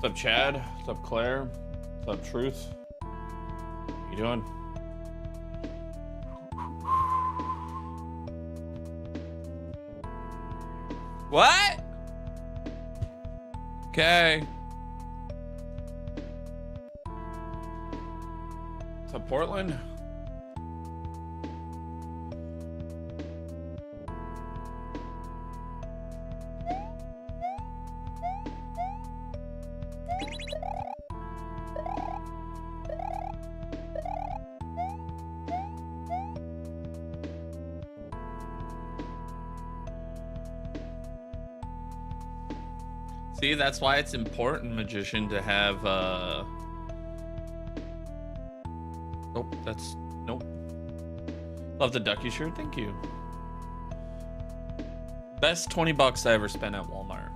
What's up, Chad? What's up, Claire? What's up, Truth? How you doing? What? Okay. What's up, Portland? See, that's why it's important, Magician, to have, Nope, that's... Nope. Love the ducky shirt, thank you. Best 20 bucks I ever spent at Walmart.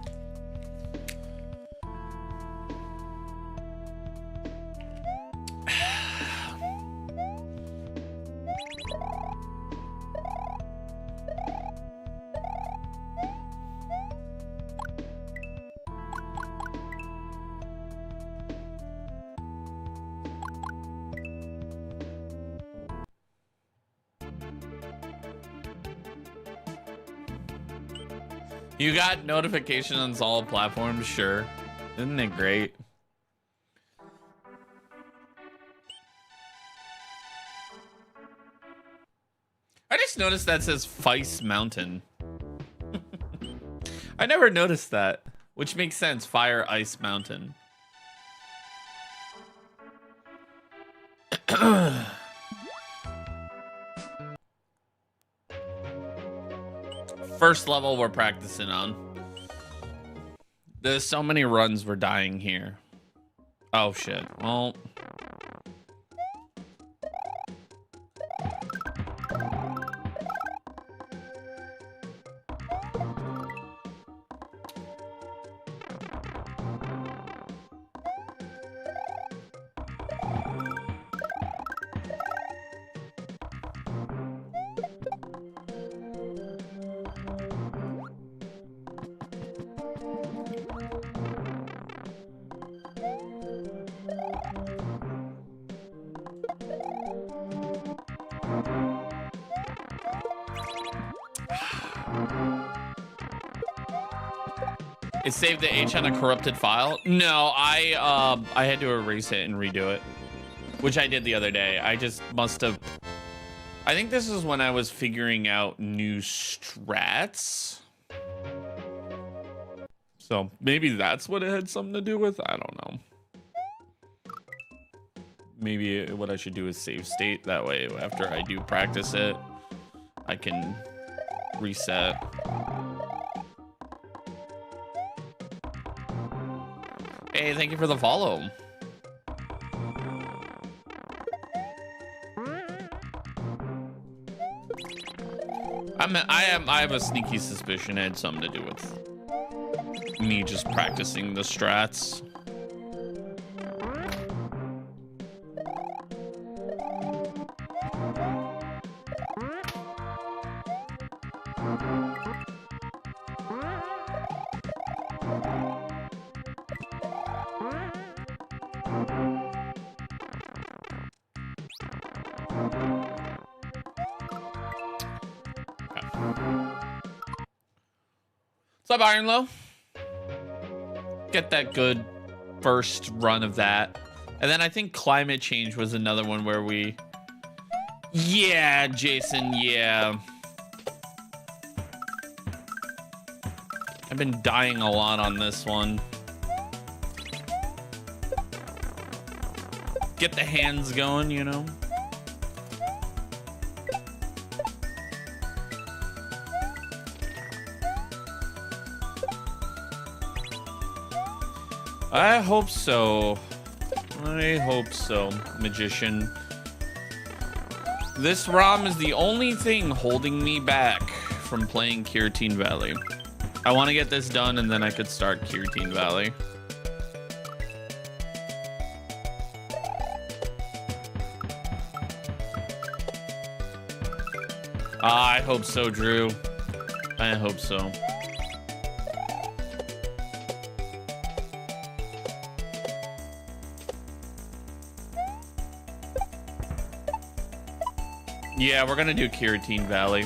You got notifications on all platforms, sure. Isn't it great? I just noticed that says Feist Mountain. I never noticed that, which makes sense. Fire, Ice, Mountain. First level we're practicing on. There's so many runs we're dying here. Oh shit. Well, it saved the H on a corrupted file. No, I had to erase it and redo it, which I did the other day. I just must have. I think this is when I was figuring out new strats. So maybe that's what it had something to do with. I don't know. Maybe what I should do is save state. That way, after I do practice it, I can reset. Hey, thank you for the follow. I have a sneaky suspicion it had something to do with me just practicing the strats. What's up, Ironlow? Get that good first run of that. And then I think climate change was another one where we... Yeah, Jason, yeah. I've been dying a lot on this one. get the hands going, you know? I hope so. I hope so, magician. This ROM is the only thing holding me back from playing Kirtine Valley. I want to get this done and then I could start Kirtine Valley. I hope so, Drew. I hope so. Yeah, we're gonna do Kirtine Valley.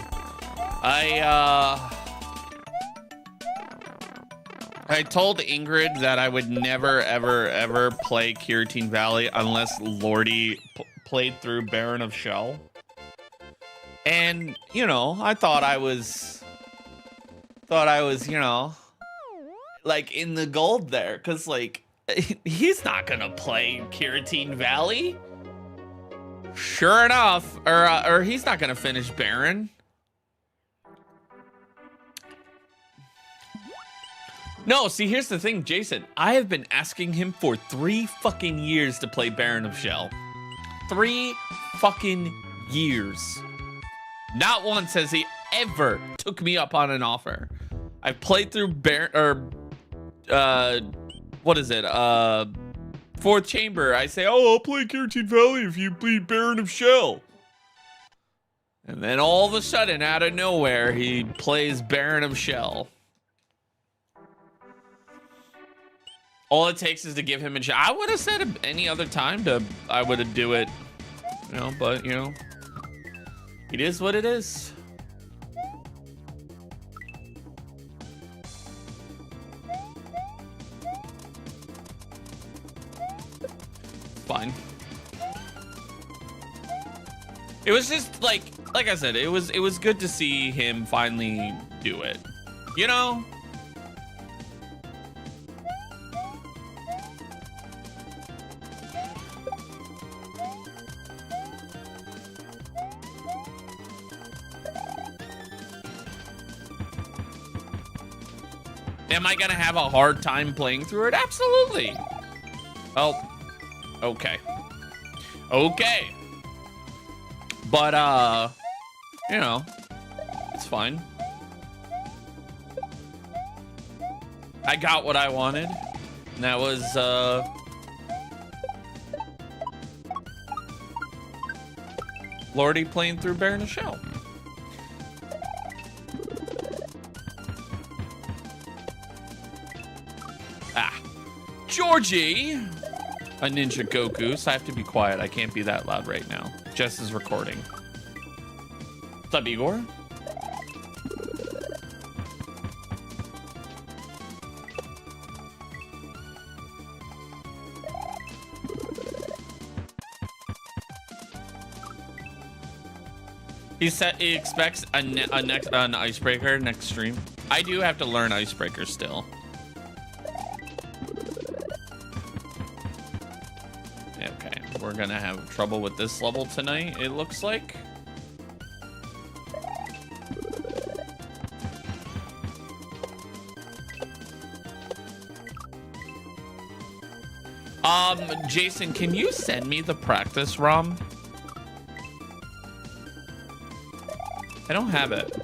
I told Ingrid that I would never, ever, ever play Kirtine Valley unless Lordy played through Baron of Shell. And, you know, I thought I was, you know, like in the gold there. Cause like, he's not gonna play Kirtine Valley. Sure enough, or he's not gonna finish Baron. No, see, here's the thing, Jason. I have been asking him for 3 fucking years to play Baron of Shell. 3 fucking years. Not once has he ever took me up on an offer. I've played through Baron, or what is it? Fourth Chamber. I say, oh, I'll play Kirtine Valley if you beat Baron of Shell. And then all of a sudden, out of nowhere, he plays Baron of Shell. All it takes is to give him a shot. I would have said any other time I would have do it, you know, but you know, it is what it is. Fine. It was just like I said, it was good to see him finally do it, you know. Am I gonna have a hard time playing through it? Absolutely. Oh, okay. Okay. But, you know, it's fine. I got what I wanted. And that was, Lordy playing through Baron of Shell. Georgie, a Ninja Goku, so I have to be quiet. I can't be that loud right now. Jess is recording. What's up, Igor? He expects an icebreaker next stream. I do have to learn icebreaker still. We're gonna have trouble with this level tonight, it looks like. Jason, can you send me the practice ROM? I don't have it.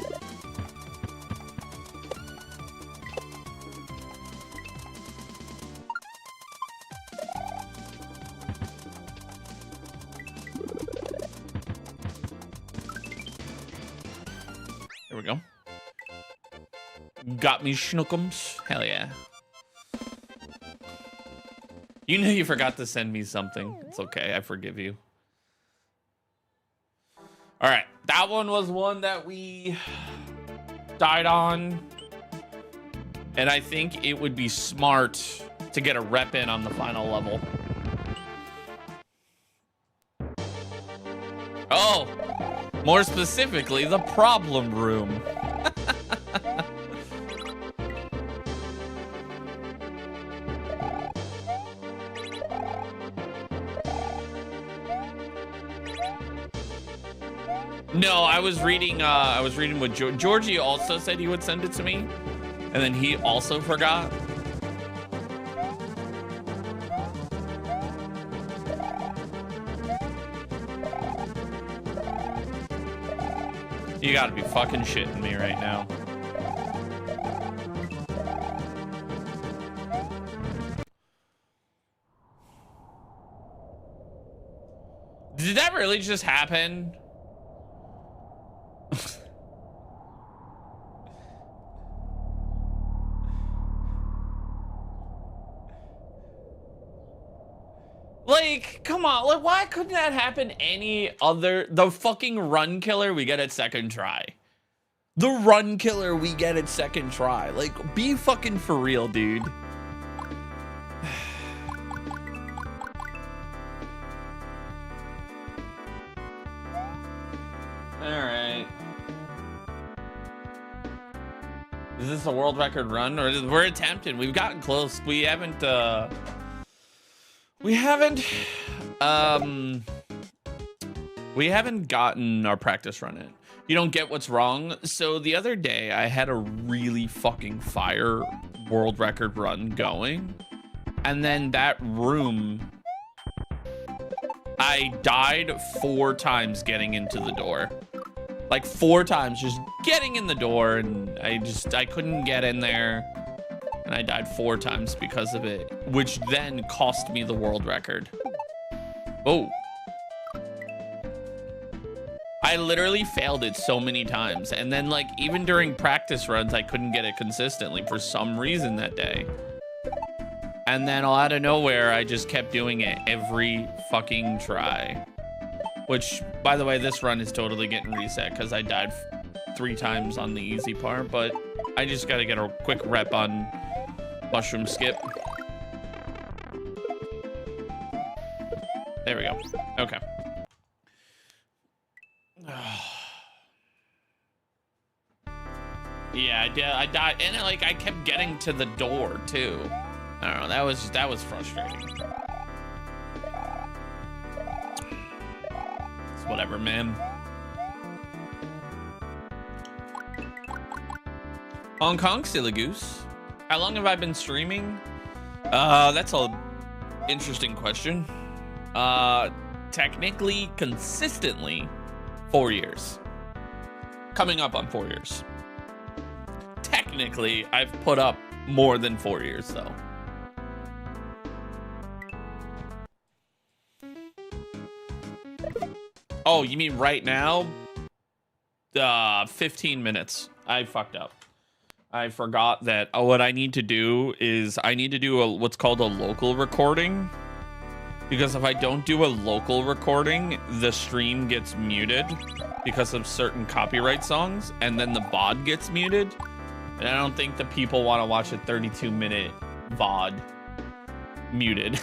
Got me schnookums. Hell yeah. You know you forgot to send me something. It's okay. I forgive you. All right. That one was one that we died on. And I think it would be smart to get a rep in on the final level. Oh, more specifically, the problem room. No, I was reading what Georgie also said he would send it to me, and then he also forgot. You gotta be fucking shitting me right now. Did that really just happen? Like, come on, like, why couldn't that happen any other? The fucking run killer we get at second try. The run killer we get at second try. Like, be fucking for real, dude. Alright. Is this a world record run? Or we're attempting. We've gotten close. We haven't gotten our practice run in. You don't get what's wrong. So the other day I had a really fucking fire world record run going. And then that room, I died 4 times getting into the door. Like 4 times just getting in the door, and I couldn't get in there. And I died 4 times because of it, which then cost me the world record. Oh. I literally failed it so many times. And then, like, even during practice runs, I couldn't get it consistently for some reason that day. And then out of nowhere, I just kept doing it every fucking try. Which, by the way, this run is totally getting reset because I died 3 times on the easy part. But I just got to get a quick rep on mushroom skip. There we go. Okay. Yeah, I died, and like I kept getting to the door too. I don't know. That was frustrating. It's whatever, man. Hong Kong, silly goose. How long have I been streaming? That's a interesting question. Technically, consistently, 4 years. Coming up on 4 years. Technically, I've put up more than 4 years, though. Oh, you mean right now? 15 minutes. I fucked up. I forgot that what I need to do is I need to do what's called a local recording. Because if I don't do a local recording, the stream gets muted because of certain copyright songs, and then the VOD gets muted. And I don't think the people want to watch a 32-minute VOD muted.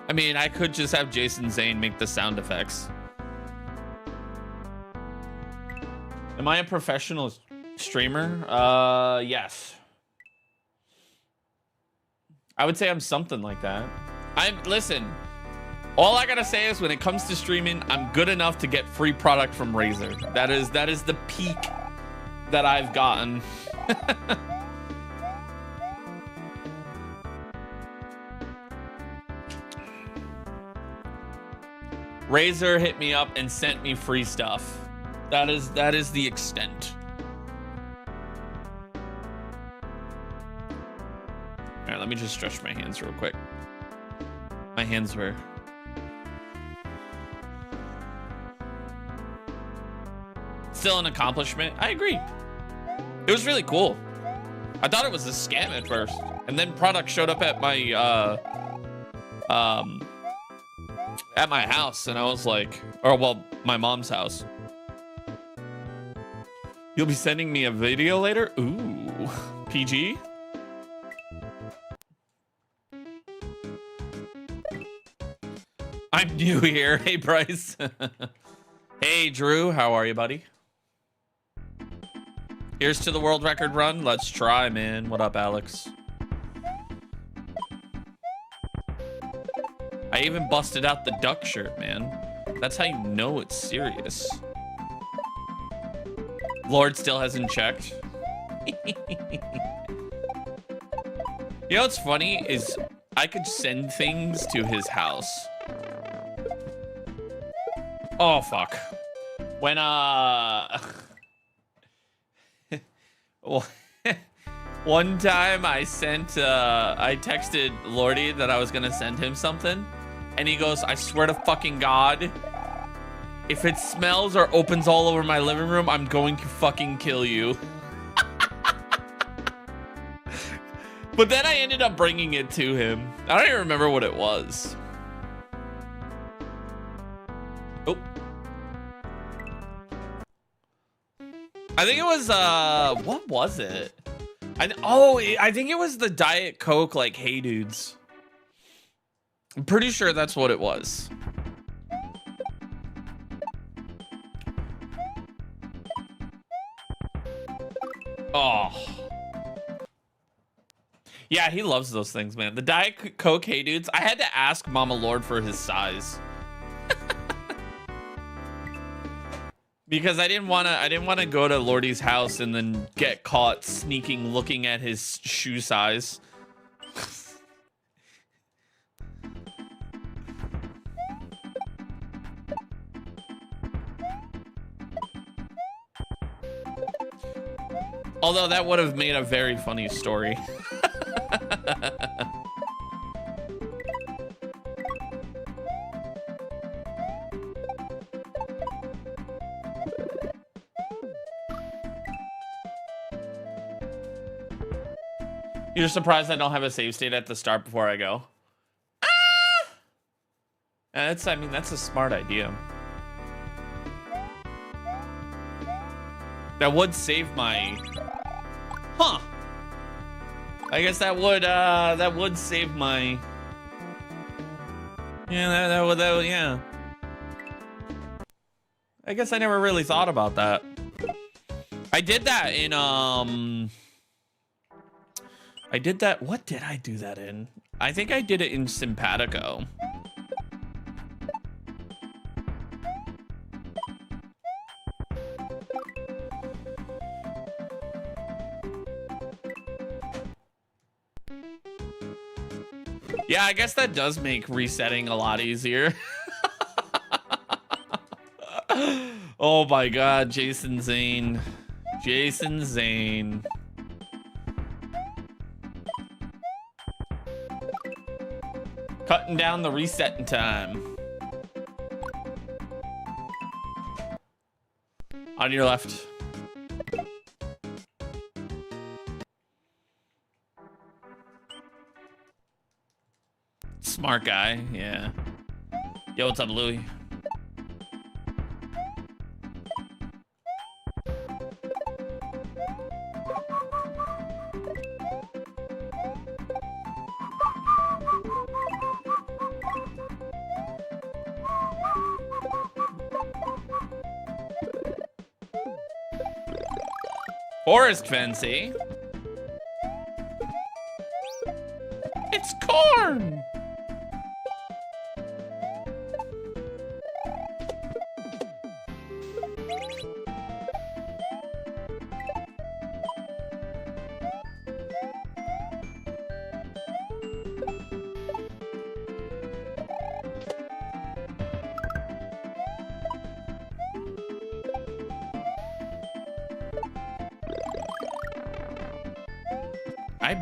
I mean, I could just have Jason Zane make the sound effects. Am I a professional streamer? Yes. I would say I'm something like that. Listen, all I gotta say is when it comes to streaming, I'm good enough to get free product from Razer. That is the peak that I've gotten. Razer hit me up and sent me free stuff. That is the extent. All right, let me just stretch my hands real quick. My hands were... Still an accomplishment. I agree. It was really cool. I thought it was a scam at first, and then product showed up at my house, and I was like, or well, my mom's house. You'll be sending me a video later? Ooh, PG? I'm new here. Hey, Bryce. Hey, Drew. How are you, buddy? Here's to the world record run. Let's try, man. What up, Alex? I even busted out the duck shirt, man. That's how you know it's serious. Lord still hasn't checked. You know what's funny is I could send things to his house. Oh, fuck. When, one time I texted Lordy that I was gonna send him something, and he goes, I swear to fucking God, if it smells or opens all over my living room, I'm going to fucking kill you. But then I ended up bringing it to him. I don't even remember what it was. Oh. I think it was, what was it? I think it was the Diet Coke, like, Hey Dudes. I'm pretty sure that's what it was. Oh. Yeah, he loves those things, man. The Diet Coke Hey Dudes. I had to ask Mama Lord for his size. Because I didn't want to go to Lordy's house and then get caught sneaking looking at his shoe size. Although that would have made a very funny story. You're surprised I don't have a save state at the start before I go? Ah! I mean, that's a smart idea. That would save my... Huh. I guess that would save my... Yeah, that would, yeah. I guess I never really thought about that. I did that in, what did I do that in? I think I did it in Simpatico. Yeah, I guess that does make resetting a lot easier. Oh my God, Jason Zane. Jason Zane. Cutting down the resetting time. On your left. Smart guy, yeah. Yo, what's up, Louie? Forest fancy. It's corn. I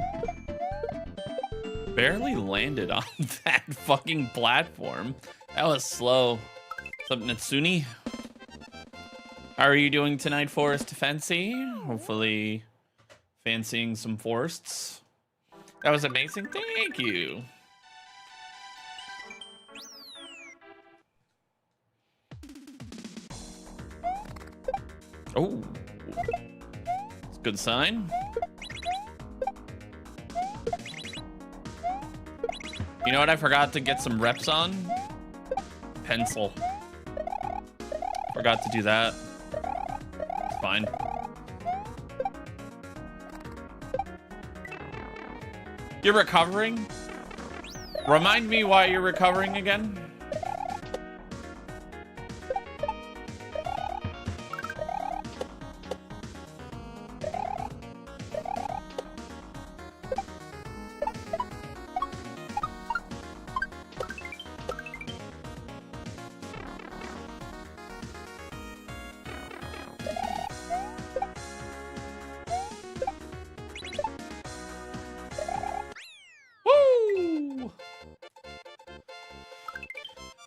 barely landed on that fucking platform. That was slow. What's up, Natsuni? How are you doing tonight, Forest Fancy? Hopefully fancying some forests. That was amazing. Thank you. Oh, it's a good sign. You know what I forgot to get some reps on? Pencil. Forgot to do that. It's fine. You're recovering? Remind me why you're recovering again?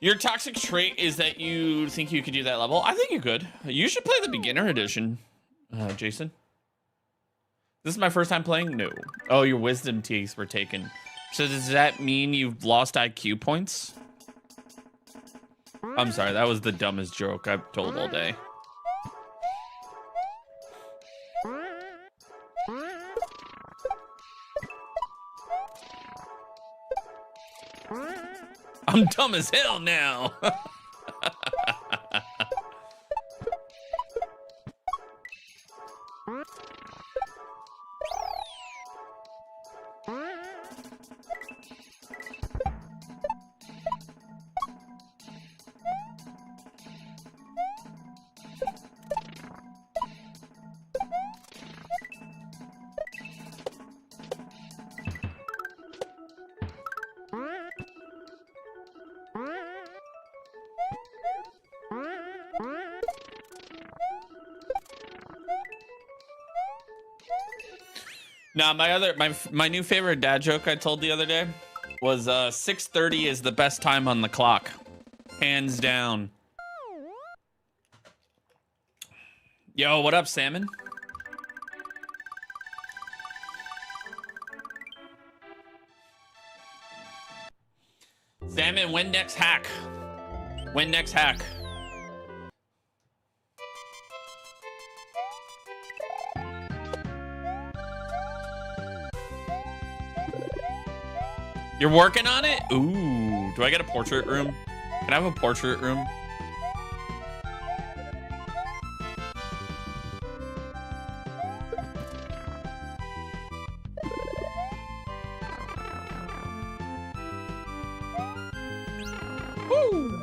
Your toxic trait is that you think you could do that level. I think you could. You should play the beginner edition, Jason. This is my first time playing? No. Oh, your wisdom teeth were taken. So does that mean you've lost IQ points? I'm sorry, that was the dumbest joke I've told all day. I'm dumb as hell now. Now, my new favorite dad joke I told the other day was 6:30 is the best time on the clock, hands down. Yo, what up, Salmon? Salmon, when next hack? When next hack? You're working on it? Ooh, do I get a portrait room? Can I have a portrait room? Woo!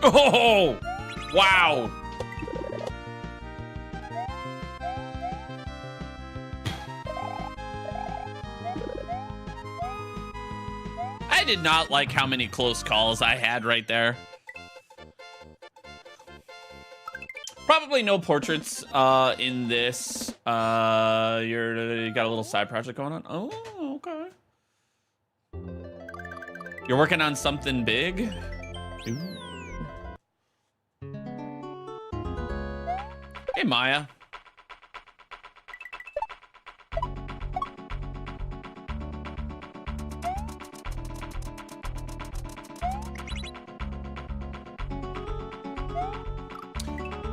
Oh, wow. I did not like how many close calls I had right there. Probably no portraits in this. You got a little side project going on. Oh, okay. You're working on something big? Ooh. Hey, Maya.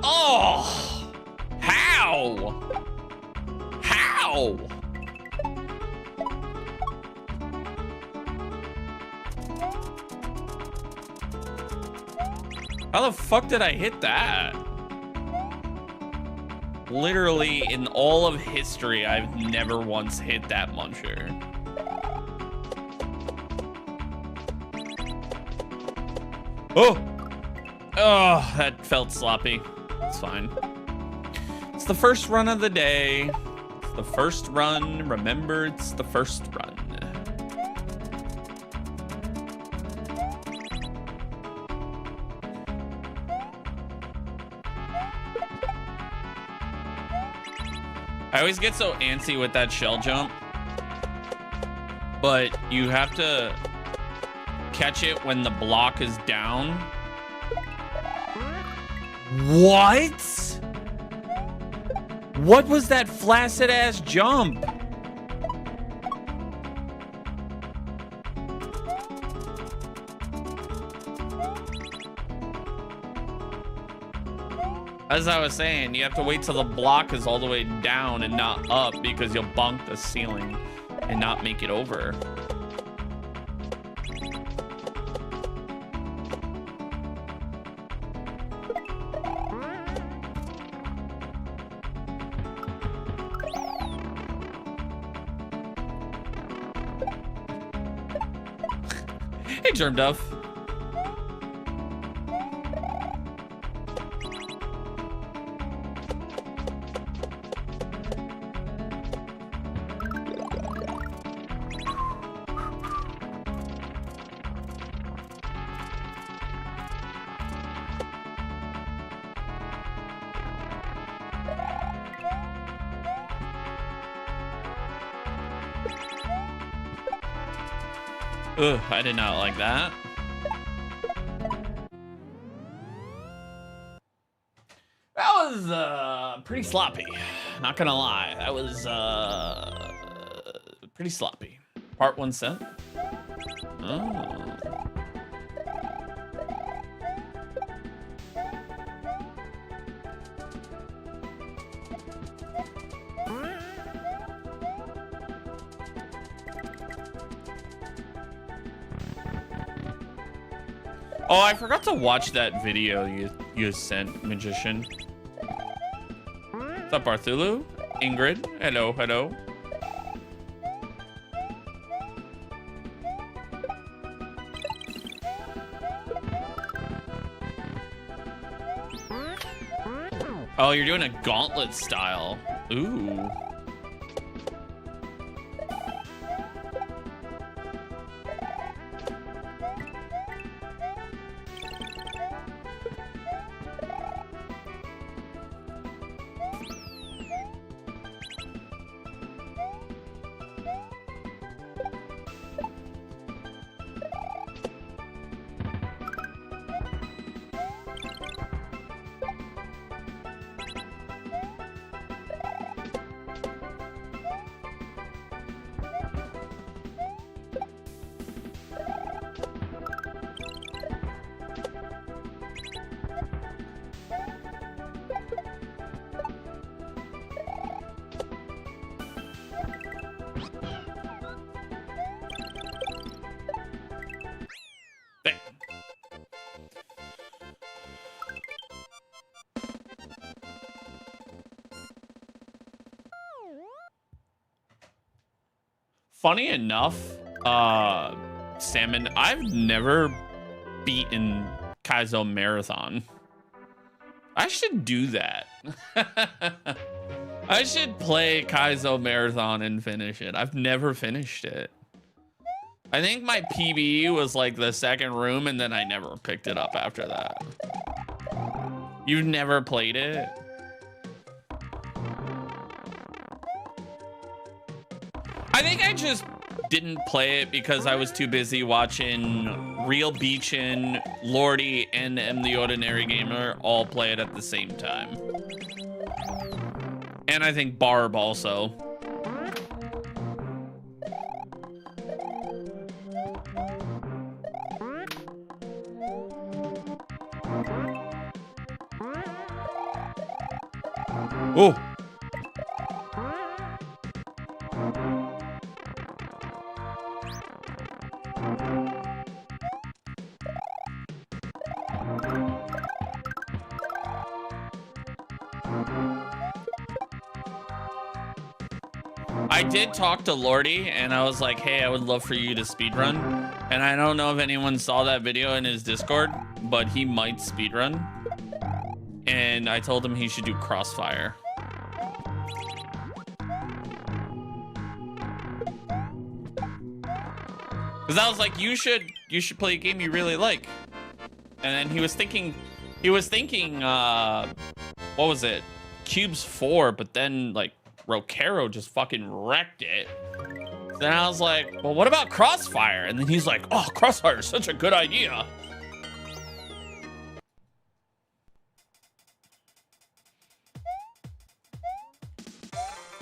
Oh! How? How? How the fuck did I hit that? Literally, in all of history, I've never once hit that muncher. Oh! Oh, that felt sloppy. It's fine. It's the first run of the day. It's the first run. Remember, it's the first run. I always get so antsy with that shell jump, but you have to catch it when the block is down. What? What was that flaccid ass jump? As I was saying, you have to wait till the block is all the way down and not up, because you'll bonk the ceiling and not make it over. Hey, Germ Dove. Ugh, I did not like that. That was pretty sloppy. Not gonna lie, that was pretty sloppy. Part 1 cent. Oh. Oh, I forgot to watch that video you sent, Magician. What's up, Barthulu? Ingrid, hello, hello. Oh, you're doing a gauntlet style. Ooh. Funny enough, Salmon, I've never beaten Kaizo Marathon. I should do that. I should play Kaizo Marathon and finish it. I've never finished it. I think my PB was like the second room, and then I never picked it up after that. You've never played it? I think I just didn't play it because I was too busy watching Real Beachin, Lordy, and The Ordinary Gamer all play it at the same time. And I think Barb also. Oh. I did talk to Lordy, and I was like, hey, I would love for you to speedrun. And I don't know if anyone saw that video in his Discord, but he might speedrun. And I told him he should do Crossfire. Because I was like, you should play a game you really like. And then he was thinking, what was it? Cubes 4, but then like Rokero just fucking wrecked it. Then I was like, well, what about Crossfire? And then he's like, oh, Crossfire is such a good idea.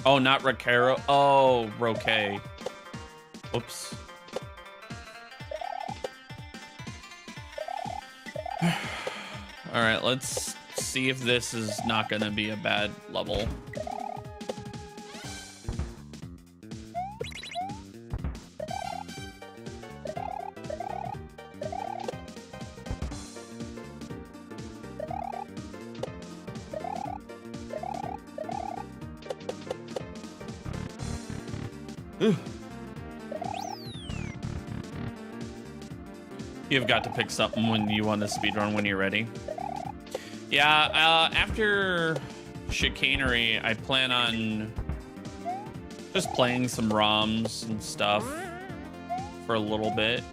Oh, not Rokero. Oh, Roke. Oops. All right, let's see if this is not gonna be a bad level. You've got to pick something when you want to speedrun when you're ready. Yeah, after Chicanery, I plan on just playing some ROMs and stuff for a little bit.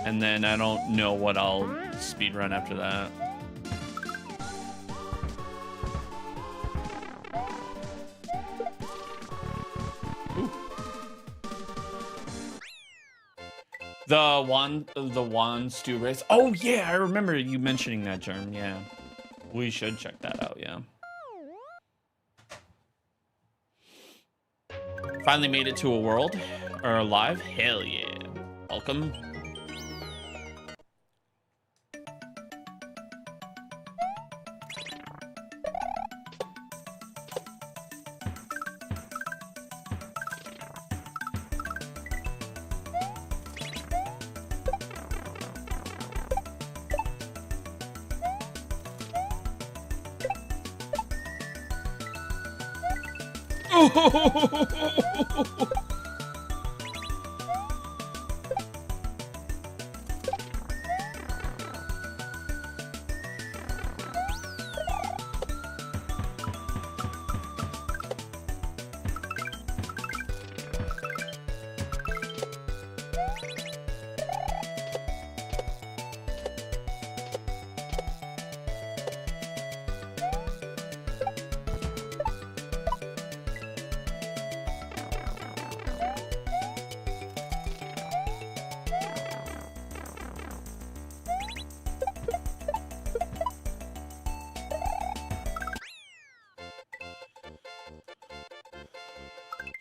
And then I don't know what I'll speedrun after that. Ooh. The one stew race. Oh yeah, I remember you mentioning that, Germ. Yeah, we should check that out. Yeah. Finally made it to a world or alive. Hell yeah! Welcome.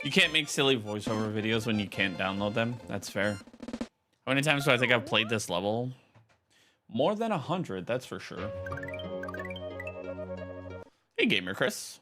You can't make silly voiceover videos when you can't download them. That's fair. How many times do I think I've played this level? More than 100, that's for sure. Hey, Gamer Chris.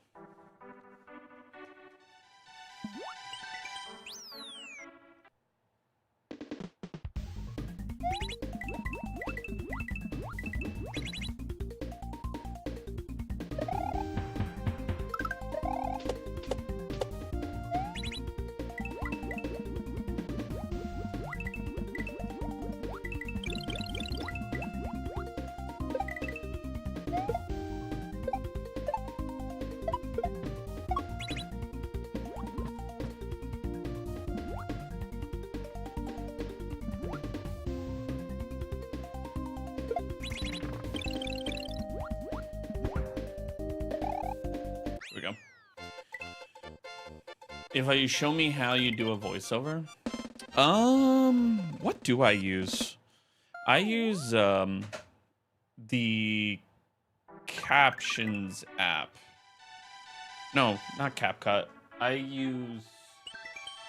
If you show me how you do a voiceover, what do I use? I use the captions app. No, not CapCut. I use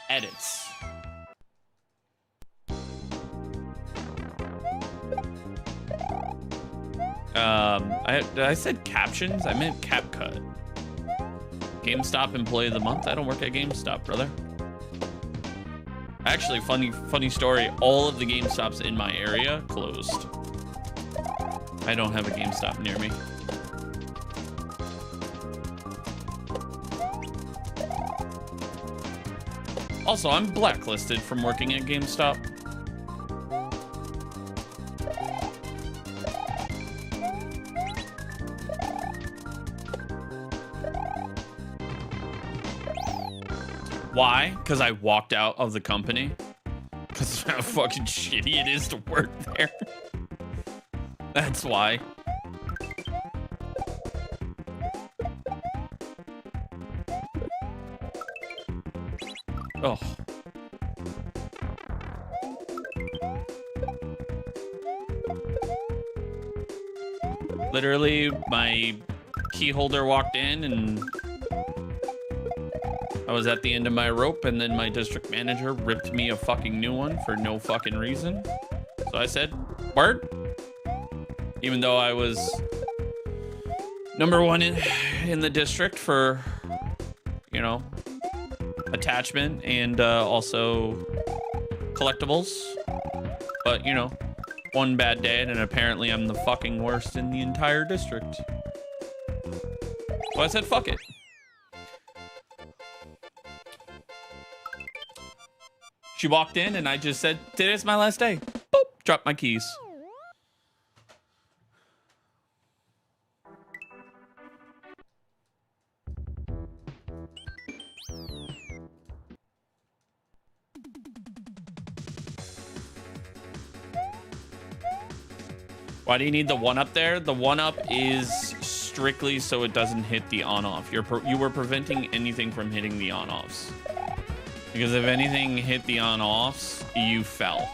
edits. I said captions. I meant CapCut. GameStop Employee of the Month. I don't work at GameStop, brother. Actually, funny story. All of the GameStops in my area closed. I don't have a GameStop near me. Also, I'm blacklisted from working at GameStop. Why? Because I walked out of the company. Because of how fucking shitty it is to work there. That's why. Oh. Literally, my key holder walked in and I was at the end of my rope, and then my district manager ripped me a fucking new one for no fucking reason. So I said, word. Even though I was #1 in the district for, you know, attachment and also collectibles. But, you know, one bad day, and apparently I'm the fucking worst in the entire district. So I said, fuck it. She walked in and I just said, today's my last day. Boop, dropped my keys. Why do you need the 1-up there? The 1-up is strictly so it doesn't hit the on-off. You were preventing anything from hitting the on-offs. Because if anything hit the on-offs, you fell.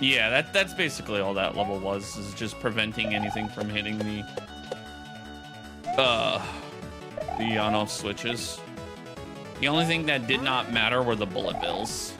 Yeah, that's basically all that level was, is just preventing anything from hitting the on-off switches. The only thing that did not matter were the bullet bills.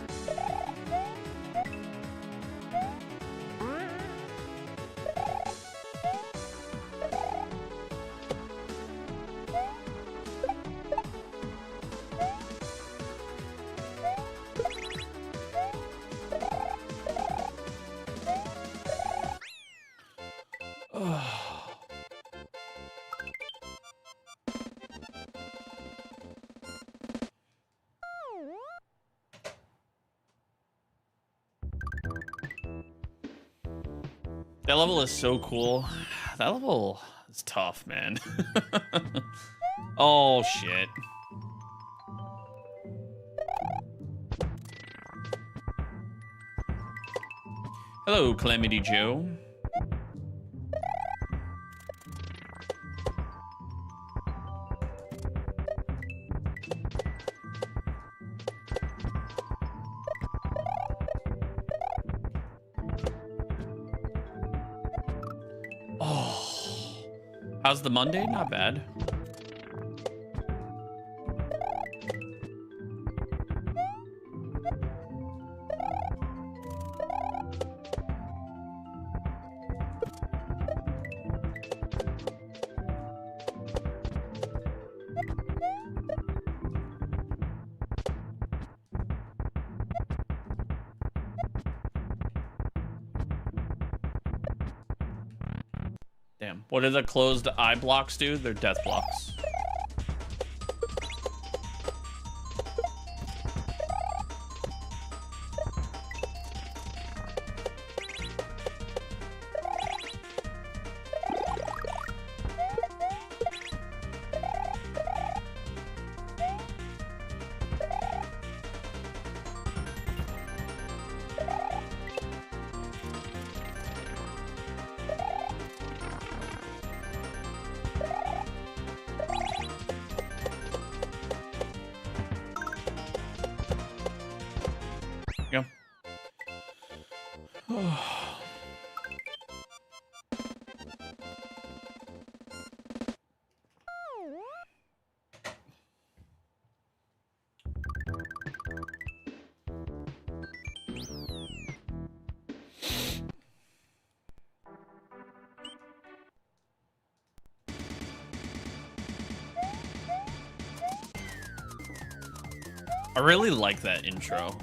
That level is so cool. That level is tough, man. Oh, shit. Hello, Calamity Joe. How's the Monday? Not bad. Damn. What do the closed eye blocks do? They're death blocks. I really like that intro.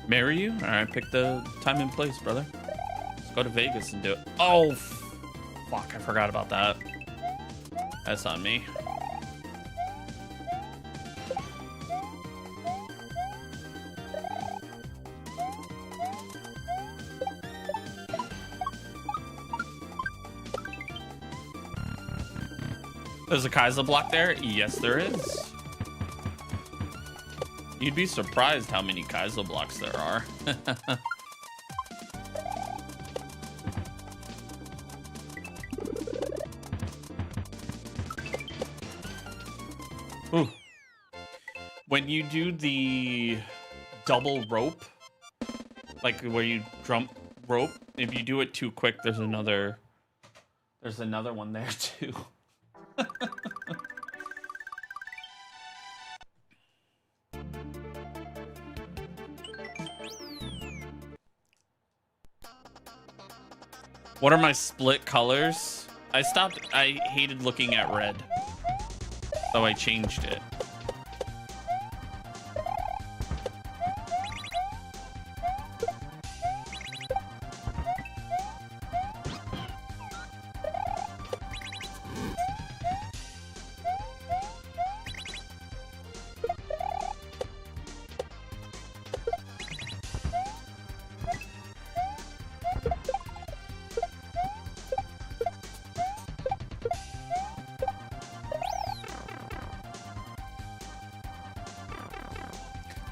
Marry you? All right, pick the time and place, brother. Let's go to Vegas and do it. Oh, fuck, I forgot about that. That's on me. There's a kaizo block there? Yes, there is. You'd be surprised how many kaizo blocks there are. Ooh. When you do the double rope, like where you jump rope, if you do it too quick, there's another one there too. What are my split colors? I hated looking at red, so I changed it.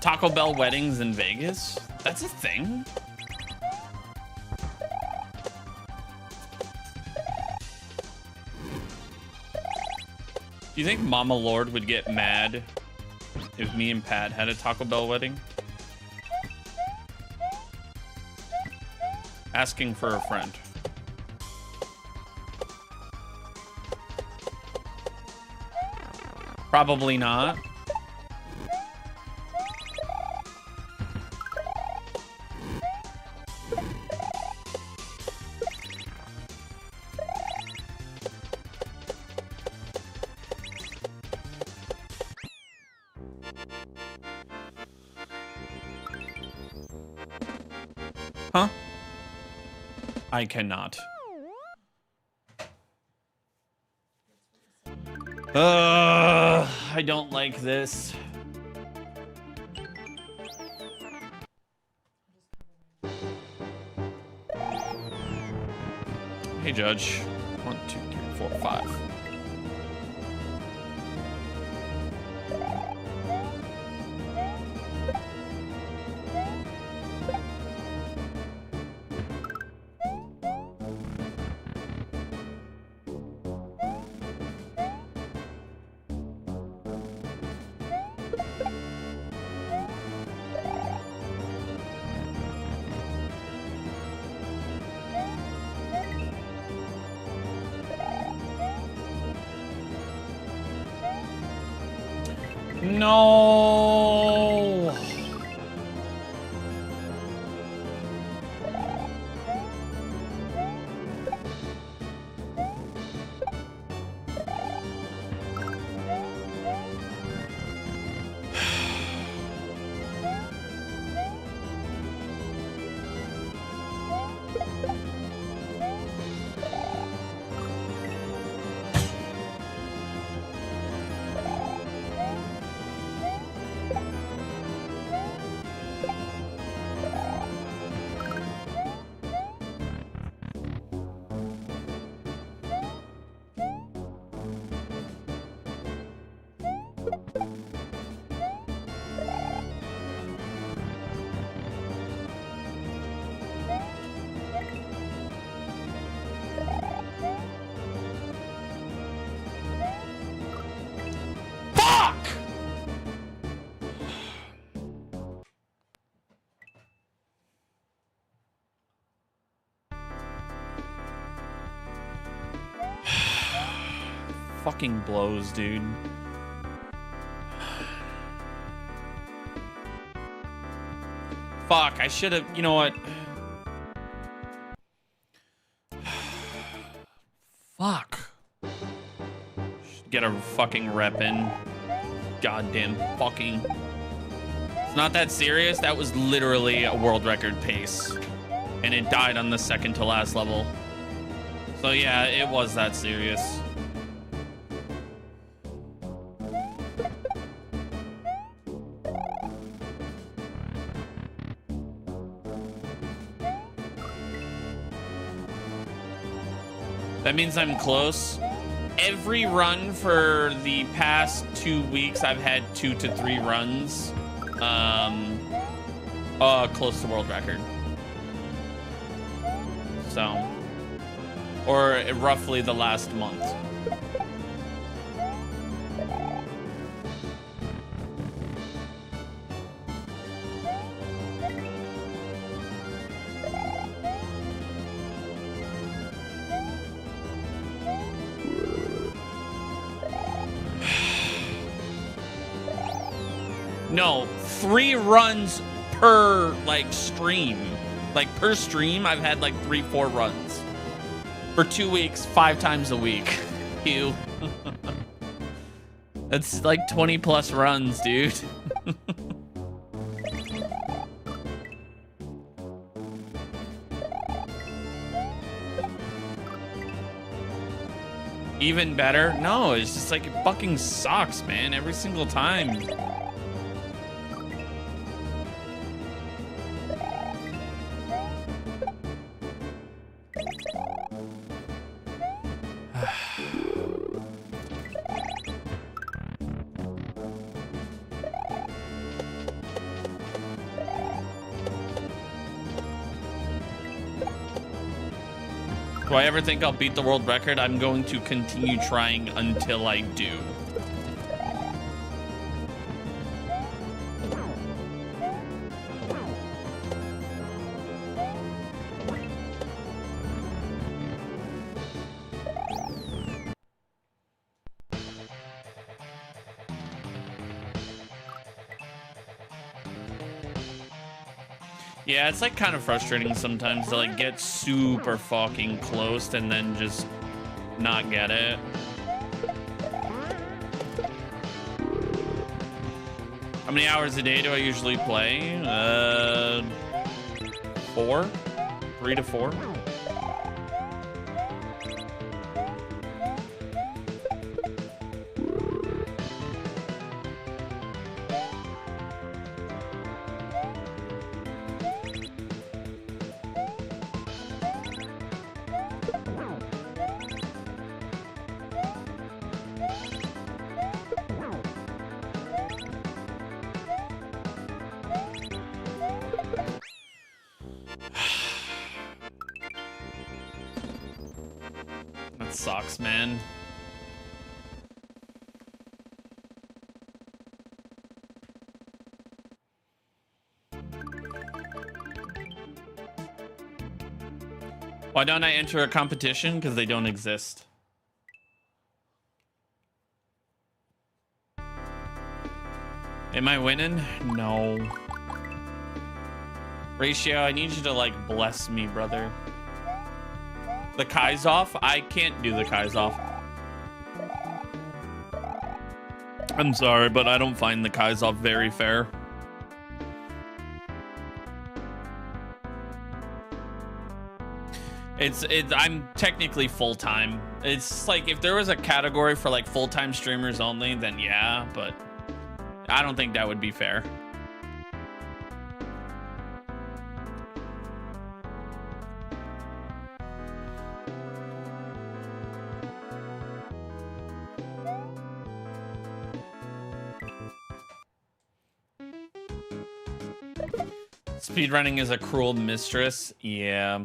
Taco Bell weddings in Vegas? That's a thing? Do you think Mama Lord would get mad if me and Pat had a Taco Bell wedding? Asking for a friend. Probably not. Huh? I cannot. I don't like this. Hey, Judge. 1, 2, 3, 4, 5. No. Fucking blows, dude. Fuck, I should have, you know what? Fuck. Should get a fucking rep in. Goddamn fucking. It's not that serious. That was literally a world record pace. And it died on the second to last level. So yeah, it was that serious. That means I'm close. Every run for the past 2 weeks, I've had 2 to 3 runs. Close to world record. So, or roughly the last month. No, 3 runs per like stream. Like per stream, I've had like 3-4 runs. For 2 weeks, 5 times a week. Ew. That's like 20 plus runs, dude. Even better? No, it's just like it fucking sucks, man, every single time. Do I ever think I'll beat the world record? I'm going to continue trying until I do. Yeah, it's like kind of frustrating sometimes to like get super fucking close and then just not get it. How many hours a day do I usually play? 4? 3 to 4. That sucks, man. Why don't I enter a competition? Because they don't exist. Am I winning? No. Ratio, I need you to like bless me, brother. The kaizo? I can't do the kaizo. I'm sorry, but I don't find the kaizo very fair. I'm technically full-time. It's like if there was a category for like full-time streamers only, then yeah, but I don't think that would be fair. Speedrunning is a cruel mistress. Yeah.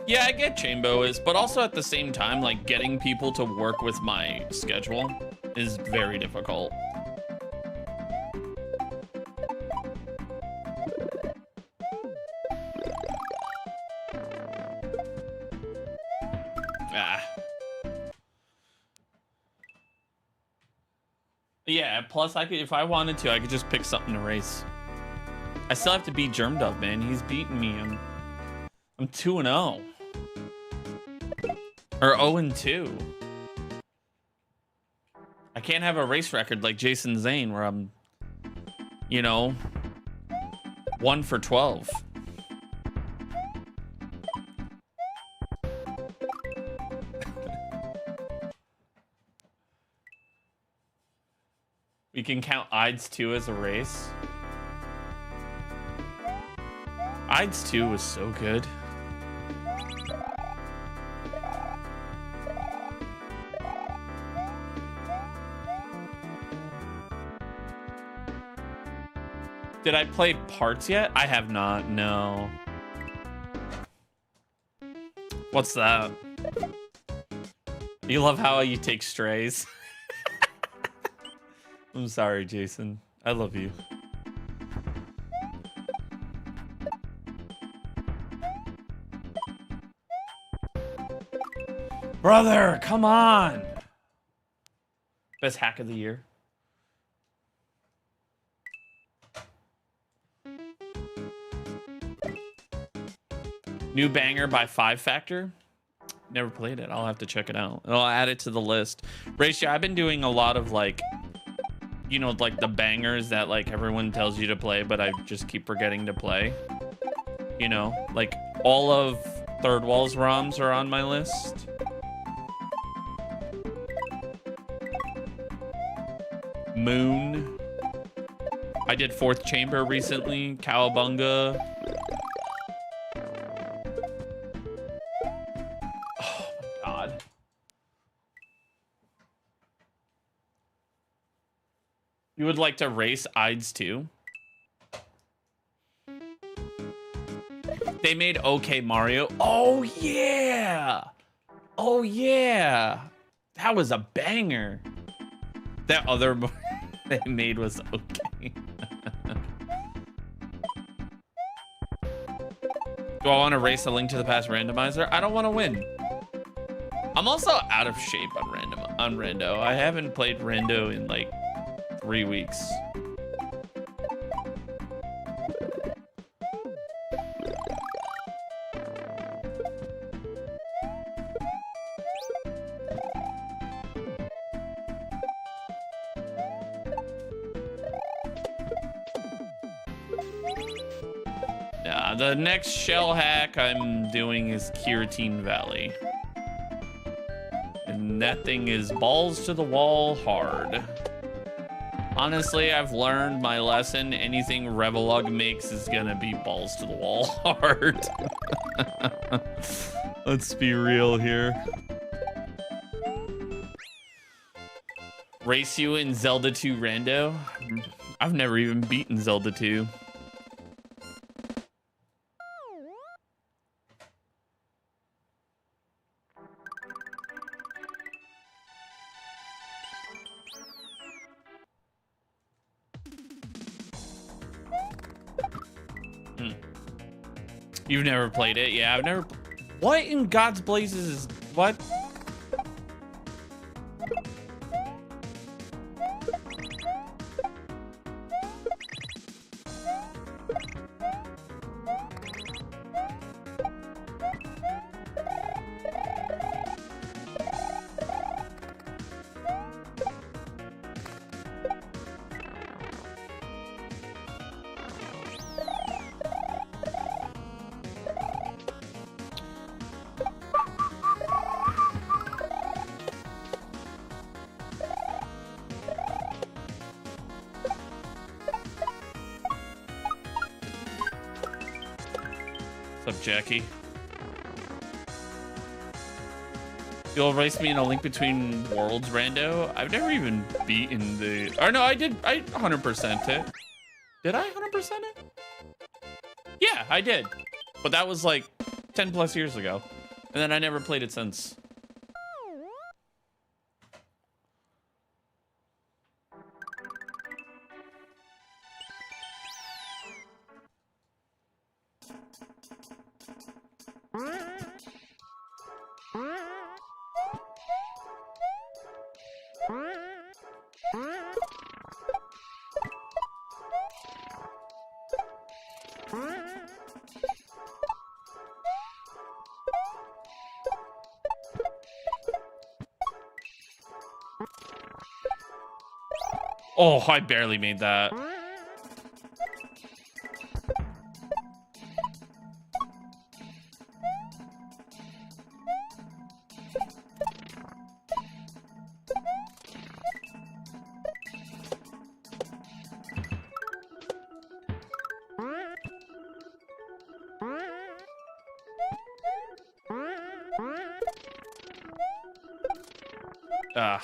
Yeah, I get Chambo is, but also at the same time, like getting people to work with my schedule is very difficult. Yeah, plus I could, if I wanted to, I could just pick something to race. I still have to beat Germdub, man. He's beating me. I'm 2-0. Or 0-2. I can't have a race record like Jason Zane where I'm, you know, 1 for 12. We can count Ides 2 as a race. Ides 2 was so good. Did I play parts yet? I have not, no. What's that? You love how you take strays. I'm sorry, Jason. I love you. Brother, come on. Best hack of the year. New banger by 5 Factor. Never played it. I'll have to check it out. I'll add it to the list. Ratio, I've been doing a lot of like, you know, like the bangers that like everyone tells you to play, but I just keep forgetting to play. You know, like all of Third Wall's ROMs are on my list. Moon. I did Fourth Chamber recently. Cowabunga. Oh my god. You would like to race Ides 2? They made OK Mario. Oh yeah. Oh yeah. That was a banger. That other they made was okay. Do I want to race a Link to the Past randomizer? I don't want to win. I'm also out of shape on rando. I haven't played rando in like 3 weeks. The next shell hack I'm doing is Kiratine Valley. And that thing is balls to the wall hard. Honestly, I've learned my lesson. Anything Revelug makes is gonna be balls to the wall hard. Let's be real here. Race you in Zelda 2 Rando? I've never even beaten Zelda 2. You've never played it? Yeah, I've never. What in God's blazes is what? What's up, Jackie? You'll race me in a Link Between Worlds rando? I've never even beaten the... Or no, I did. I 100%'d it. Did I 100% it? Yeah, I did. But that was like 10 plus years ago. And then I never played it since. Oh, I barely made that. Ugh.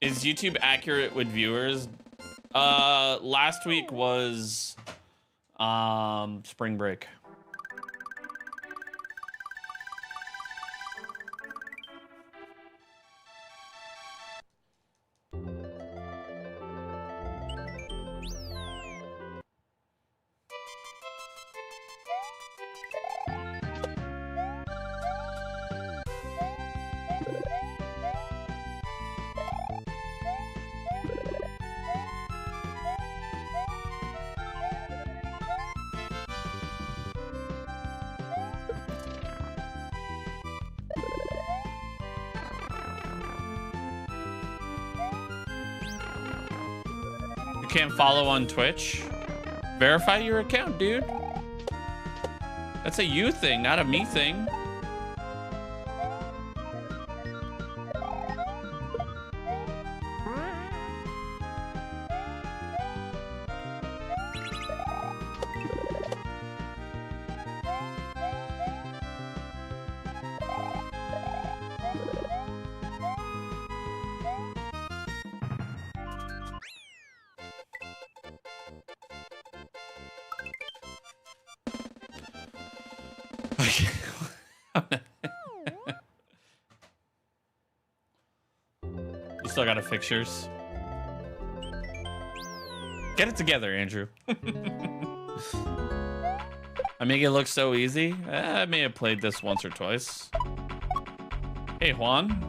Is YouTube accurate with viewers? Last week was spring break. Can't follow on Twitch. Verify your account, dude. That's a you thing, not a me thing. You still got a fixtures. Get it together, Andrew. I make it look so easy. I may have played this once or twice. Hey, Juan.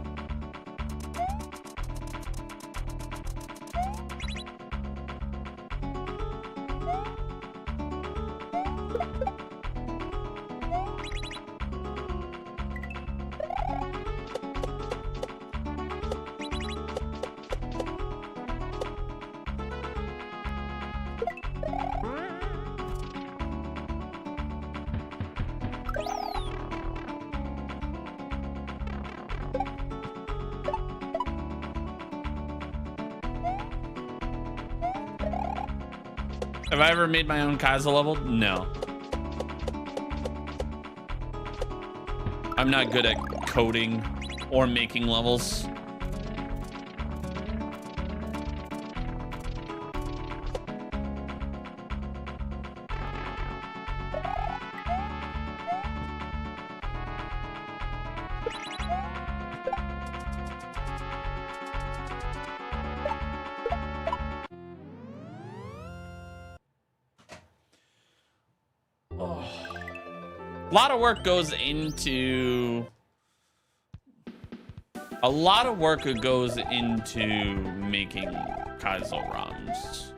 Have I ever made my own kaizo level? No. I'm not good at coding or making levels. A lot of work goes into making kaizo ROMs.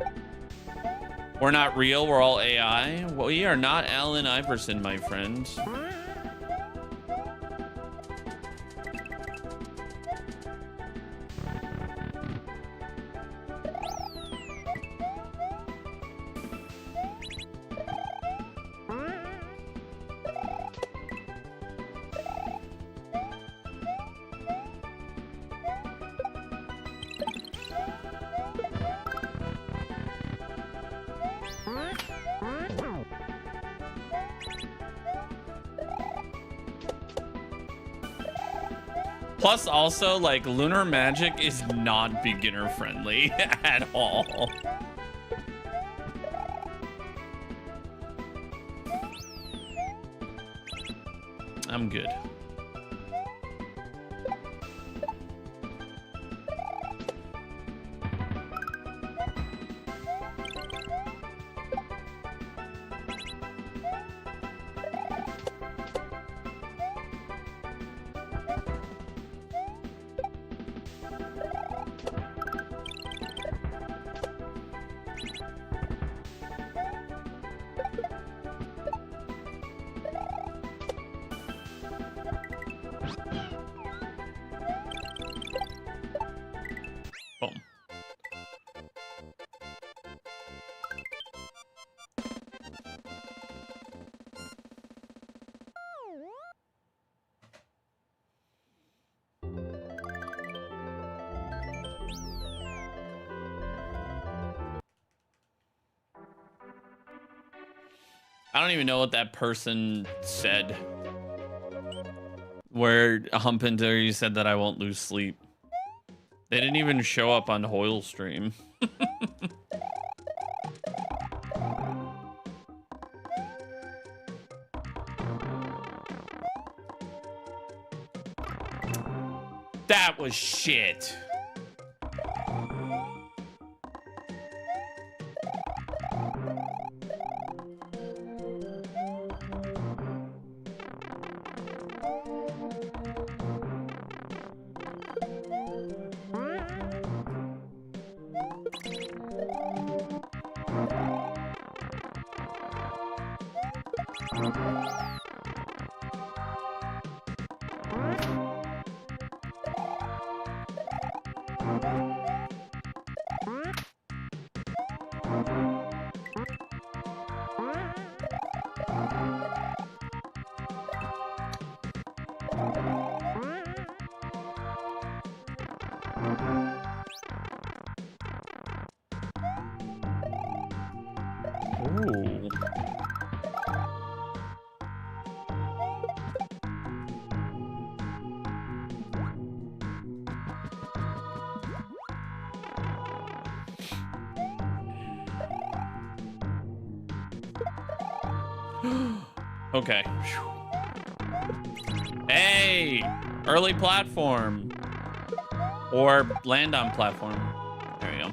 We're not real, we're all AI. We are not Allen Iverson, my friend. Plus, also, like, Lunar Magic is not beginner friendly at all. I'm good. I don't even know what that person said. Where Humpinder, you said that I won't lose sleep. They didn't even show up on Hoyle stream. That was shit. Okay. Hey, early platform or land on platform. There we go.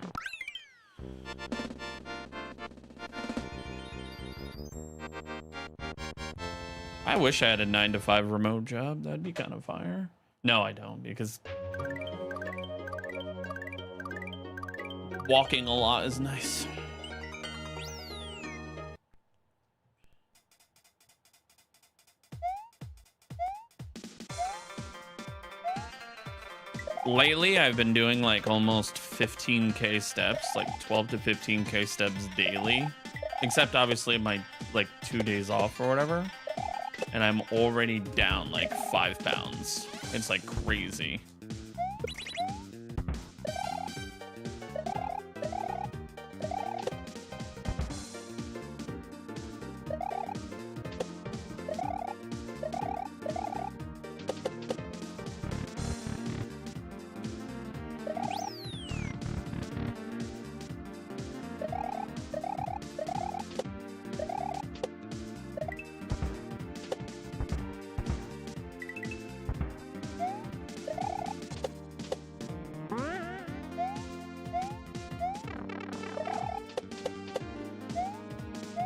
I wish I had a 9-to-5 remote job. That'd be kind of fire. No, I don't, because walking a lot is nice. Lately, I've been doing like almost 15K steps, like 12 to 15K steps daily, except obviously my like 2 days off or whatever. And I'm already down like 5 pounds. It's like crazy.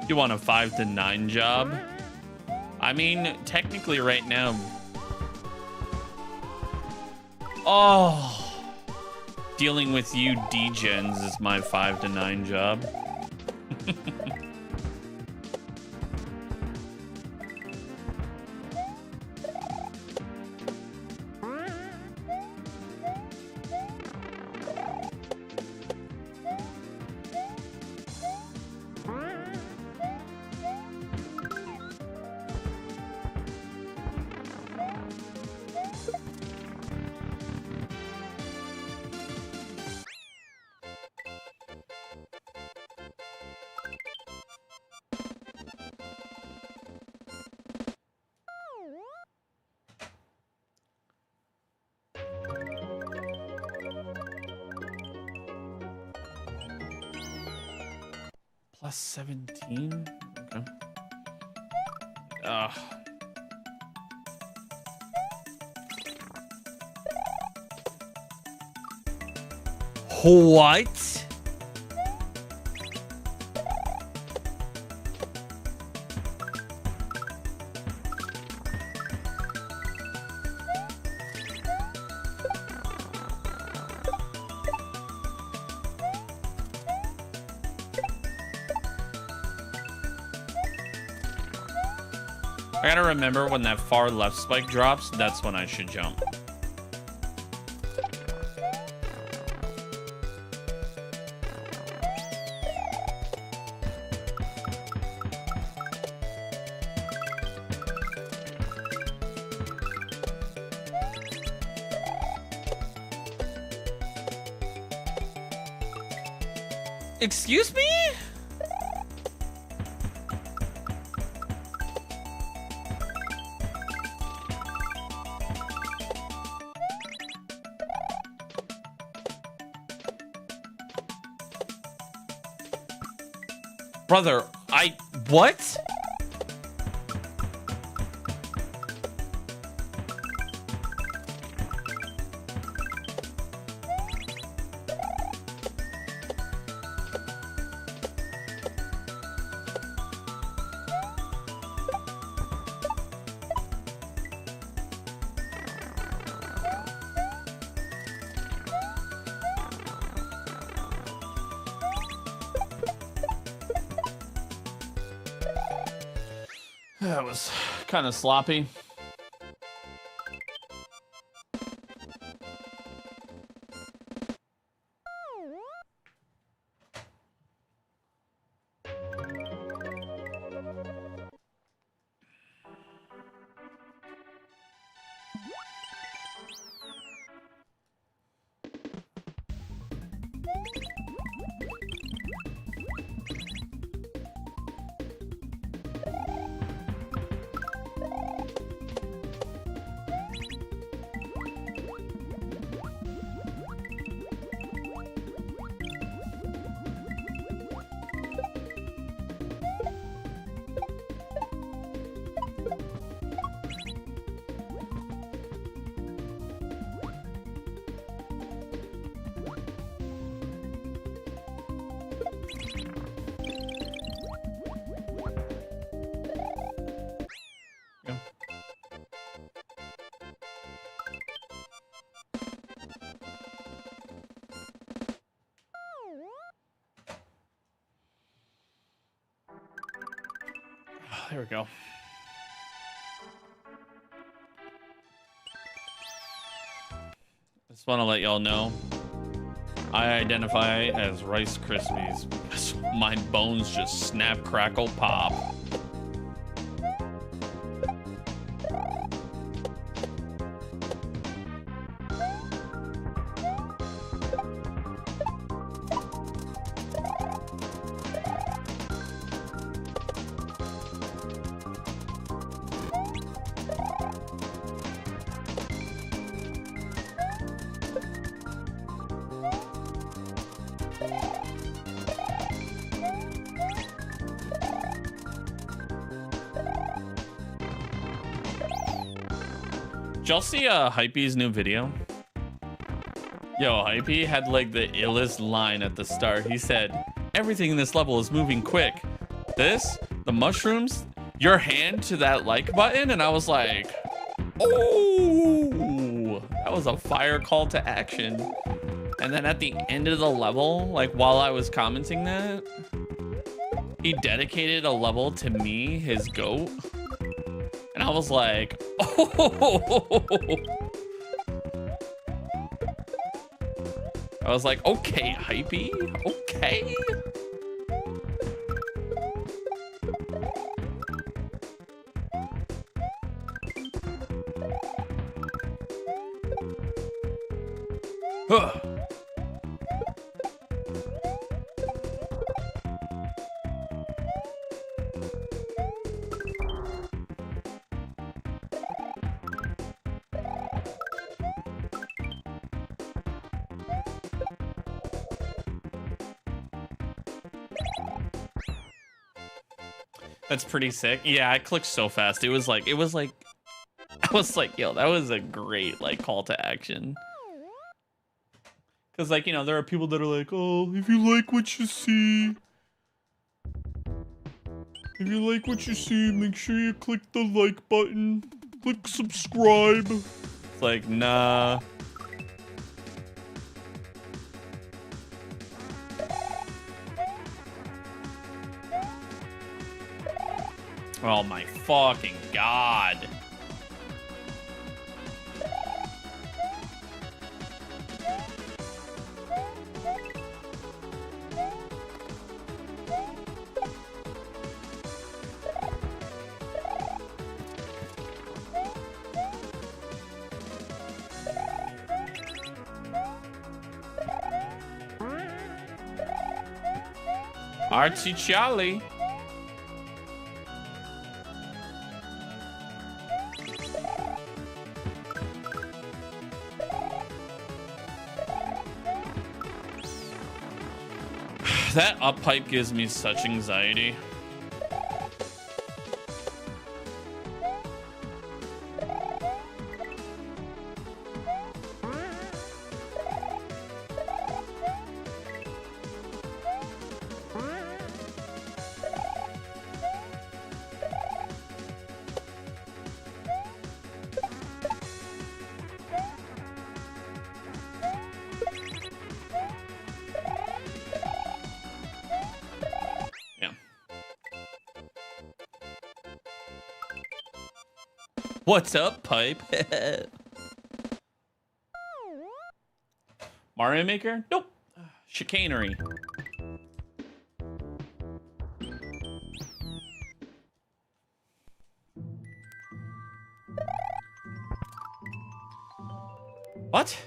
You want a 5 to 9 job? I mean, technically right now. Oh, dealing with you degens is my 5 to 9 job. Plus 17? Okay. What? I gotta remember when that far left spike drops, that's when I should jump. Excuse me? Brother, what? That was kind of sloppy. There we go. Just want to let y'all know I identify as Rice Krispies because my bones just snap, crackle, pop. Did y'all see Hype's new video? Yo, Hype had like the illest line at the start. He said, everything in this level is moving quick. This, the mushrooms, your hand to that like button, and I was like, oh, that was a fire call to action. And then at the end of the level, like while I was commenting that, he dedicated a level to me, his goat. And I was like, oh. I was like, okay, Hype, okay. Huh. That's pretty sick. Yeah, I clicked so fast. I was like, yo, that was a great like call to action. Cause like, you know, there are people that are like, oh, if you like what you see, make sure you click the like button, click subscribe. It's like, nah. Oh my fucking god. Artsy Charlie. That up pipe gives me such anxiety. What's up, pipe? Mario Maker? Nope. Chicanery. What?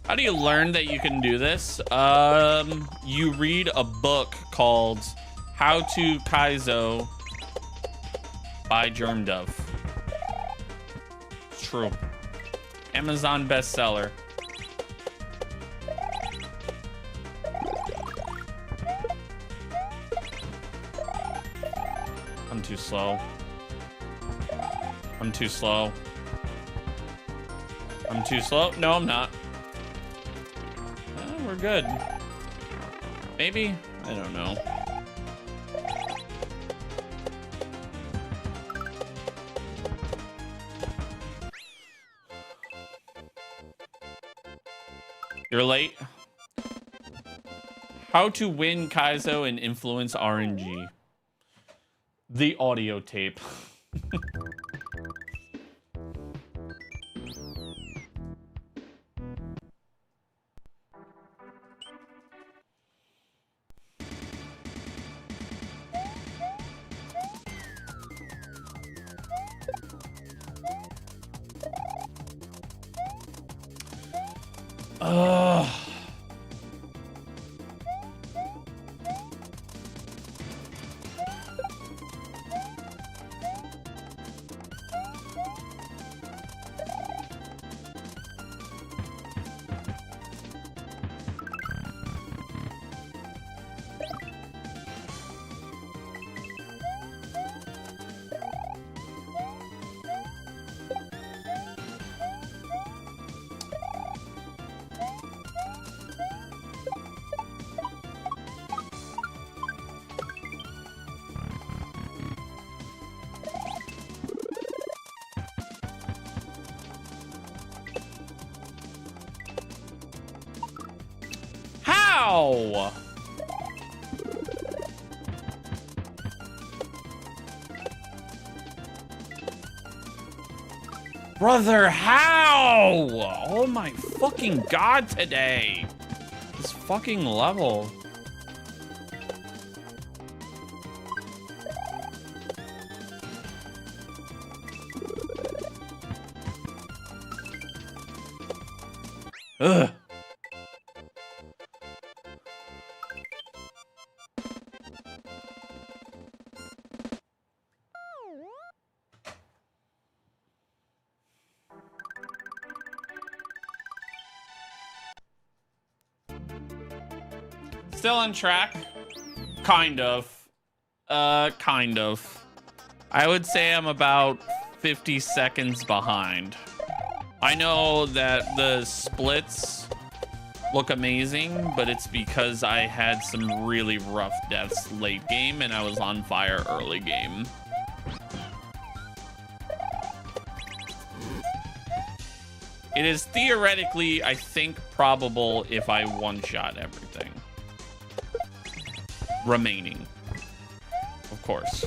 How do you learn that you can do this? You read a book called How to Kaizo by Germ Dove. It's true. Amazon bestseller. I'm too slow. I'm too slow. I'm too slow. No, I'm not. We're good. Maybe? I don't know. You're late. How to win kaizo and influence RNG. The audio tape. How? Brother, how? Oh my fucking god today. This fucking level. Ugh. Still on track? Kind of. Kind of. I would say I'm about 50 seconds behind. I know that the splits look amazing, but it's because I had some really rough deaths late game and I was on fire early game. It is theoretically, I think, probable if I one-shot everything remaining, of course.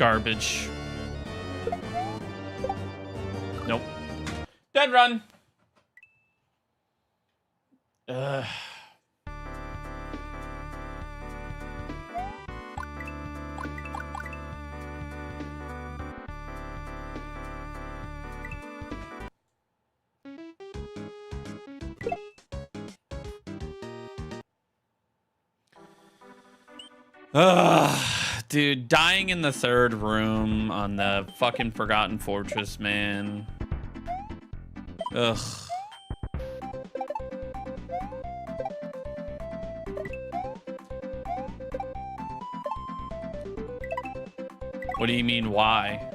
Garbage. Nope. Dead run. Ugh. Ugh, dude, dying in the third room on the fucking Forgotten Fortress, man. Ugh. What do you mean, why?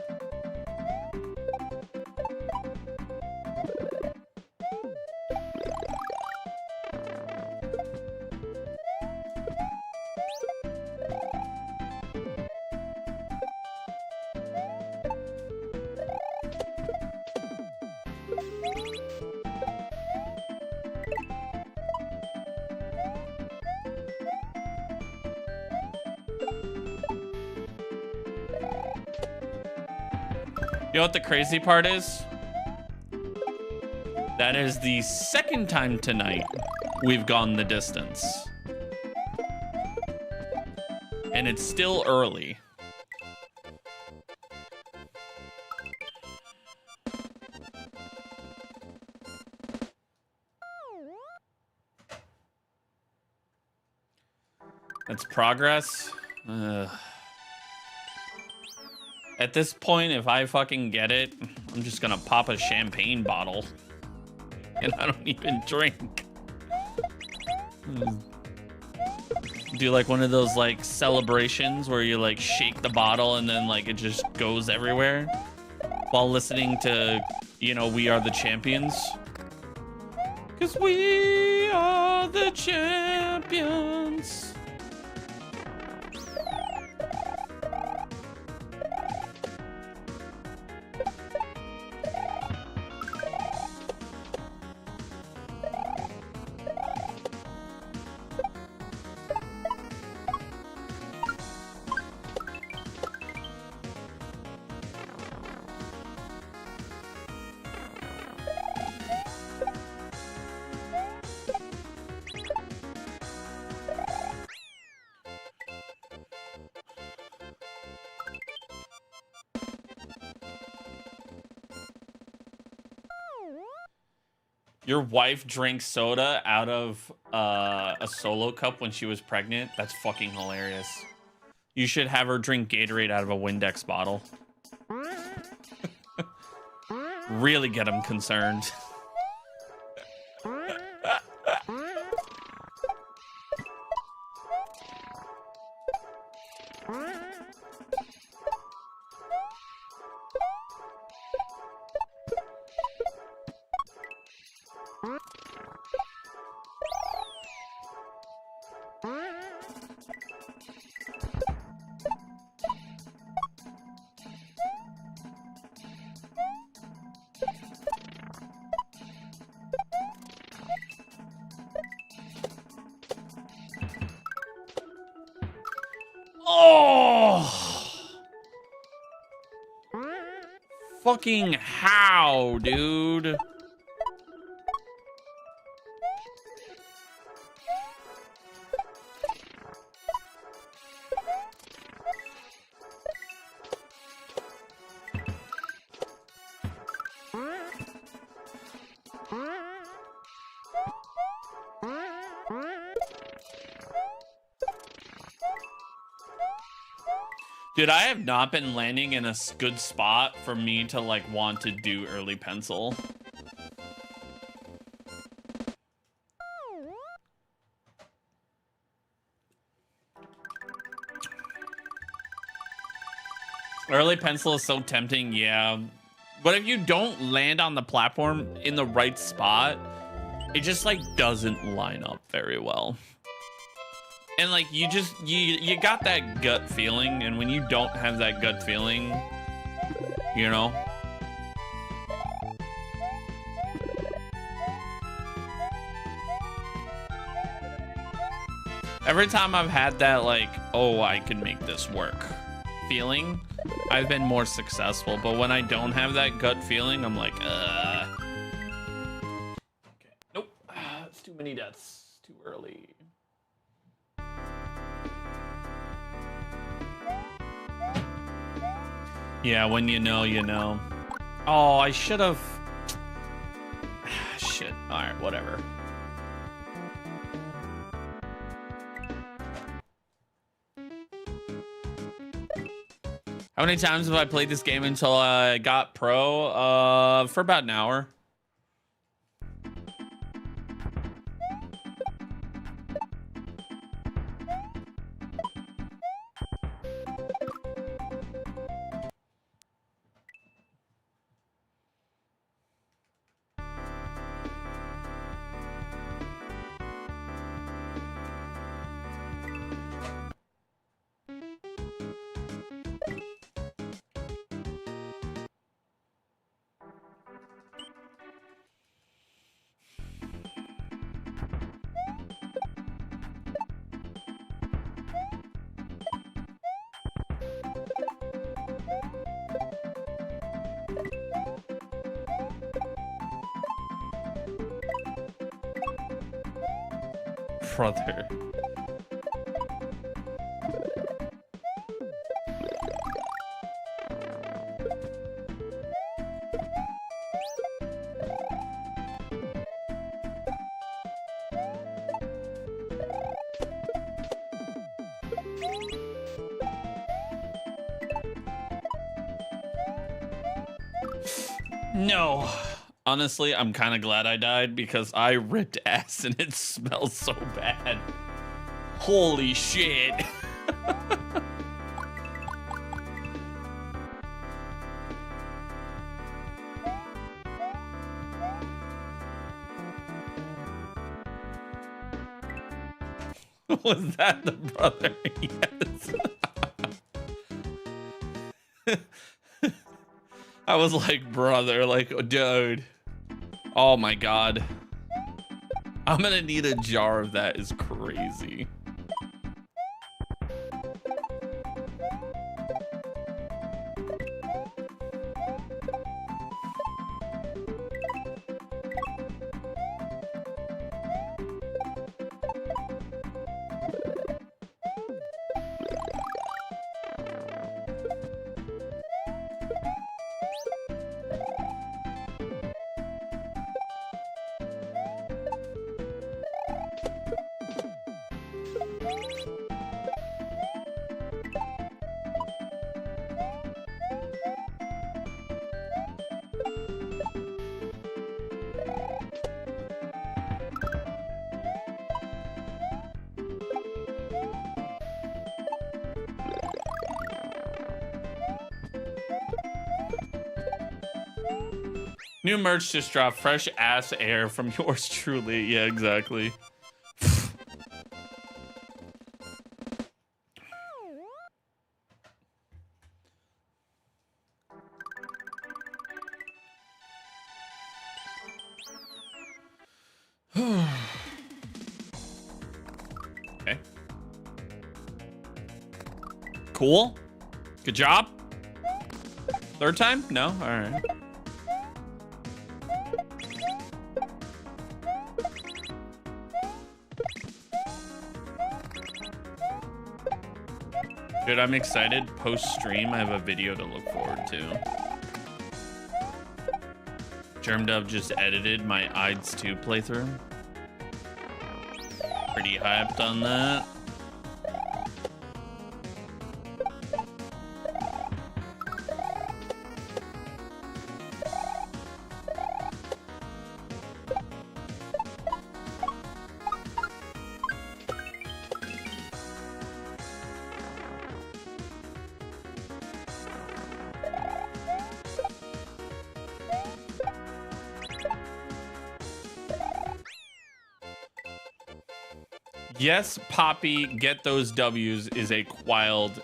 You know what the crazy part is? That is the second time tonight we've gone the distance. And it's still early. That's progress. Ugh. At this point, if I fucking get it, I'm just gonna pop a champagne bottle. And I don't even drink. Do like one of those like celebrations where you like shake the bottle and then like it just goes everywhere while listening to, you know, We Are the Champions. 'Cause we are the champions. Your wife drinks soda out of a Solo cup when she was pregnant? That's fucking hilarious. You should have her drink Gatorade out of a Windex bottle. Really get them concerned. Fucking how, dude? Dude, I have not been landing in a good spot for me to like want to do early pencil. Early pencil is so tempting, yeah. But if you don't land on the platform in the right spot, it just like doesn't line up very well. And like you got that gut feeling, and when you don't have that gut feeling, you know, every time I've had that like, oh, I can make this work feeling, I've been more successful, but when I don't have that gut feeling, I'm like, Okay. Nope. It's too many deaths. Too early. Yeah, when you know, you know. Oh, I should have. Shit. All right, whatever. How many times have I played this game until I got pro? For about an hour. Brother. No. Honestly, I'm kind of glad I died because I ripped ass and it smells so bad. Holy shit. Was that the brother? Yes. I was like, brother, like, dude. Oh my God. I'm gonna need a jar of that. Is crazy. New merch just dropped. Fresh ass air from yours truly. Yeah, exactly. Okay. Cool. Good job. Third time? No? All right. Dude, I'm excited. Post-stream, I have a video to look forward to. Germdub just edited my IDS 2 playthrough. Pretty hyped on that. Yes, Poppy, get those W's is a wild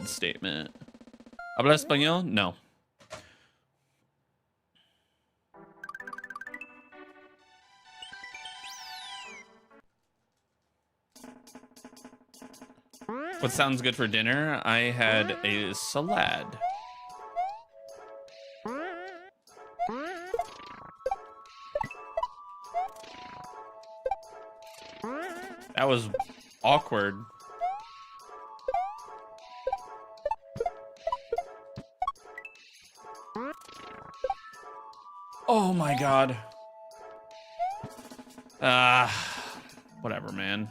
statement. ¿Habla español? No. What sounds good for dinner? I had a salad. That was awkward. Oh my god. Whatever, man.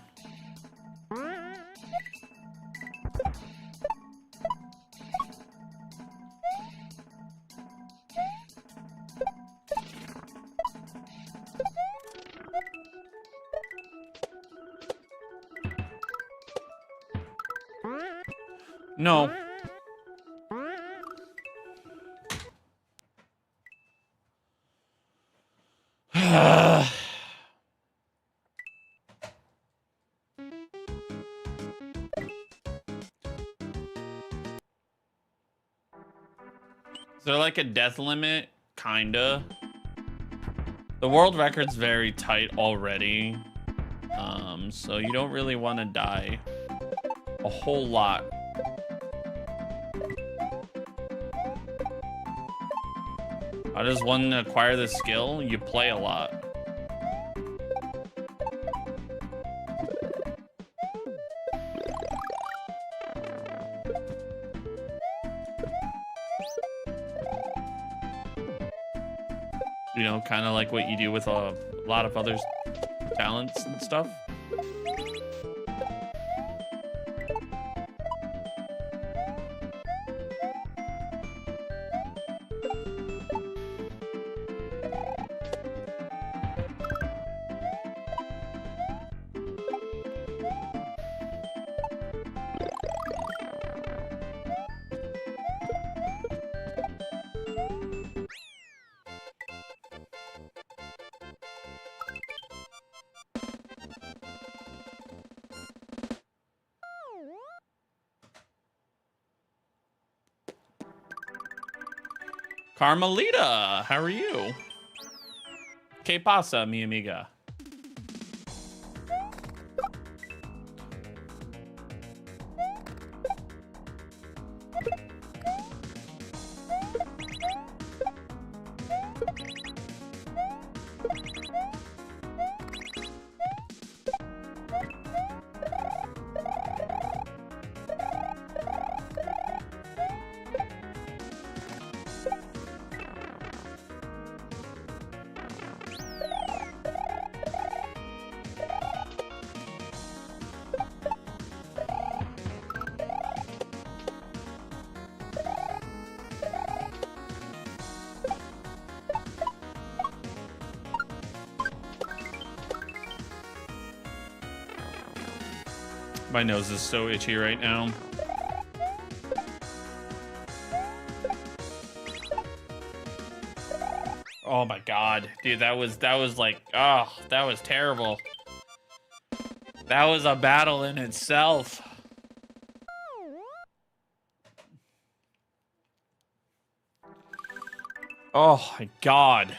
No. Is there like a death limit? Kinda. The world record's very tight already. So you don't really want to die a whole lot. How does one acquire this skill? You play a lot. You know, kind of like what you do with a lot of other talents and stuff. Carmelita, how are you? Que pasa, mi amiga? My nose is so itchy right now. Oh my god, dude, that was like, oh, that was terrible. That was a battle in itself. Oh my god.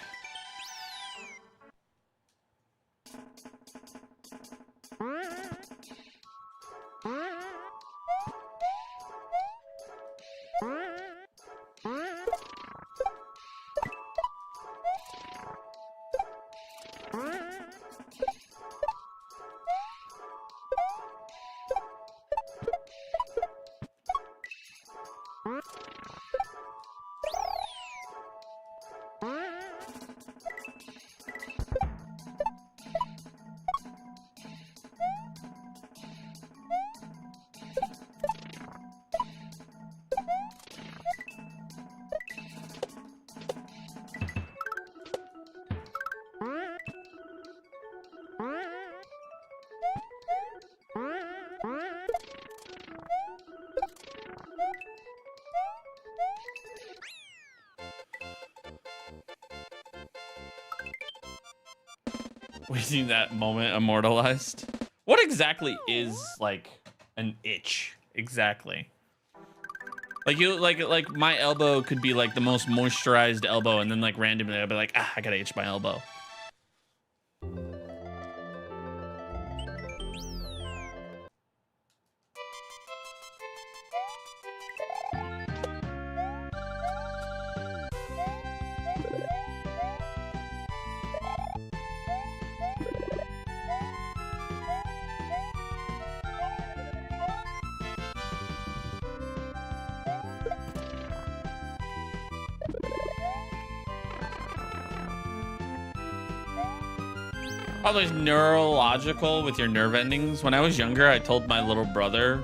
We see that moment immortalized. What exactly is like an itch? Exactly. Like you like my elbow could be like the most moisturized elbow, and then like randomly I'll be like, ah, I gotta itch my elbow. Probably neurological with your nerve endings. When I was younger, I told my little brother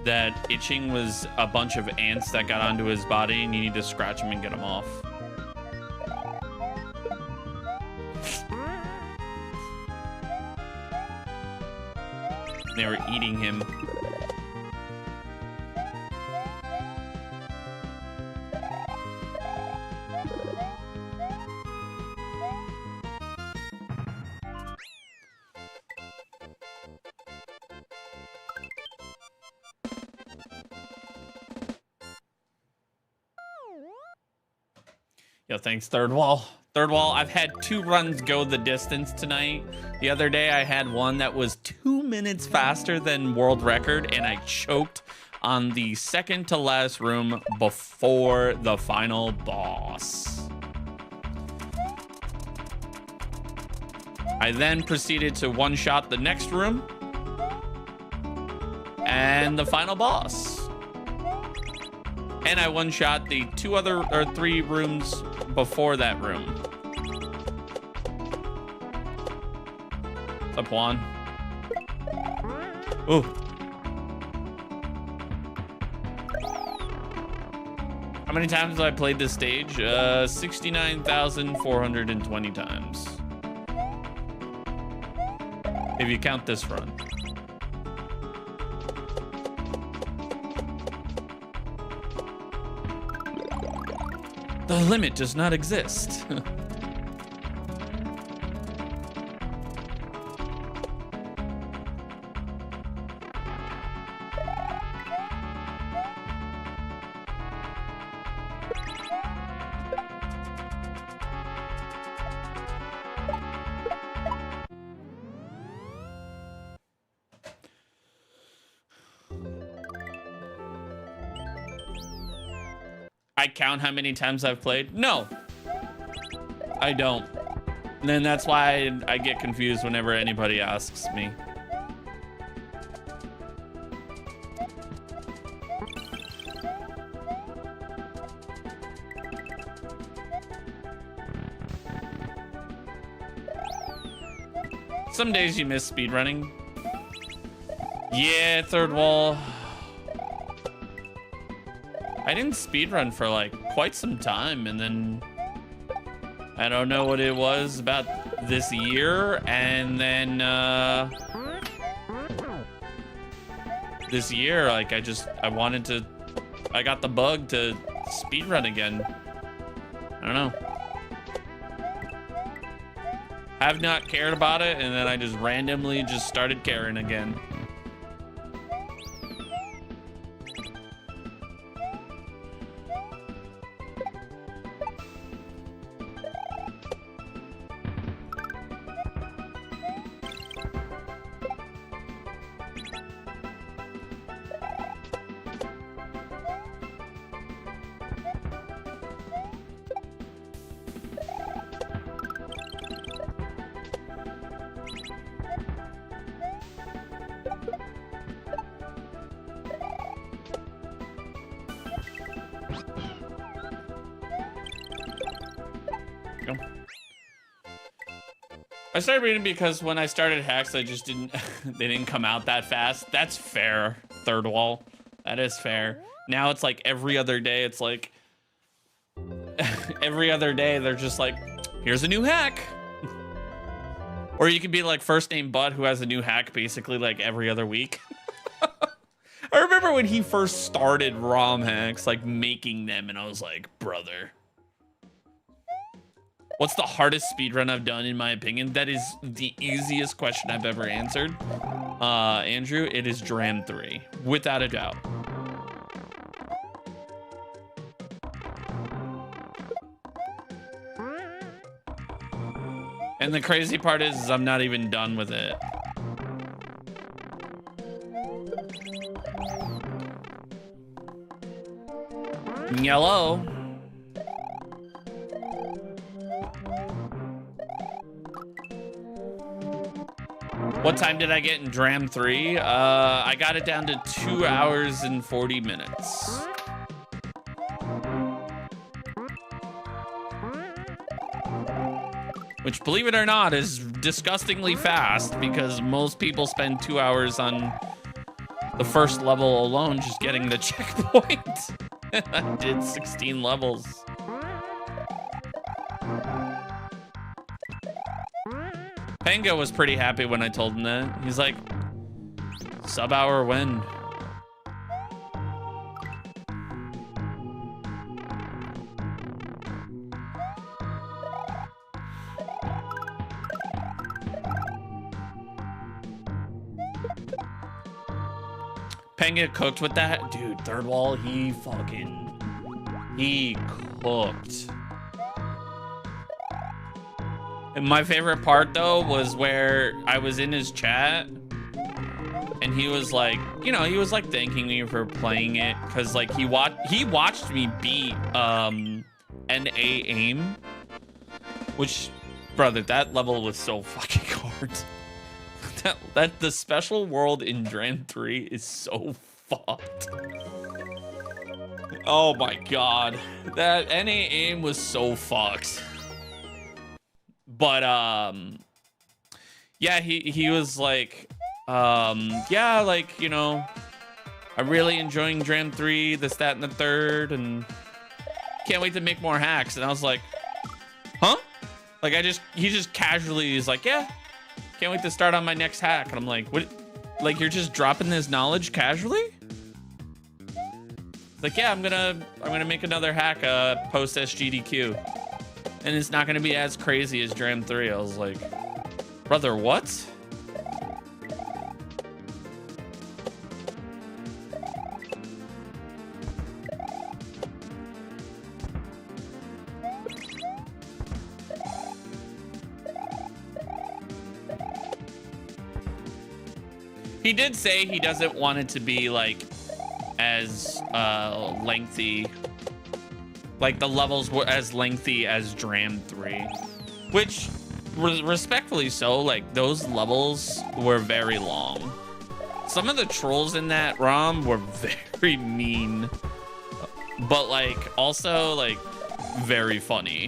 that itching was a bunch of ants that got onto his body and you need to scratch them and get them off. They were eating him. Yo, thanks, Third Wall. Third Wall, I've had 2 runs go the distance tonight. The other day, I had one that was 2 minutes faster than world record, and I choked on the second to last room before the final boss. I then proceeded to one-shot the next room and the final boss. And I one-shot the 3 rooms before that room. What's up, Juan? Ooh. How many times have I played this stage? 69,420 times. If you count this run. The limit does not exist. I count how many times I've played? No, I don't. And then that's why I get confused whenever anybody asks me. Some days you miss speedrunning. Yeah, Third Wall. I didn't speedrun for like quite some time, and then I don't know what it was about this year, and then this year, like I got the bug to speedrun again. I don't know. Have not cared about it, and then I just randomly just started caring again. I started reading because when I started hacks, I just didn't, they didn't come out that fast. That's fair, Third Wall. That is fair. Now it's like every other day, it's like, every other day, they're just like, here's a new hack. Or you could be like First Name Bud, who has a new hack basically like every other week. I remember when he first started ROM hacks, like making them, and I was like, brother. What's the hardest speedrun I've done, in my opinion? That is the easiest question I've ever answered. Andrew, it is Dram 3, without a doubt. And the crazy part is I'm not even done with it. Yellow. What time did I get in Dram 3? I got it down to 2 hours and 40 minutes. which, believe it or not, is disgustingly fast because most people spend 2 hours on the first level alone just getting the checkpoint. I did 16 levels. Pango was pretty happy when I told him that. He's like, sub-hour win. Panga cooked with that. Dude, third wall, he cooked. And my favorite part, though, was where I was in his chat and he was like, you know, he was like thanking me for playing it because like he watched me beat NA aim, which, brother, that level was so fucking hard. That the special world in Dram 3 is so fucked. Oh my god, that NA aim was so fucked. But yeah, he was like, yeah, like, you know, I'm really enjoying Dram 3, this, that, and the third, and can't wait to make more hacks. And I was like, huh? Like he just casually is like, yeah, can't wait to start on my next hack. And I'm like, what? Like, you're just dropping this knowledge casually? Like, yeah, I'm gonna make another hack post SGDQ, and it's not gonna be as crazy as Dram 3. I was like, brother, what? He did say he doesn't want it to be like as lengthy, like the levels were as lengthy as Dram 3, which respectfully so, like those levels were very long. Some of the trolls in that ROM were very mean, but like also like very funny.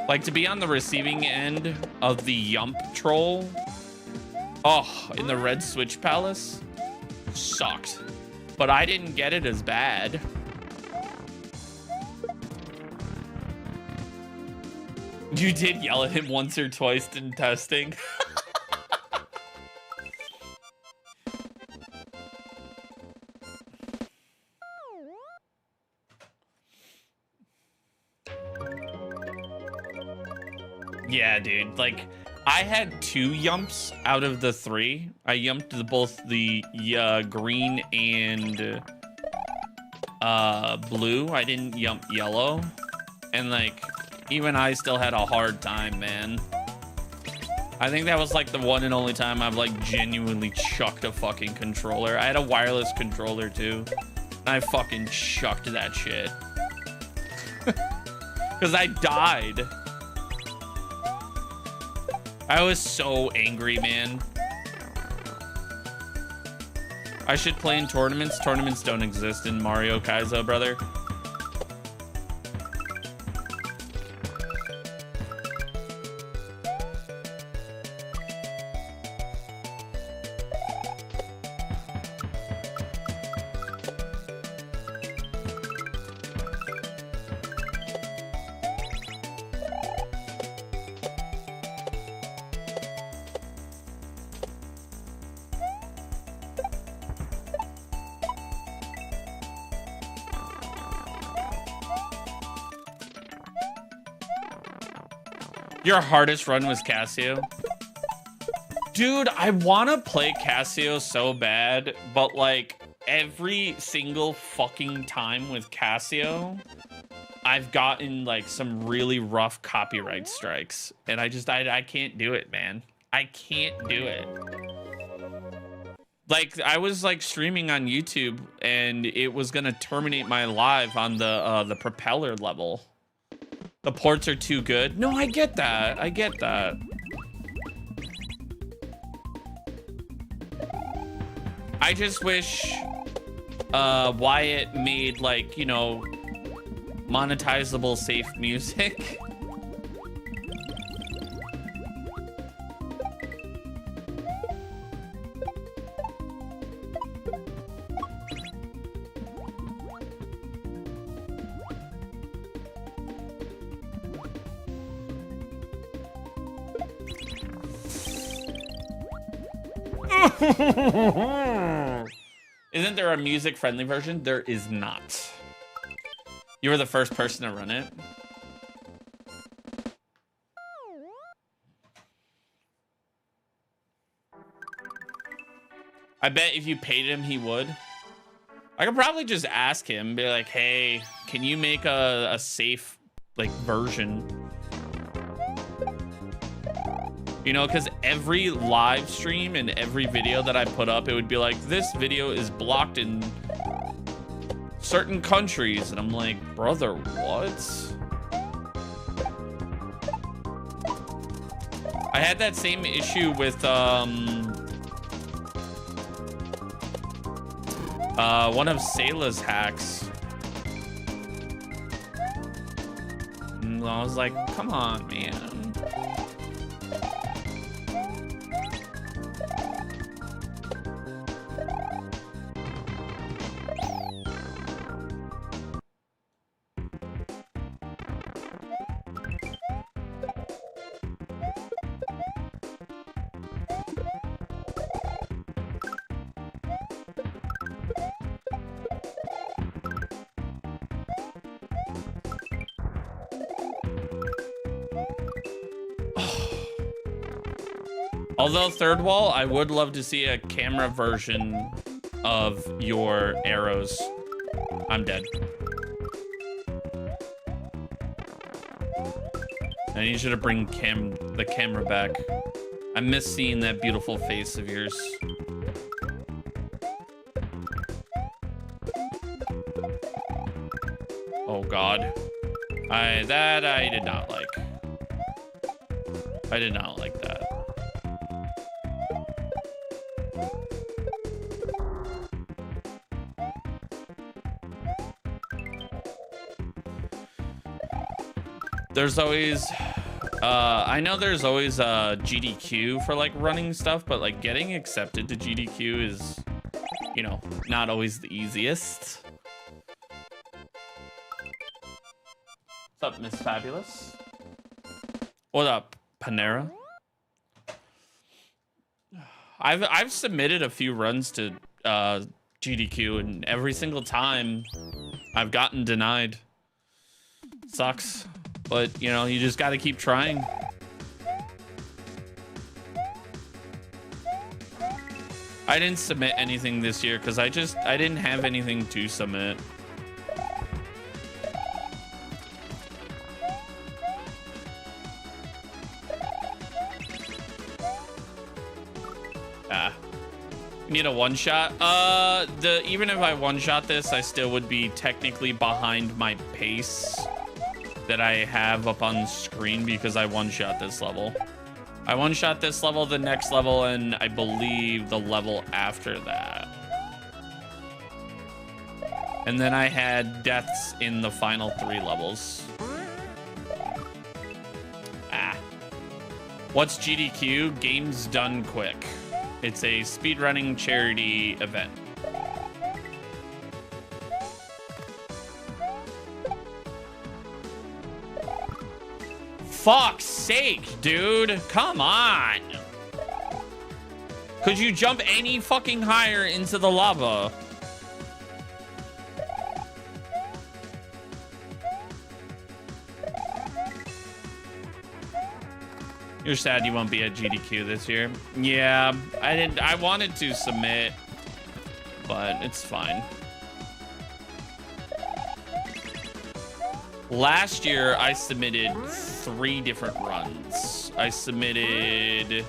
Like to be on the receiving end of the Yump troll, oh, in the Red Switch Palace, sucked. But I didn't get it as bad. You did yell at him once or twice in testing. Yeah, dude, like I had 2 yumps out of the 3. I yumped both the green and blue. I didn't yump yellow. And like, even I still had a hard time, man. I think that was like the one and only time I've like genuinely chucked a fucking controller. I had a wireless controller too. And I fucking chucked that shit. Because I died. I was so angry, man. I should play in tournaments. Tournaments don't exist in Mario Kaizo, brother. Your hardest run was Casio? Dude, I want to play Casio so bad, but like every single fucking time with Casio, I've gotten like some really rough copyright strikes, and I can't do it, man. I can't do it. Like I was like streaming on YouTube and it was gonna terminate my live on the propeller level. The ports are too good. No, I get that. I get that. I just wish Wyatt made like, you know, monetizable safe music. Isn't there a music-friendly version? There is not. You were the first person to run it. I bet if you paid him, he would. I could probably just ask him, be like, hey, can you make a safe, like, version? You know, because every live stream and every video that I put up, it would be like, this video is blocked in certain countries. And I'm like, brother, what? I had that same issue with one of Sayla's hacks. And I was like, come on, man. Although third wall, I would love to see a camera version of your arrows. I'm dead. I need you to bring the camera back. I miss seeing that beautiful face of yours. Oh God. That I did not like. I did not like that. There's always, I know there's always a GDQ for like running stuff, but like getting accepted to GDQ is, you know, not always the easiest. What's up, Miss Fabulous? What up, Panera? I've submitted a few runs to GDQ, and every single time I've gotten denied. Sucks. But, you know, you just got to keep trying. I didn't submit anything this year because I didn't have anything to submit. You need a one-shot? Even if I one-shot this, I still would be technically behind my pace that I have up on screen because I one-shot this level. I one-shot this level, the next level, and I believe the level after that. And then I had deaths in the final 3 levels. What's GDQ? Games Done Quick. It's a speedrunning charity event. Fuck's sake, dude. Come on. Could you jump any fucking higher into the lava? You're sad you won't be at GDQ this year. Yeah, I wanted to submit, but it's fine. Last year, I submitted 3 different runs. I submitted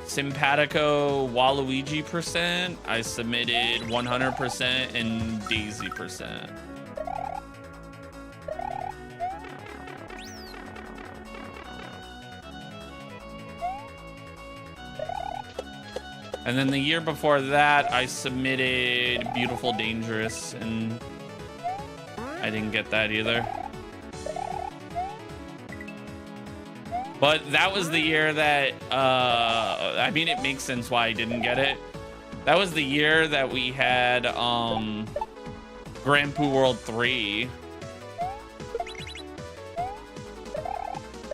Simpatico Waluigi %. I submitted 100% and Daisy %. And then the year before that, I submitted Beautiful Dangerous, and I didn't get that either. But that was the year that, I mean, it makes sense why I didn't get it. That was the year that we had Grand Poo World 3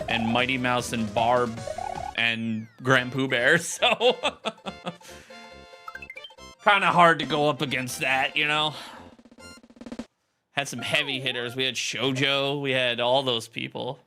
and Mighty Mouse and Barb and Grand Pooh Bear, so kind of hard to go up against that, you know? Had some heavy hitters. We had Shoujo, we had all those people.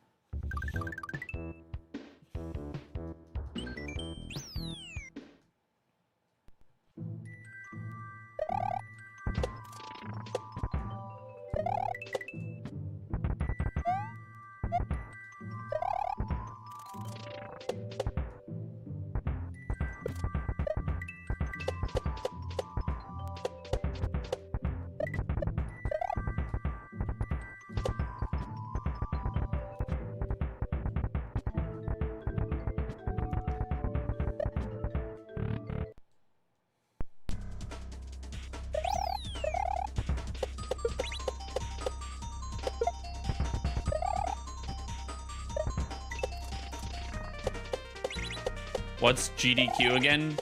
What's GDQ again?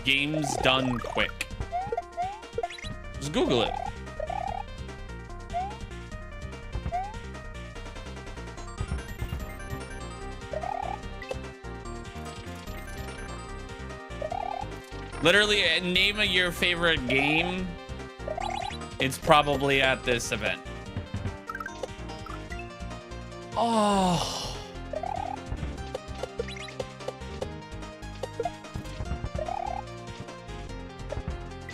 Games done quick. Just Google it. Literally, name your favorite game. It's probably at this event. Oh.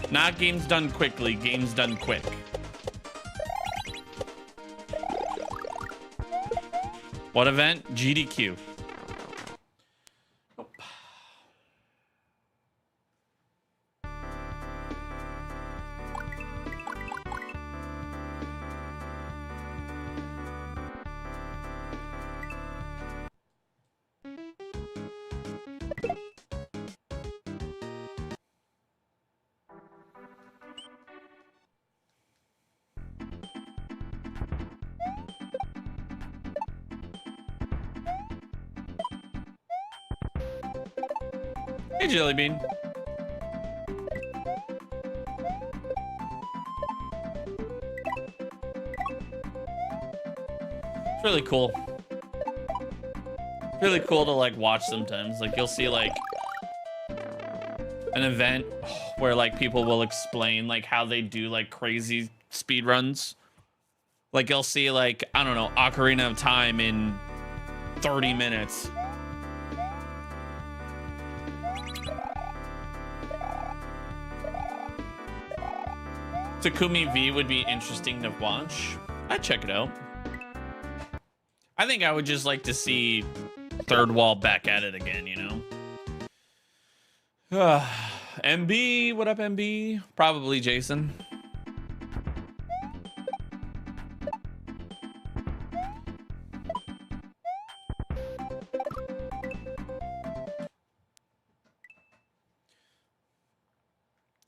Not games done quickly, games done quick. What event? GDQ. Nope. Hey, Jelly Bean. It's really cool. It's really cool to like watch sometimes. Like you'll see like an event where like people will explain like how they do like crazy speed runs. Like you'll see like, I don't know, Ocarina of Time in 30 minutes. Takumi V would be interesting to watch. I'd check it out. I think I would just like to see Third Wall back at it again, you know? MB, what up, MB? Probably Jason.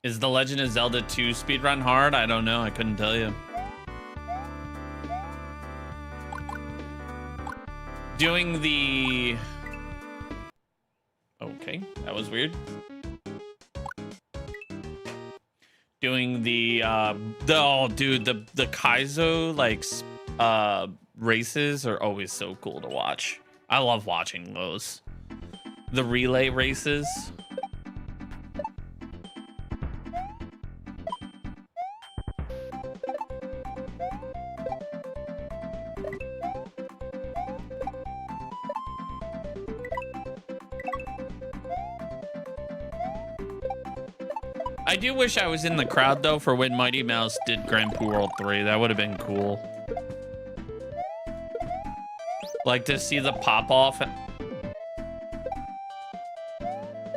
Is The Legend of Zelda 2 speedrun hard? I don't know. I couldn't tell you. Doing the... Okay, that was weird. Doing the oh, dude, the kaizo, like, races are always so cool to watch. I love watching those. The relay races. I do wish I was in the crowd, though, for when Mighty Mouse did Grand Poo World 3. That would have been cool. Like, to see the pop-off.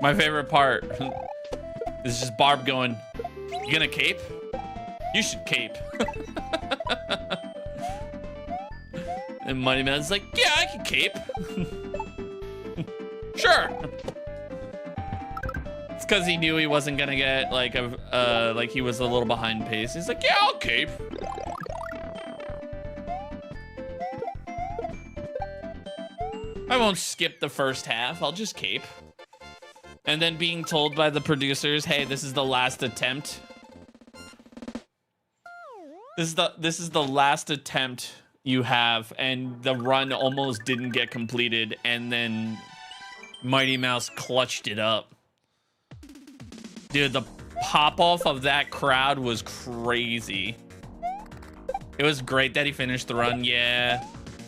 My favorite part is just Barb going, "You gonna cape? You should cape." And Mighty Mouse is like, "Yeah, I can cape." Sure. It's because he knew he wasn't gonna get like like he was a little behind pace. He's like, "Yeah, I'll cape." I won't skip the first half. I'll just cape. And then being told by the producers, hey, this is the last attempt. This is the last attempt you have, and the run almost didn't get completed, and then Mighty Mouse clutched it up. Dude, the pop-off of that crowd was crazy. It was great that he finished the run, yeah.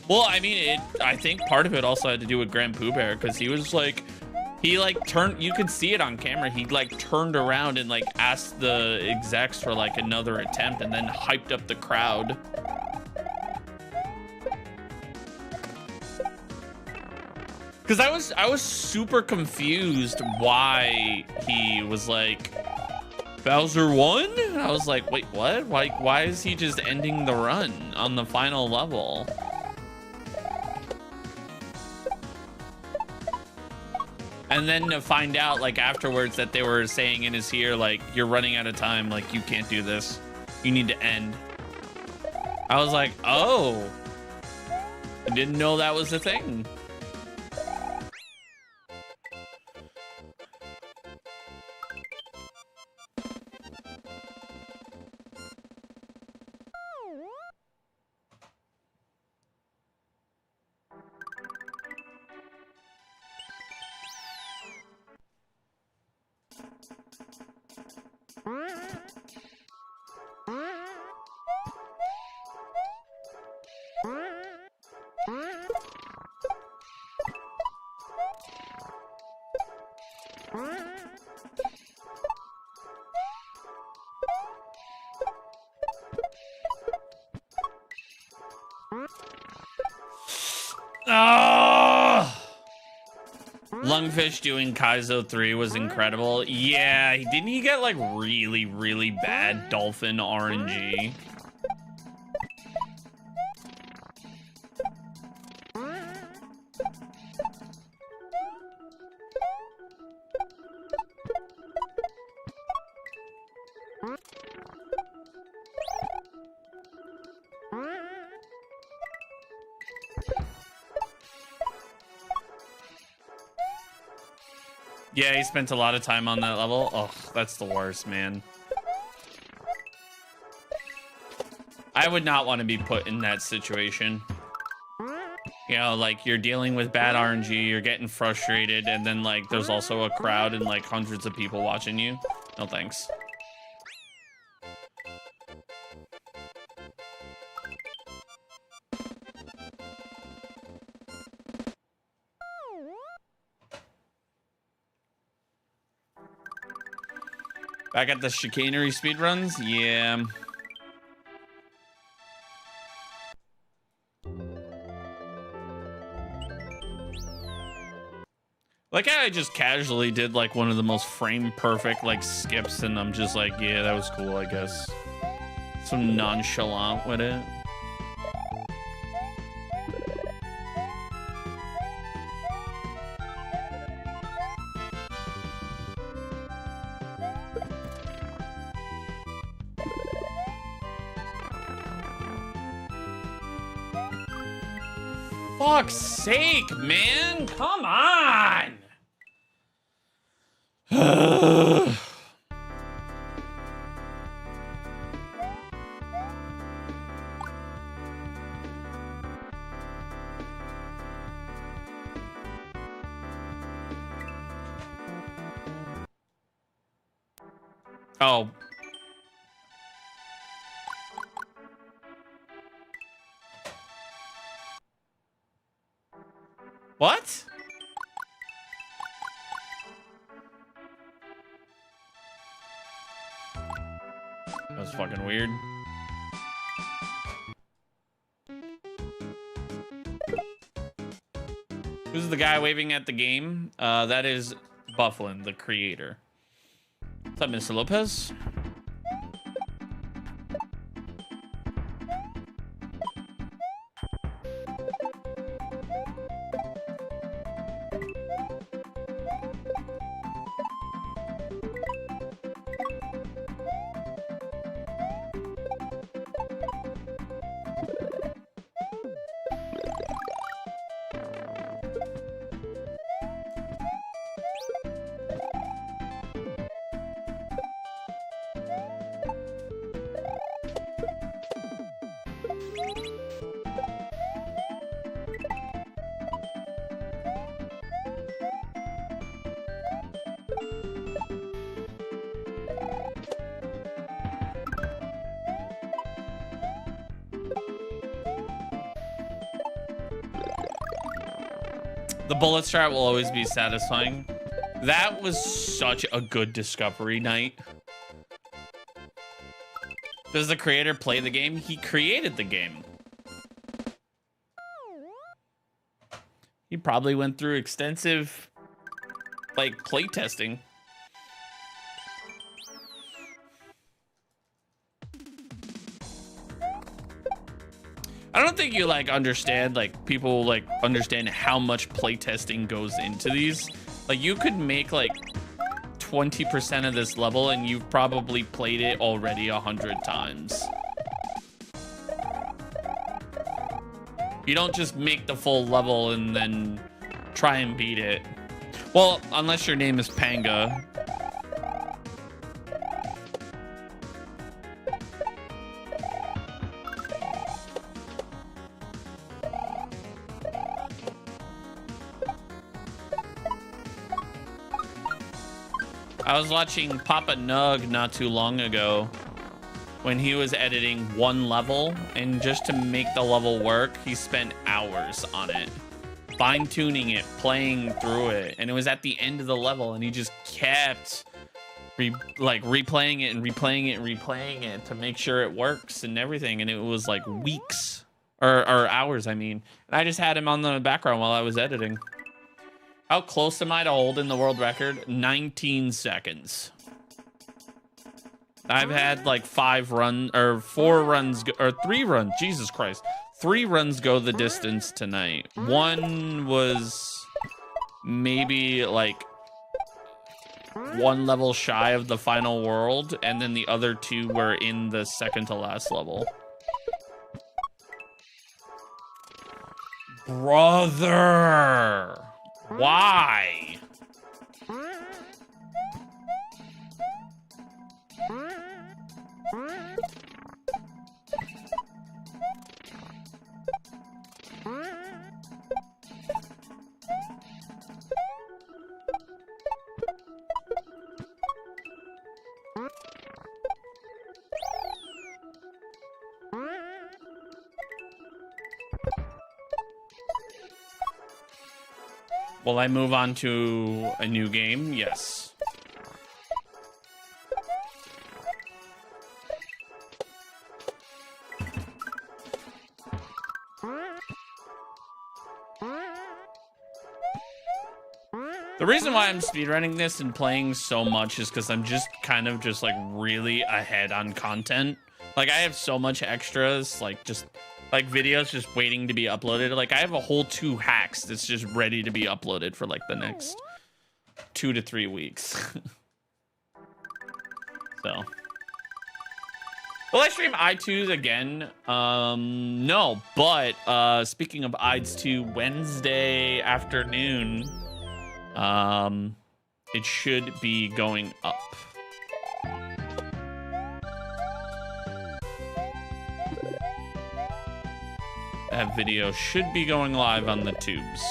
Well, I mean, I think part of it also had to do with Grand Pooh Bear, because he was like, he like turned, you could see it on camera, he like turned around and like asked the execs for like another attempt and then hyped up the crowd. Because I was super confused why he was like, Bowser won? I was like, wait, what? Why is he just ending the run on the final level? And then to find out like afterwards that they were saying in his ear, like, you're running out of time, like you can't do this. You need to end. I was like, oh, I didn't know that was a thing. Lungfish doing Kaizo 3 was incredible. Yeah, didn't he get like really, really bad dolphin RNG? Yeah, he spent a lot of time on that level. Oh, that's the worst, man. I would not want to be put in that situation. You know, like you're dealing with bad RNG, you're getting frustrated, and then like there's also a crowd and like hundreds of people watching you. No thanks. Back at the Chicanery speedruns? Yeah. Like I just casually did like one of the most frame perfect like skips, and I'm just like, yeah, that was cool, I guess. So nonchalant with it. Fuck's sake, man! Come on! Oh. What? That was fucking weird. Who's the guy waving at the game? That is Buflen, the creator. What's up, Mr. Lopez? The bullet strat will always be satisfying. That was such a good discovery night. Does the creator play the game? He created the game. He probably went through extensive, like, playtesting. I don't think you, like, understand, like, people, like, understand how much playtesting goes into these. Like, you could make, like, 20% of this level and you've probably played it already 100 times. You don't just make the full level and then try and beat it. Well, unless your name is Panga. I was watching Papa Nug not too long ago when he was editing one level, and just to make the level work, he spent hours on it, fine-tuning it, playing through it, and it was at the end of the level, and he just kept replaying it and replaying it and replaying it to make sure it works and everything, and it was like weeks or hours, I mean. And I just had him on the background while I was editing. How close am I to holding the world record? 19 seconds. I've had like 4 runs, or 3 runs. Jesus Christ. 3 runs go the distance tonight. One was maybe like 1 level shy of the final world, and then the other 2 were in the second to last level. Brother! Why? Will I move on to a new game? Yes. The reason why I'm speedrunning this and playing so much is because I'm just kind of just like really ahead on content. Like I have so much extras, like just like videos just waiting to be uploaded. Like I have a whole 2 hacks that's just ready to be uploaded for like the next 2 to 3 weeks. So will I stream I2s again? No, but speaking of IDs 2, Wednesday afternoon, it should be going up. That video should be going live on the tubes.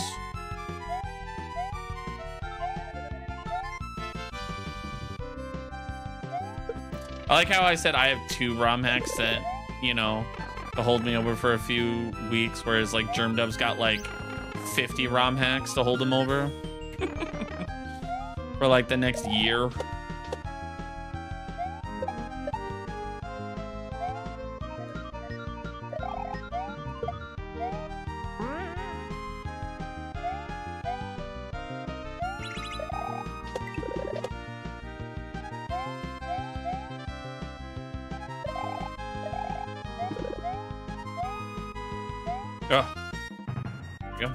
I like how I said I have 2 ROM hacks that, you know, to hold me over for a few weeks, whereas like Germdub's got like 50 ROM hacks to hold him over for like the next year. Oh, there we go.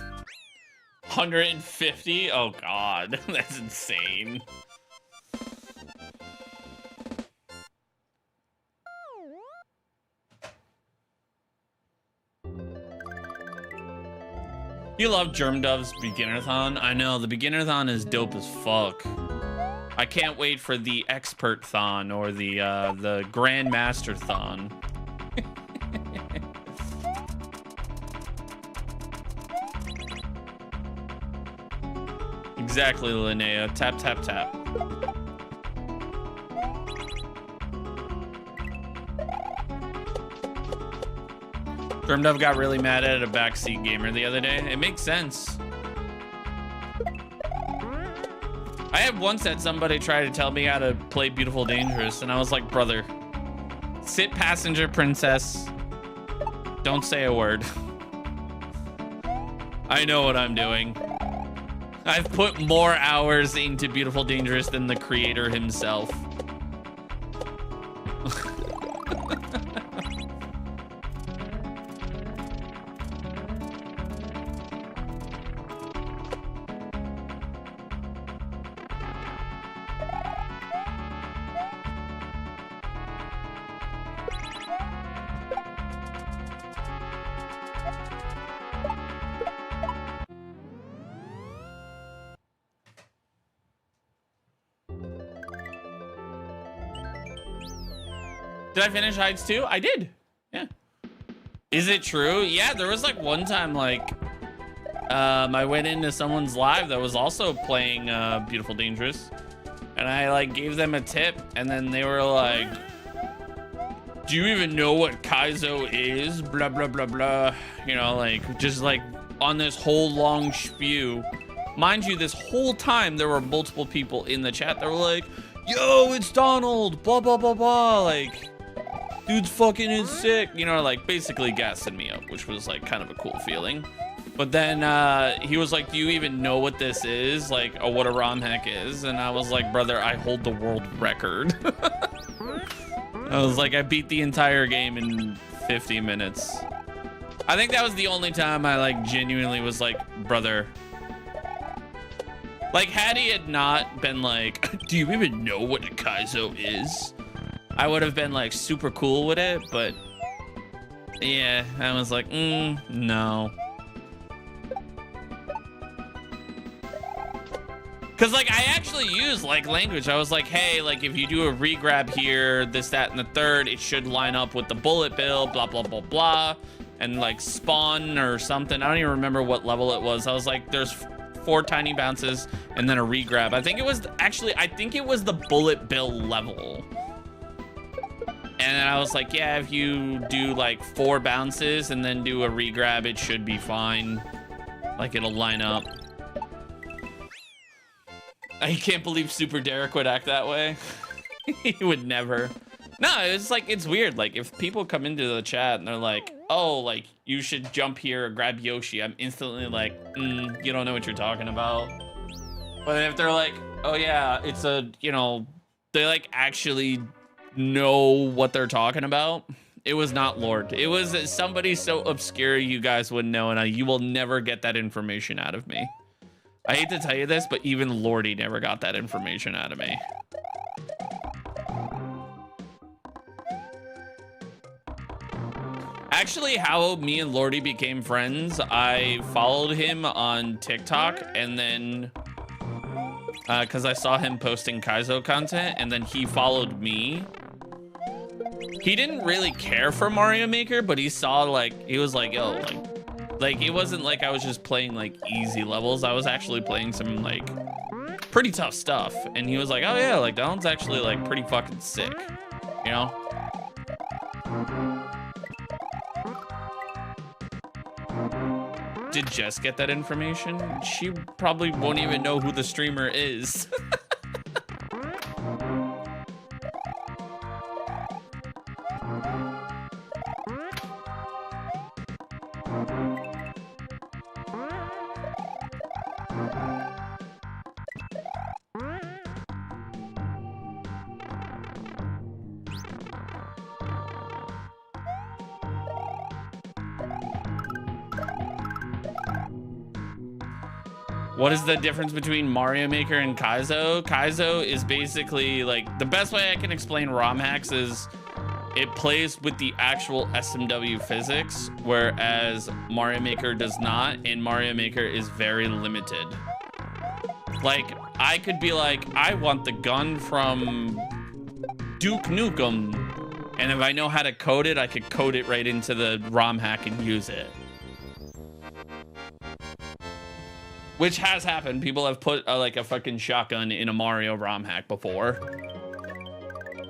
150? Oh God, that's insane. You love Germdub's Beginner-thon? I know, the Beginner-thon is dope as fuck. I can't wait for the Expert-thon or the Grandmaster-thon. Exactly, Linnea. Tap, tap, tap. Germdub got really mad at a backseat gamer the other day. It makes sense. I had once had somebody try to tell me how to play Beautiful Dangerous, and I was like, brother, sit passenger princess. Don't say a word. I know what I'm doing. I've put more hours into Beautiful Dangerous than the creator himself. Did I finish Heights 2? I did. Yeah. Is it true? Yeah, there was like one time like I went into someone's live that was also playing Beautiful Dangerous, and I like gave them a tip, and then they were like, do you even know what kaizo is? Blah blah blah blah. You know, like just like on this whole long spew. Mind you, this whole time there were multiple people in the chat that were like, yo, it's Donald, blah blah blah blah, like dude's fucking is sick, you know, like basically gassing me up, which was like kind of a cool feeling. But then he was like, do you even know what this is? Like, oh, what a ROM hack is? And I was like, brother, I hold the world record. I was like, I beat the entire game in 50 minutes. I think that was the only time I like genuinely was like, brother. Like, had he had not been like, do you even know what a kaizo is? I would have been like super cool with it, but yeah, I was like, no. Cause like I actually used like language. I was like, hey, like if you do a regrab here, this, that, and the third, it should line up with the bullet bill, blah, blah, blah, blah. And like spawn or something. I don't even remember what level it was. I was like, there's 4 tiny bounces and then a regrab. I think it was actually, I think it was the bullet bill level. And I was like, yeah, if you do like 4 bounces and then do a regrab, it should be fine. Like it'll line up. I can't believe Super Derek would act that way. He would never. No, it's like, it's weird. Like if people come into the chat and they're like, oh, like you should jump here or grab Yoshi, I'm instantly like, you don't know what you're talking about. But if they're like, oh yeah, it's a, you know, they like actually know what they're talking about. It was not Lord. It was somebody so obscure you guys wouldn't know, and you will never get that information out of me. I hate to tell you this, but even Lordy never got that information out of me. Actually, how me and Lordy became friends, I followed him on TikTok, and then because I saw him posting kaizo content, and then he followed me. He didn't really care for Mario Maker, but he saw like, he was like, yo, like it wasn't like I was just playing like easy levels. I was actually playing some like pretty tough stuff. And he was like, oh yeah, like that one's actually like pretty fucking sick, you know? Did Jess get that information? She probably won't even know who the streamer is. What is the difference between Mario Maker and Kaizo? Kaizo is basically like, the best way I can explain ROM hacks is it plays with the actual SMW physics, whereas Mario Maker does not, and Mario Maker is very limited. Like, I could be like, I want the gun from Duke Nukem, and if I know how to code it, I could code it right into the ROM hack and use it. Which has happened. People have put like a fucking shotgun in a Mario ROM hack before.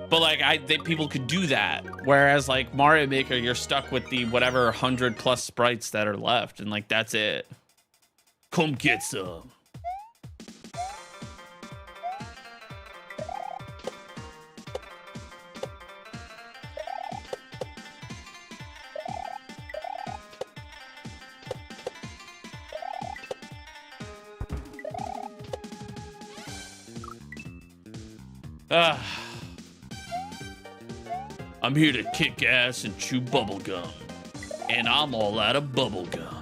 But like, people could do that. Whereas like Mario Maker, you're stuck with the whatever 100 plus sprites that are left. And like, that's it. Come get some. I'm here to kick ass and chew bubble gum. And I'm all out of bubble gum.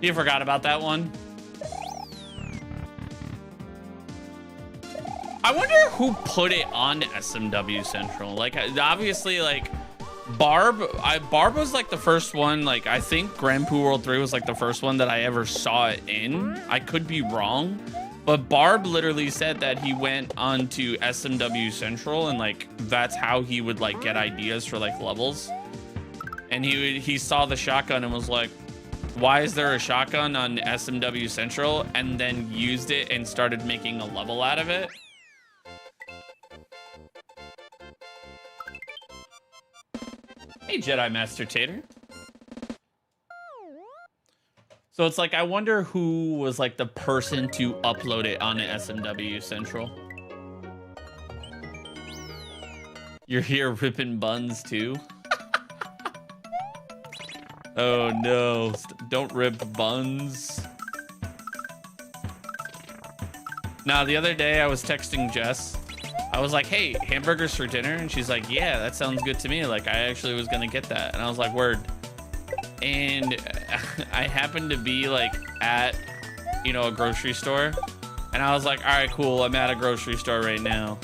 You forgot about that one? I wonder who put it on SMW Central. Like, obviously, like, Barb was like the first one. Like, I think Grand Poo World 3 was like the first one that I ever saw it in. I could be wrong, but Barb literally said that he went onto SMW Central and like that's how he would like get ideas for like levels. And he saw the shotgun and was like, why is there a shotgun on SMW Central? And then used it and started making a level out of it. Hey, Jedi Master Tater. So it's like, I wonder who was like the person to upload it on SMW Central. You're here ripping buns too? Oh no, don't rip buns. Now, the other day I was texting Jess. I was like, hey, hamburgers for dinner? And she's like, yeah, that sounds good to me. Like, I actually was gonna get that. And I was like, word. And I happened to be like at, you know, a grocery store. And I was like, all right, cool, I'm at a grocery store right now.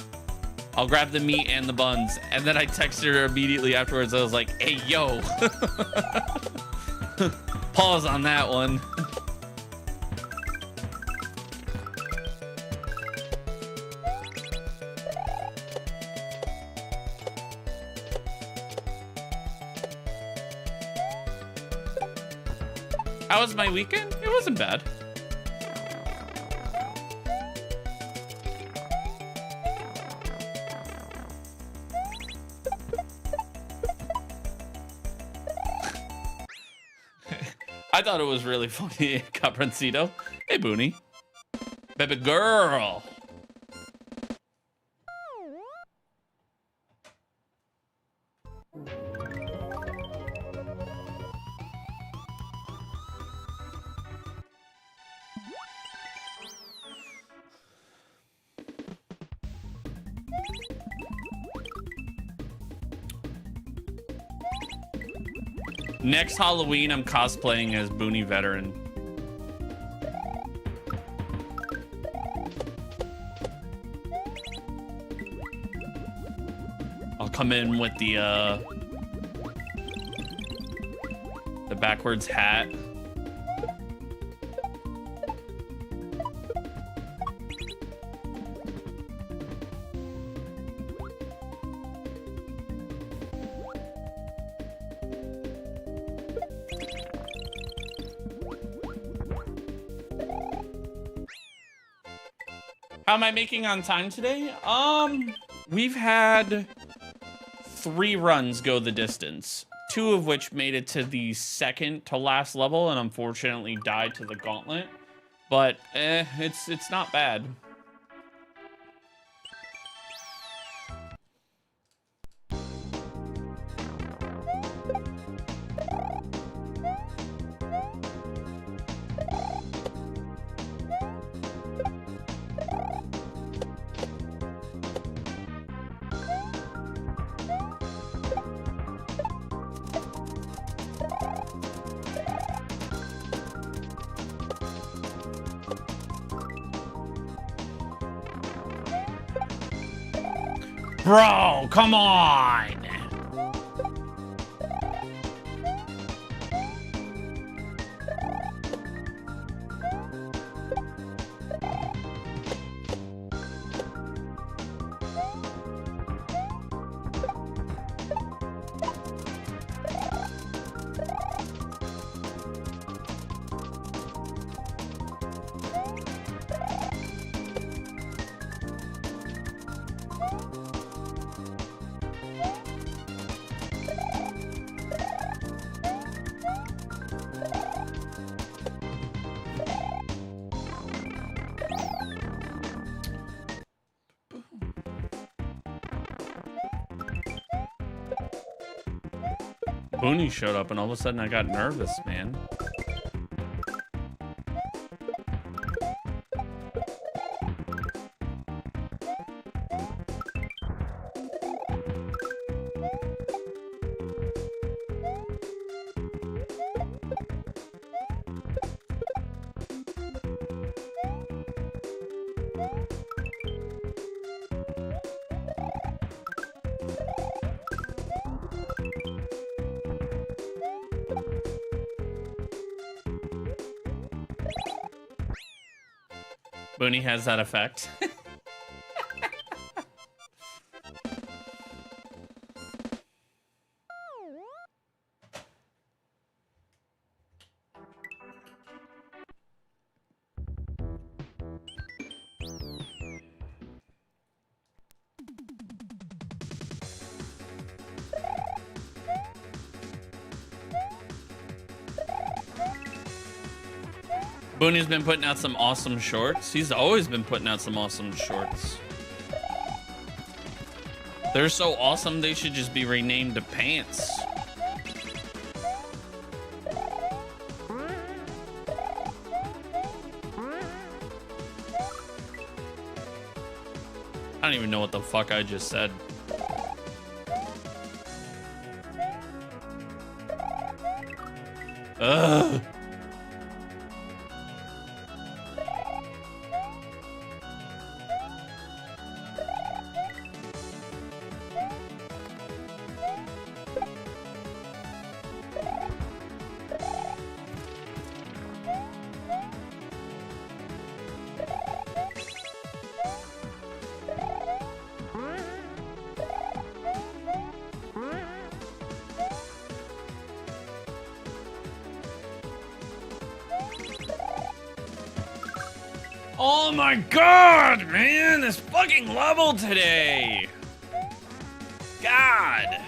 I'll grab the meat and the buns. And then I texted her immediately afterwards. I was like, hey, yo. Pause on that one. How was my weekend? It wasn't bad. I thought it was really funny, Caprancito. Hey, Booney. Baby girl. Next Halloween, I'm cosplaying as Booney Veteran. I'll come in with the backwards hat. How am I making on time today? We've had 3 runs go the distance, 2 of which made it to the second to last level and unfortunately died to the gauntlet. But it's not bad. Bro, come on! Booney showed up and all of a sudden I got nervous, man. Booney has that effect. Booney's been putting out some awesome shorts. He's always been putting out some awesome shorts. They're so awesome, they should just be renamed to pants. I don't even know what the fuck I just said. Ugh. Oh my god, man, this fucking level today. God.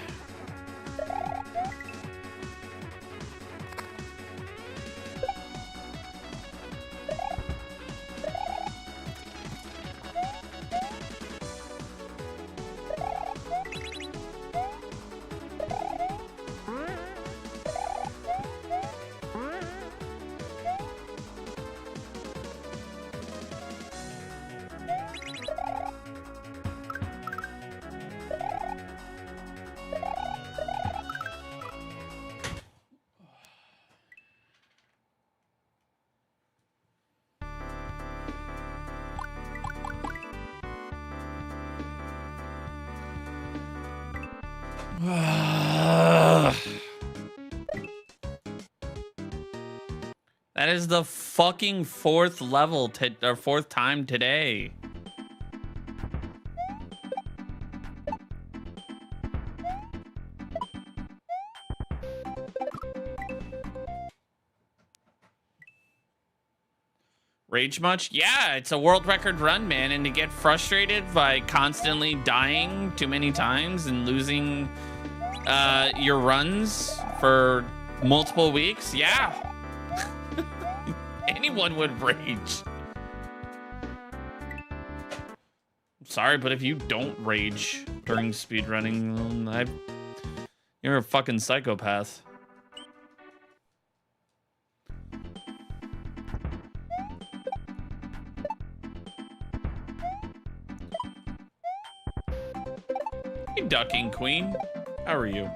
That is the fucking fourth level, or fourth time today. Rage much? Yeah, it's a world record run, man. And to get frustrated by constantly dying too many times and losing your runs for multiple weeks, yeah. Anyone would rage. Sorry, but if you don't rage during speedrunning, you're a fucking psychopath. Hey, Ducking Queen. How are you?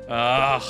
Ugh.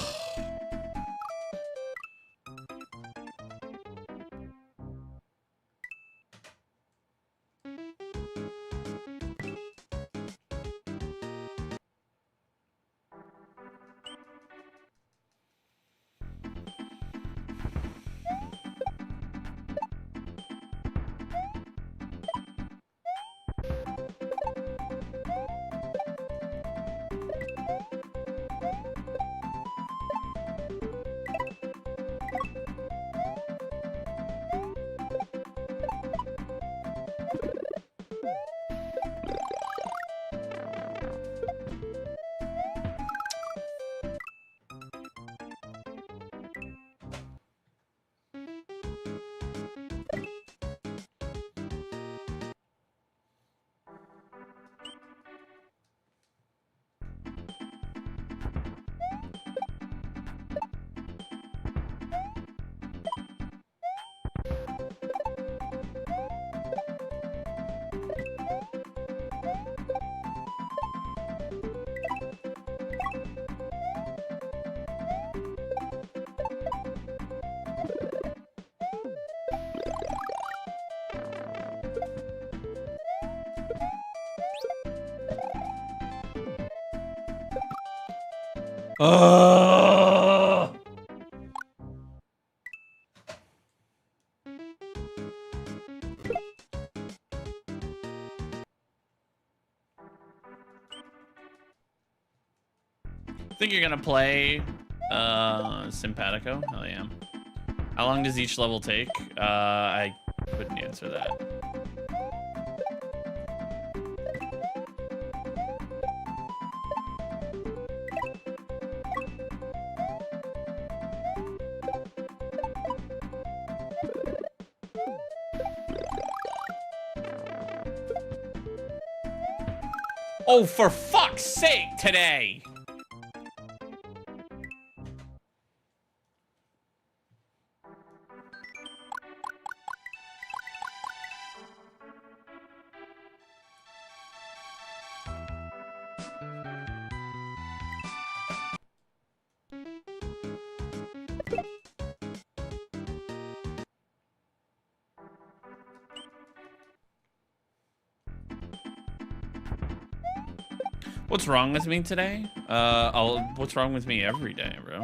Oh. Think you're gonna play Simpatico? Hell yeah. How long does each level take? I couldn't answer that. Oh, for fuck's sake, today! What's wrong with me today? What's wrong with me every day, bro?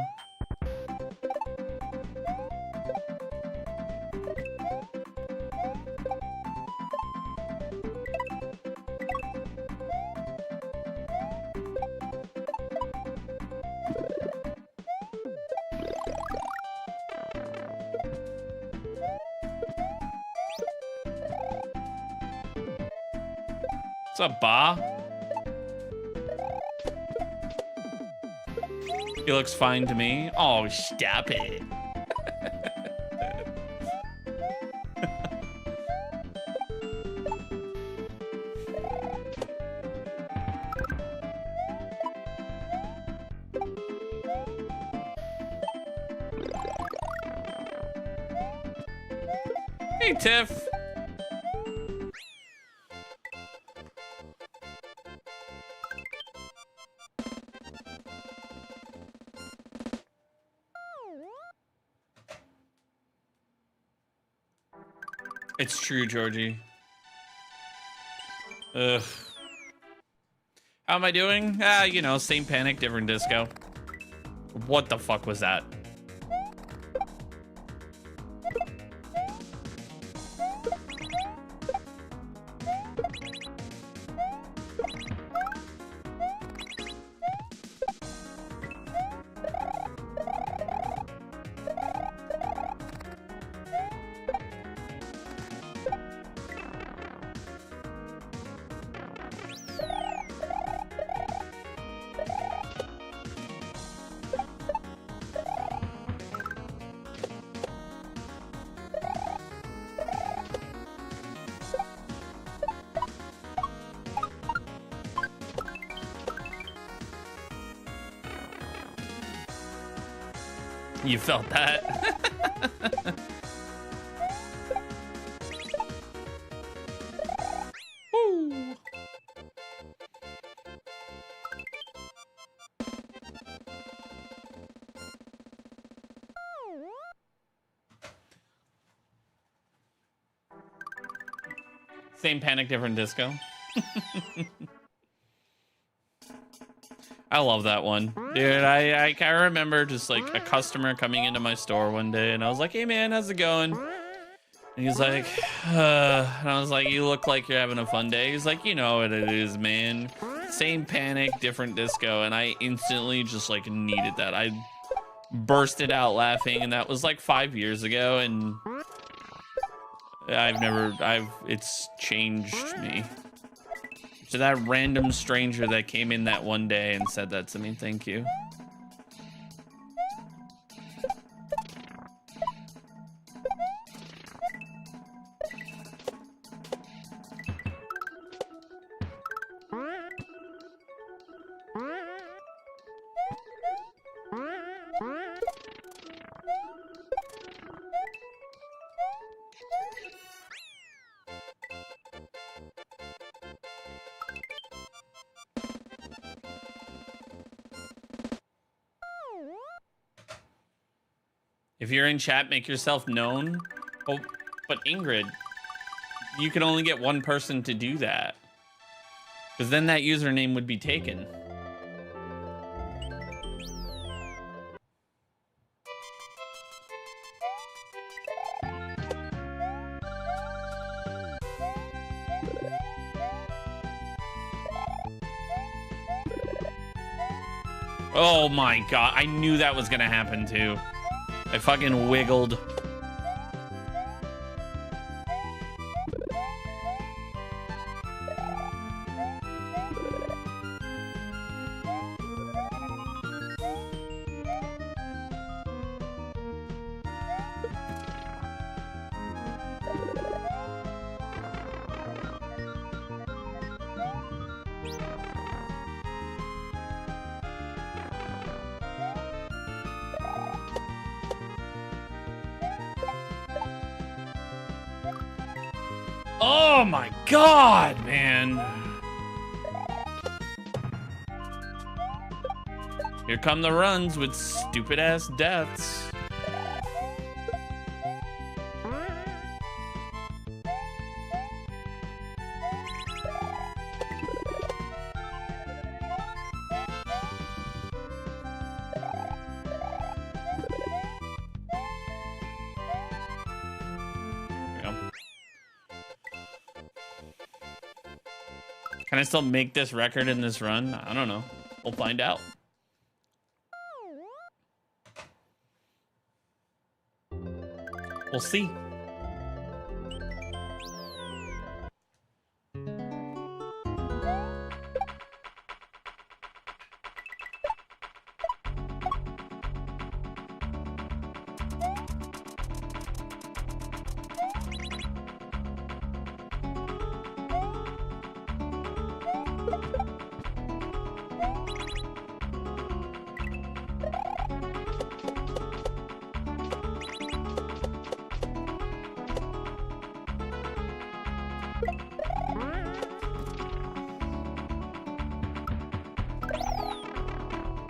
What's up, Ba? He looks fine to me. Oh, stop it. Hey, Tiff. It's true, Georgie. Ugh. How am I doing? You know, same panic, different disco. What the fuck was that? You felt that. Woo. Same panic, different disco. I llove that one. Dude, I remember just like a customer coming into my store one day and I was like, hey man, how's it going? And he's like, and I was like, you look like you're having a fun day. He's like, you know what it is, man. Same panic, different disco. And I instantly just like needed that. I bursted out laughing and that was like 5 years ago and it's changed me. To that random stranger that came in that one day and said that to me, thank you. If you're in chat, make yourself known. Oh, but Ingrid, you can only get one person to do that. Because then that username would be taken. Oh my god, I knew that was gonna happen too. I fucking wiggled. Oh my god, man. Here come the runs with stupid ass deaths. Can I still make this record in this run? I don't know. We'll find out. We'll see.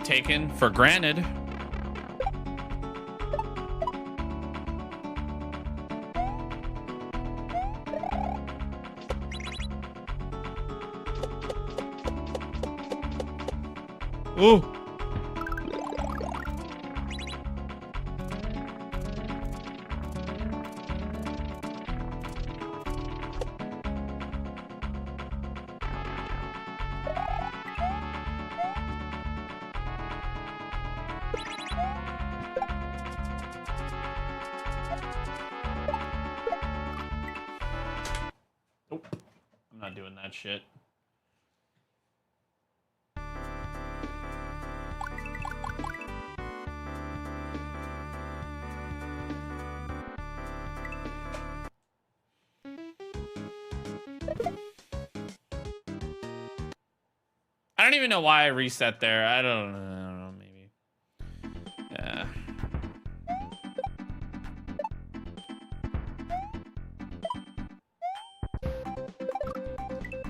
Taken for granted. Ooh. Doing that shit. I don't even know why I reset there. I don't know, maybe. Yeah.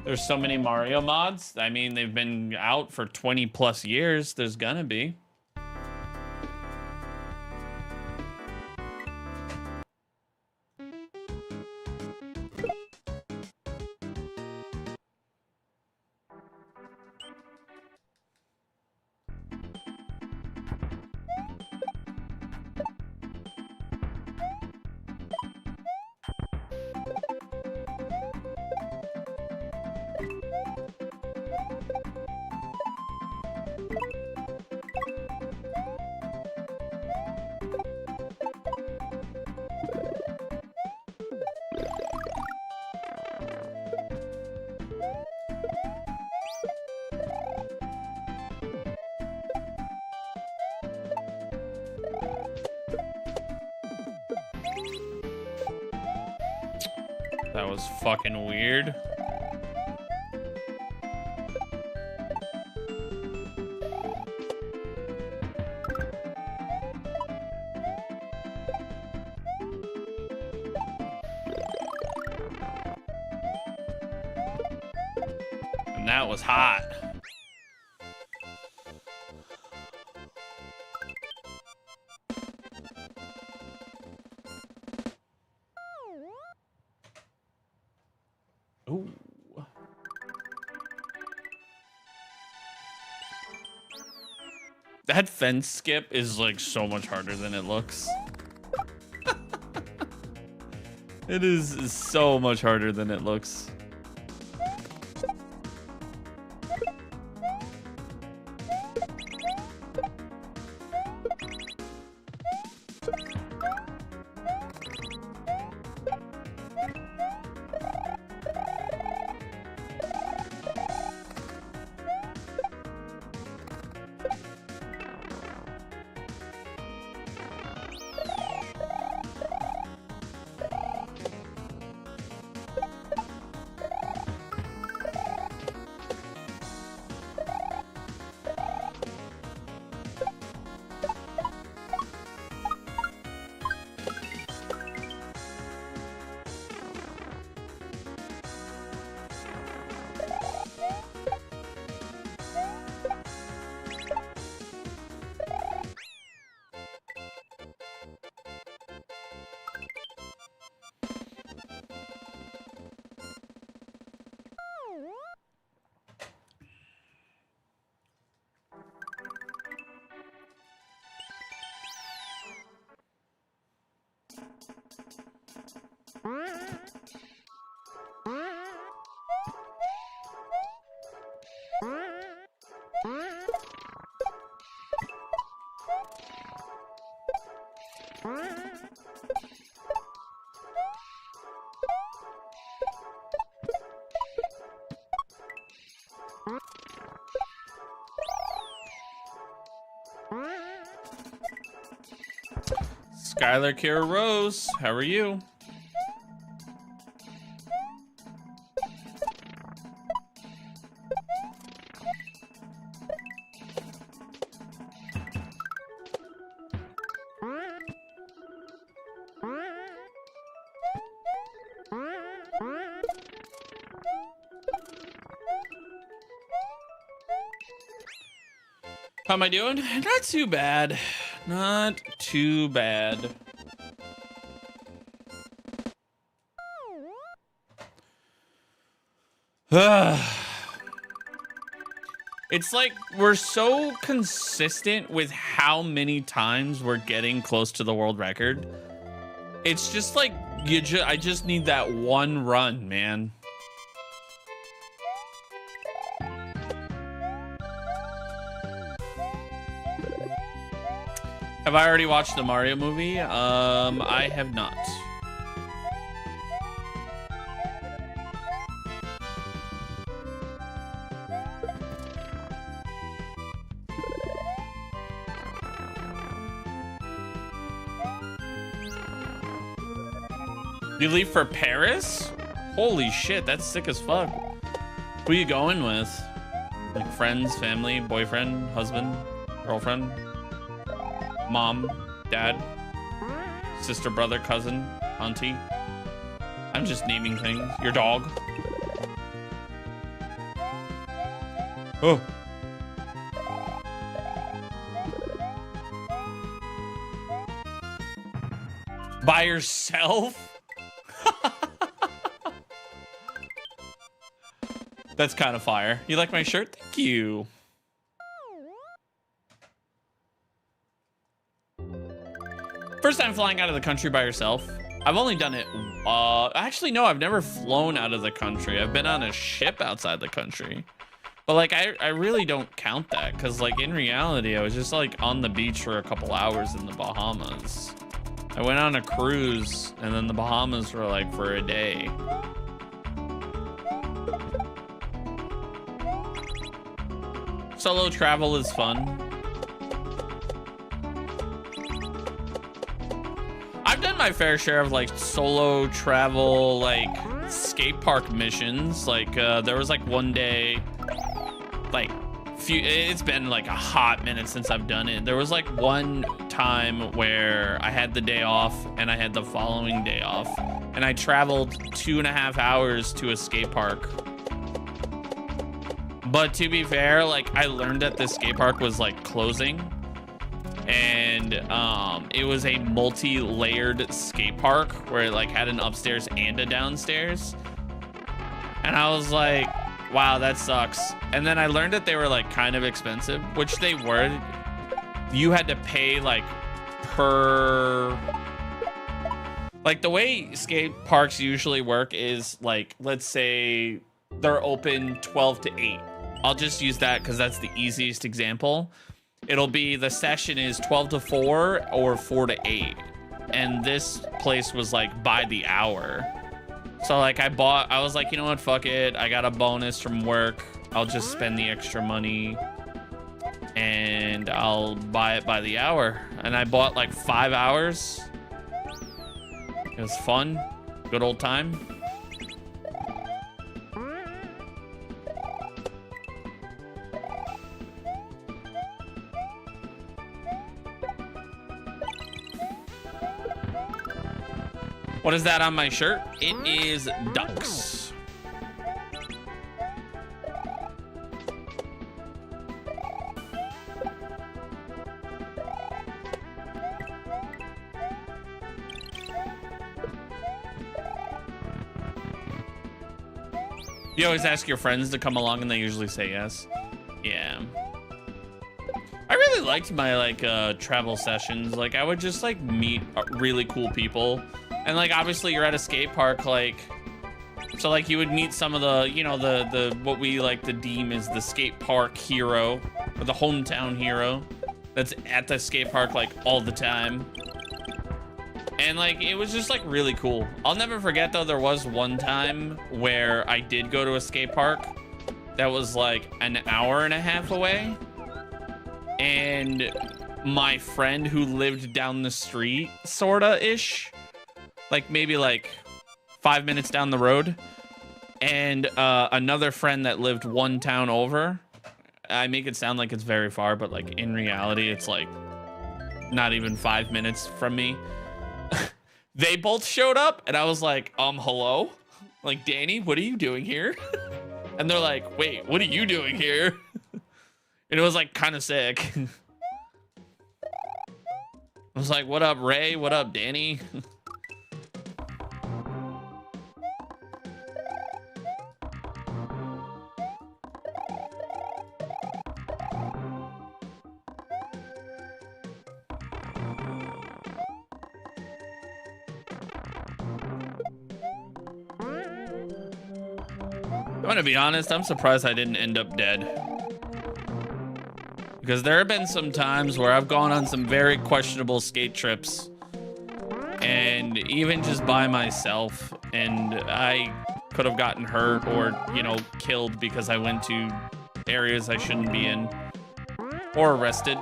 There's so many Mario mods. I mean, they've been out for 20 plus years. There's gonna be. That was fucking weird. And that was hot. Ooh. That fence skip is like so much harder than it looks. It is so much harder than it looks. Skylar Kira Rose, how are you? How am I doing? Not too bad. Not too bad. It's like we're so consistent with how many times we're getting close to the world record. It's just like I just need that one run, man. Have I already watched the Mario movie? I have not. You leave for Paris? Holy shit, that's sick as fuck. Who are you going with? Like friends, family, boyfriend, husband, girlfriend, mom, dad, sister, brother, cousin, auntie? I'm just naming things. Your dog. Oh. By yourself? That's kind of fire. You like my shirt? Thank you. First time flying out of the country by yourself. I've only done it, actually no, I've never flown out of the country. I've been on a ship outside the country. But like, I really don't count that, because like in reality, I was just like on the beach for a couple hours in the Bahamas. I went on a cruise, and then the Bahamas were like for a day. Solo travel is fun. I've done my fair share of like solo travel, like skate park missions. Like there was like one day, like it's been like a hot minute since I've done it. There was like one time where I had the day off and I had the following day off, and I traveled 2.5 hours to a skate park. But to be fair, like I learned that this skate park was like closing, and it was a multi-layered skate park where it like had an upstairs and a downstairs. And I was like, wow, that sucks. And then I learned that they were like kind of expensive, which they were. You had to pay like per, like the way skate parks usually work is like, let's say they're open 12 to 8. I'll just use that because that's the easiest example. It'll be the session is 12 to 4 or 4 to 8. And this place was like by the hour. So like I was like, you know what, fuck it. I got a bonus from work. I'll just spend the extra money and I'll buy it by the hour. And I bought like 5 hours. It was fun. Good old time. What is that on my shirt? It is ducks. You always ask your friends to come along and they usually say yes. Yeah. I really liked my like travel sessions. Like I would just like meet really cool people. And like, obviously you're at a skate park, like, so like you would meet some of the, you know, the what we like to deem as the skate park hero, or the hometown hero that's at the skate park like all the time. And like, it was just like really cool. I'll never forget though, there was one time where I did go to a skate park that was like an hour and a half away. And my friend who lived down the street, sorta-ish, like maybe like 5 minutes down the road, and another friend that lived one town over. I make it sound like it's very far, but like in reality, it's like not even 5 minutes from me. They both showed up and I was like, hello? Like, Danny, what are you doing here? And they're like, wait, what are you doing here? And it was like kind of sick. I was like, what up, Ray? What up, Danny? I'm gonna be honest, I'm surprised I didn't end up dead. Because there have been some times where I've gone on some very questionable skate trips, and even just by myself, and I could have gotten hurt or, you know, killed because I went to areas I shouldn't be in, or arrested.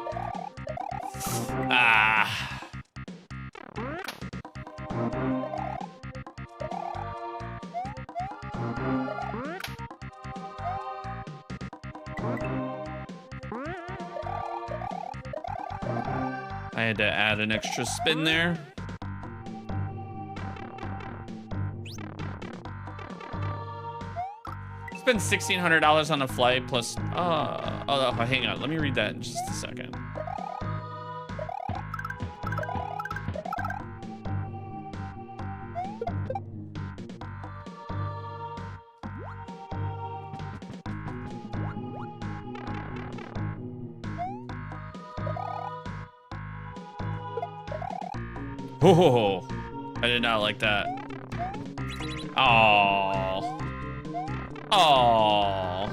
I had to add an extra spin there. Spend $1,600 on a flight plus, oh, hang on, let me read that in just a second. Oh, I did not like that. Oh. Oh.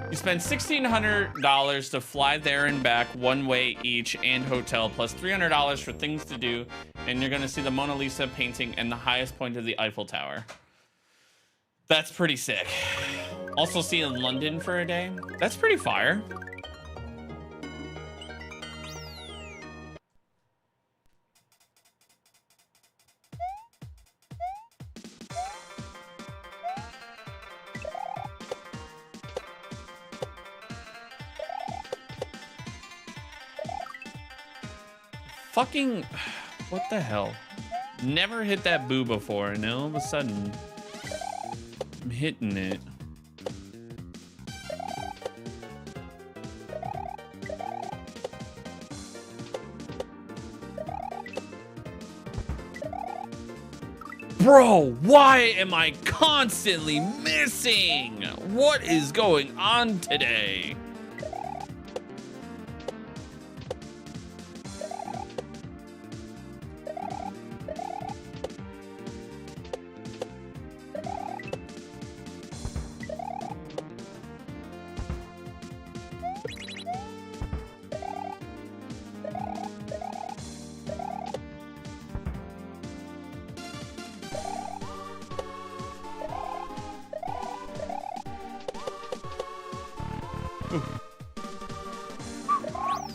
You spend $1,600 to fly there and back one way each and hotel, plus $300 for things to do, and you're gonna see the Mona Lisa painting and the highest point of the Eiffel Tower. That's pretty sick. Also see in London for a day. That's pretty fire. Fucking, what the hell? Never hit that boo before, and all of a sudden, I'm hitting it. Bro, why am I constantly missing? What is going on today?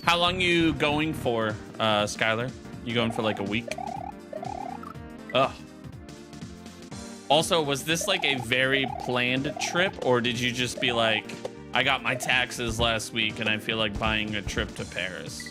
How long you going for, Skylar? You going for like a week? Ugh. Also, was this like a very planned trip, or did you just be like, I got my taxes last week and I feel like buying a trip to Paris?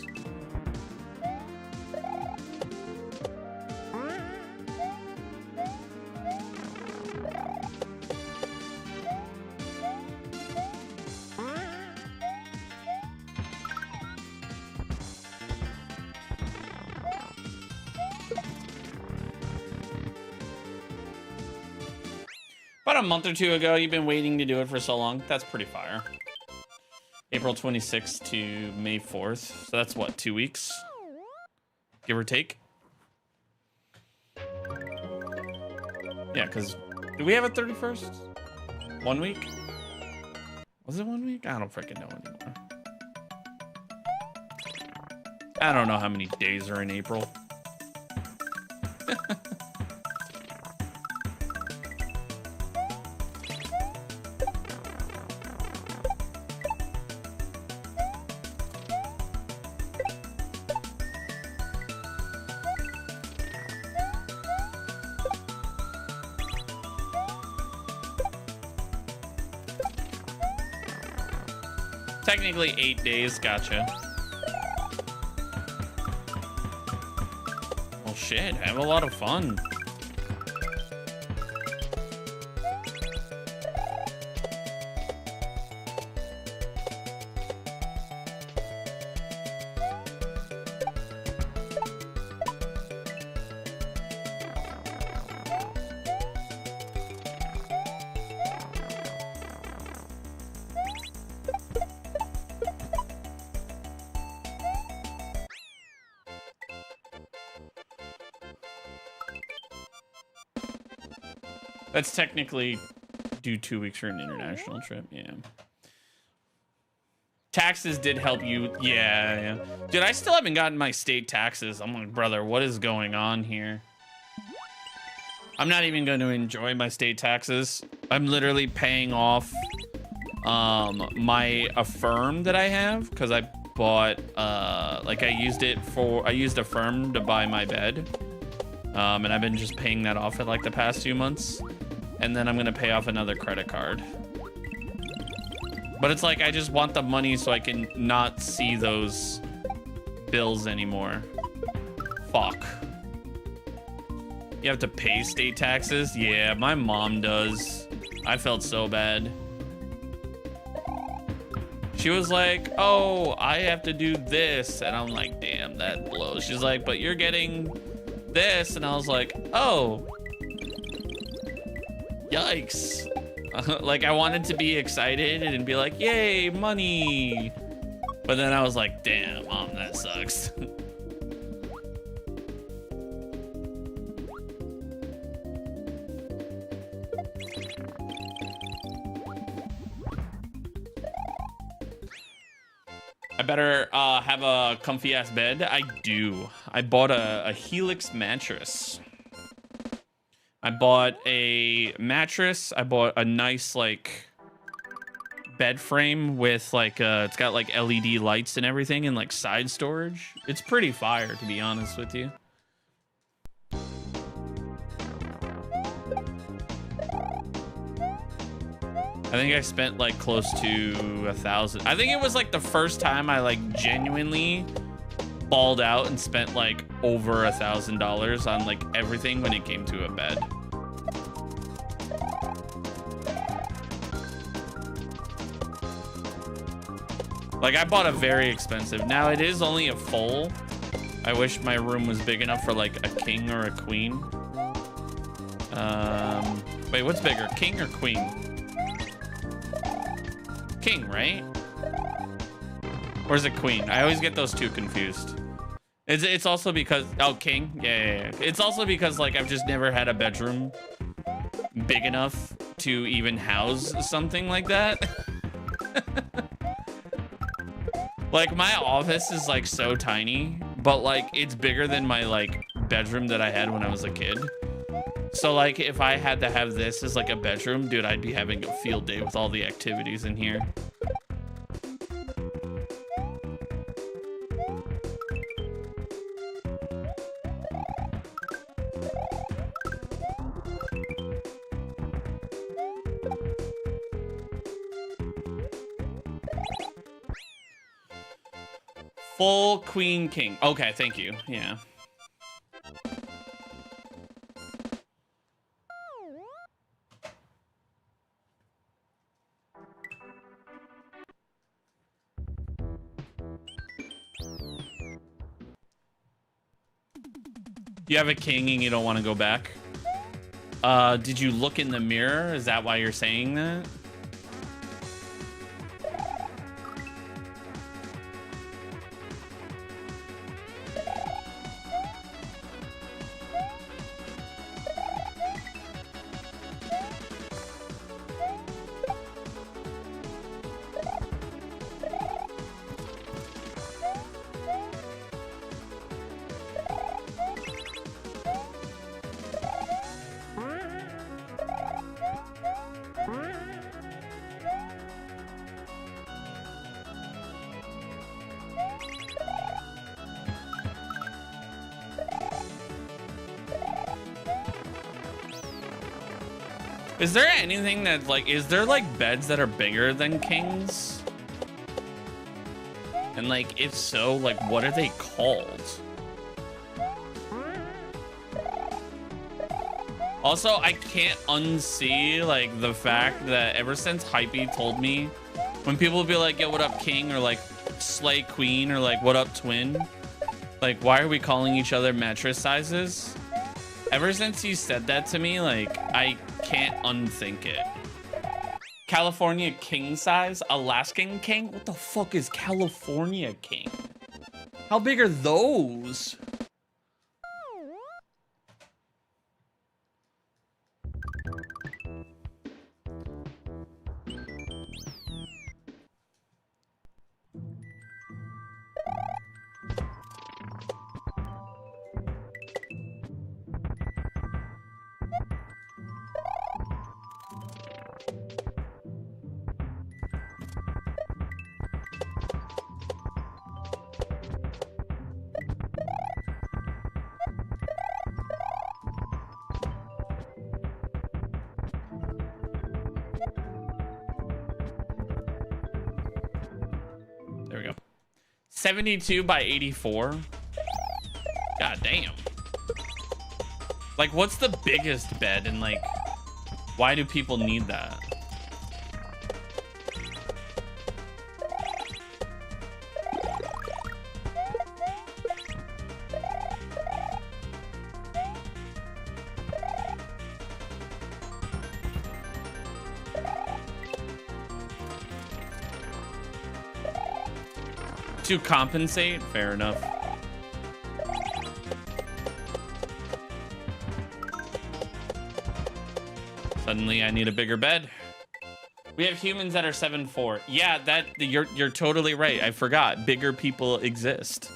About a month or two ago, you've been waiting to do it for so long. That's pretty fire. April 26th to May 4th. So that's what, 2 weeks? Give or take? Yeah, because do we have a 31st? 1 week? Was it 1 week? I don't freaking know anymore. I don't know how many days are in April. Technically 8 days, gotcha. Well, shit, have a lot of fun. That's technically due 2 weeks for an international trip. Yeah. Taxes did help you. Yeah. Dude, I still haven't gotten my state taxes. I'm like, brother, what is going on here? I'm not even going to enjoy my state taxes. I'm literally paying off my Affirm that I have because I bought like I used Affirm to buy my bed. And I've been just paying that off for like the past few months. And then I'm gonna pay off another credit card. But it's like, I just want the money so I can not see those bills anymore. Fuck. You have to pay state taxes? Yeah, my mom does. I felt so bad. She was like, oh, I have to do this. And I'm like, damn, that blows. She's like, but you're getting this. And I was like, oh. Yikes. Like, I wanted to be excited and be like, yay, money. But then I was like, damn, mom, that sucks. I better have a comfy ass bed. I do. I bought a Helix mattress. I bought a mattress. I bought a nice like bed frame with like it's got like LED lights and everything and like side storage. It's pretty fire, to be honest with you. I think I spent like close to $1,000. I think it was like the first time I like genuinely balled out and spent like over $1,000 on like everything when it came to a bed. Like, I bought a very expensive. Now it is only a full. I wish my room was big enough for like a king or a queen. Wait, what's bigger, king or queen? King, right? Or is it queen? I always get those two confused. It's also because, oh, king? Yeah. It's also because like I've just never had a bedroom big enough to even house something like that. Like, my office is like so tiny, but like it's bigger than my like bedroom that I had when I was a kid. So like if I had to have this as like a bedroom, dude, I'd be having a field day with all the activities in here. Full queen king. Okay, thank you. Yeah. You have a king and you don't want to go back? Did you look in the mirror? Is that why you're saying that? Is there anything that like, is there like beds that are bigger than kings? And like, if so, like, what are they called? Also, I can't unsee like the fact that ever since Hypey told me, when people be like, yo, what up king? Or like slay queen, or like, what up twin? Like, why are we calling each other mattress sizes? Ever since he said that to me, like, I can't unthink it. California king size? Alaskan king? What the fuck is California king? How big are those? There we go. 72 by 84. God damn. Like, what's the biggest bed, and like, why do people need that? To compensate? Fair enough. Suddenly I need a bigger bed. We have humans that are 7'4". Yeah, that you're totally right. I forgot. Bigger people exist.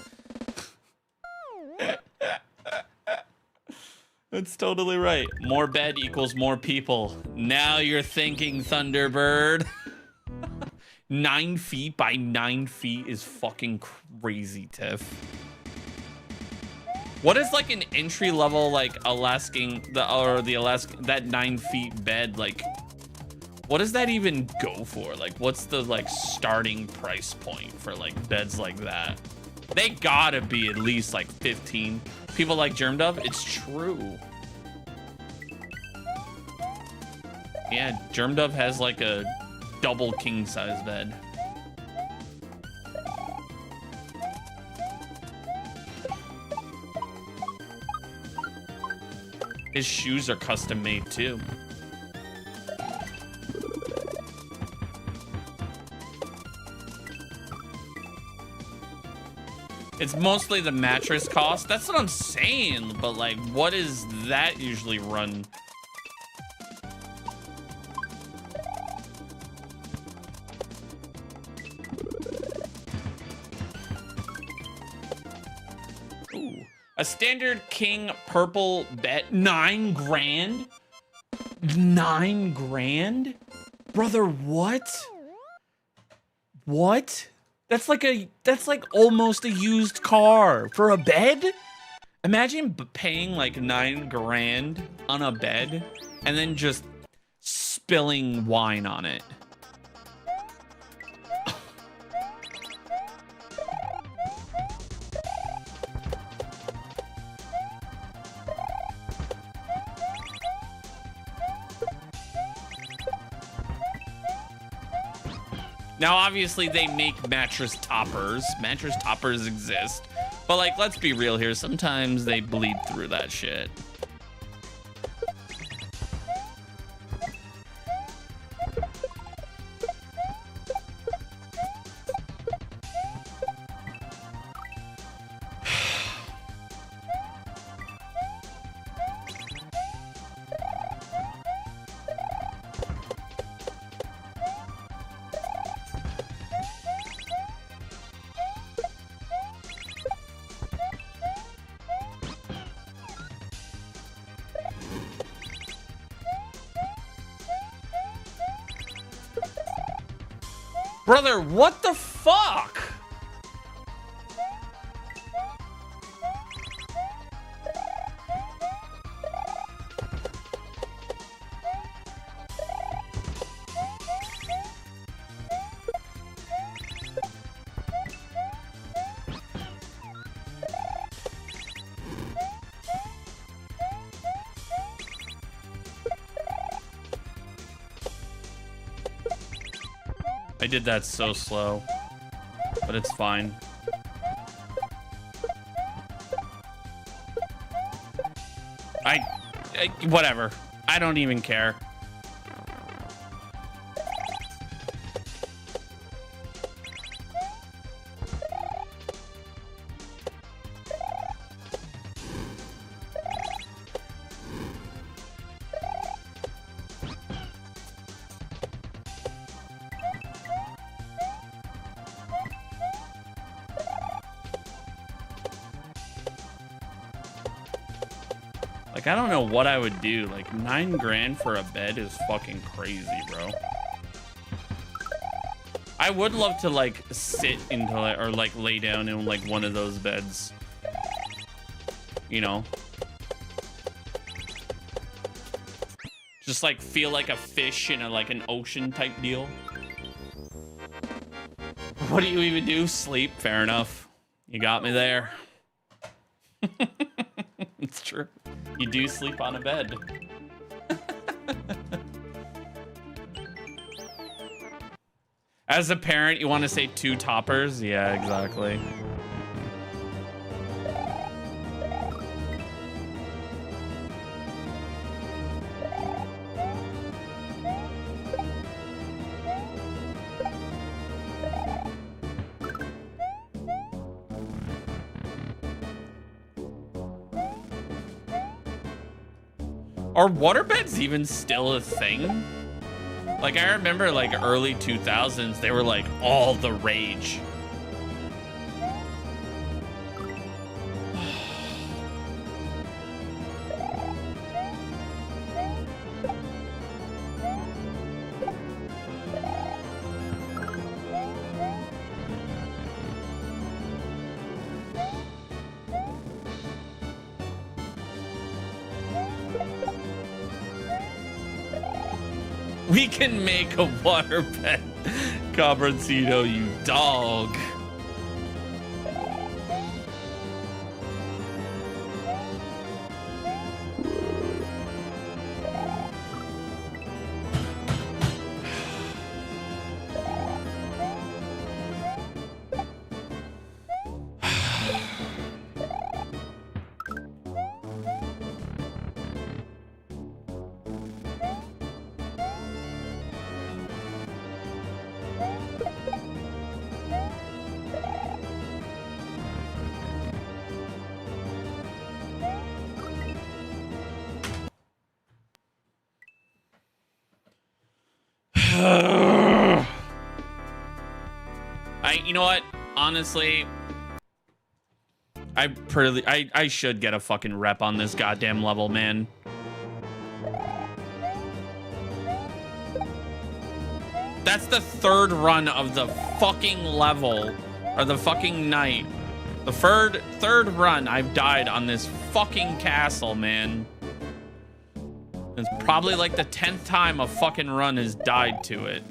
That's totally right. More bed equals more people. Now you're thinking, Thunderbird. 9 feet by 9 feet is fucking crazy, Tiff. What is like an entry level like Alaskan that 9 feet bed, like what does that even go for? Like what's the like starting price point for like beds like that? They gotta be at least like 15. People like Germ Dove, it's true. Yeah, Germ Dove has like a double king size bed. His shoes are custom made too. It's mostly the mattress cost. That's what I'm saying. But like, what does that usually run? A standard king purple bed, 9 grand? 9 grand? Brother, what? What? That's like almost a used car for a bed? Imagine paying like 9 grand on a bed and then just spilling wine on it. Now, obviously, they make mattress toppers. Mattress toppers exist. But, like, let's be real here. Sometimes they bleed through that shit. Brother, what the fuck? I did that so slow, but it's fine. Whatever. I don't even care. Like, I don't know what I would do. Like, 9 grand for a bed is fucking crazy, bro. I would love to, like, sit into it or, like, lay down in, like, one of those beds. You know? Just, like, feel like a fish in a, like, an ocean type deal. What do you even do? Sleep? Fair enough. You got me there. It's true. You do sleep on a bed. As a parent, you want to say 2 toppers? Yeah, exactly. Are waterbeds even still a thing? Like, I remember, like, early 2000s, they were, like, all the rage. We can make a waterbed, Cabrancito, you dog. You know what? Honestly, I should get a fucking rep on this goddamn level, man. That's the 3rd run of the fucking level, or the fucking night. The third run I've died on this fucking castle, man. It's probably like the 10th time a fucking run has died to it.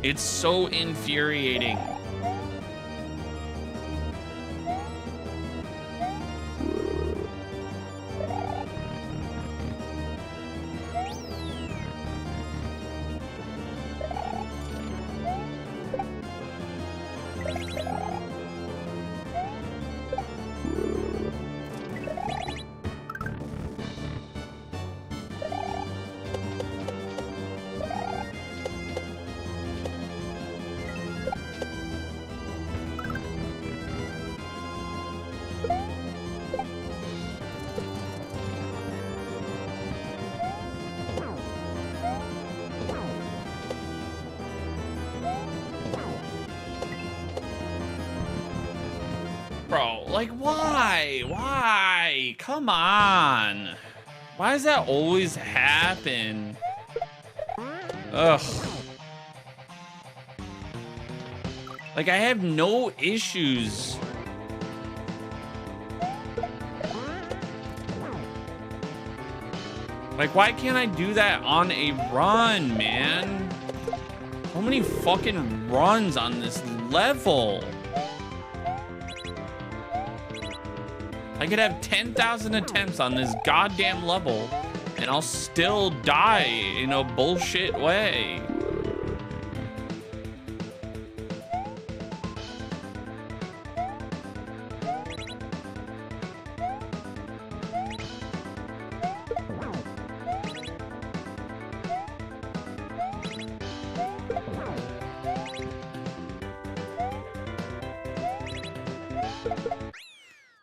It's so infuriating. Like, why? Why? Come on. Why does that always happen? Ugh. Like, I have no issues. Like, why can't I do that on a run, man? So many fucking runs on this level. I could have 10,000 attempts on this goddamn level And I'll still die in a bullshit way.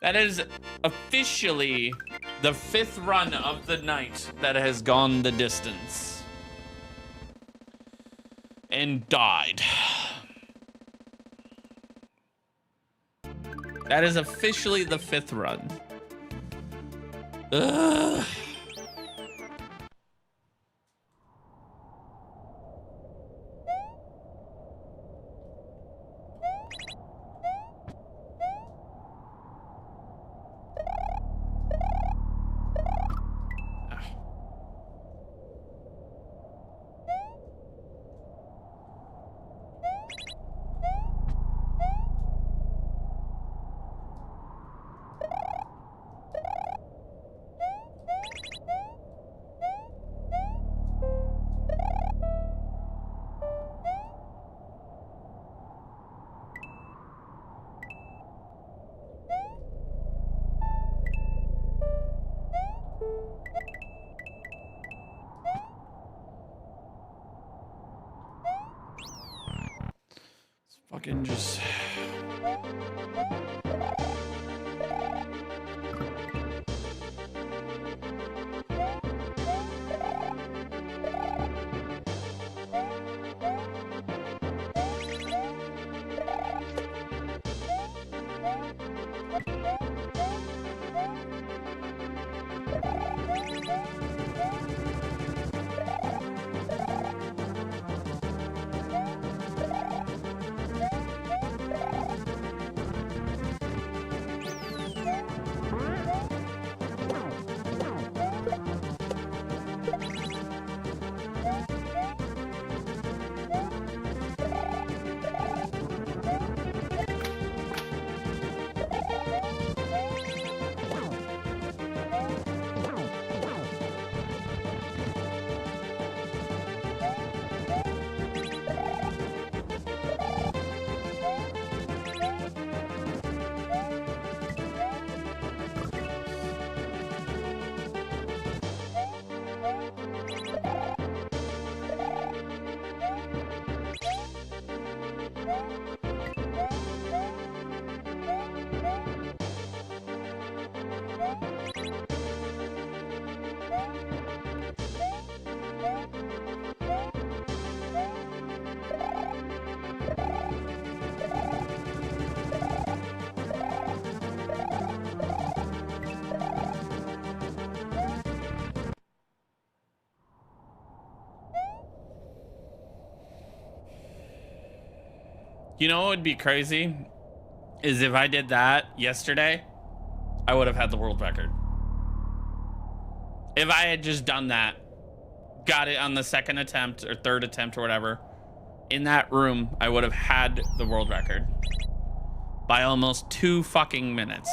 That is officially the 5th run of the night that has gone the distance. And died. That is officially the 5th run. Ugh. Fucking just... You know what would be crazy? Is if I did that yesterday, I would have had the world record. If I had just done that, got it on the 2nd attempt or 3rd attempt or whatever, in that room, I would have had the world record by almost 2 fucking minutes.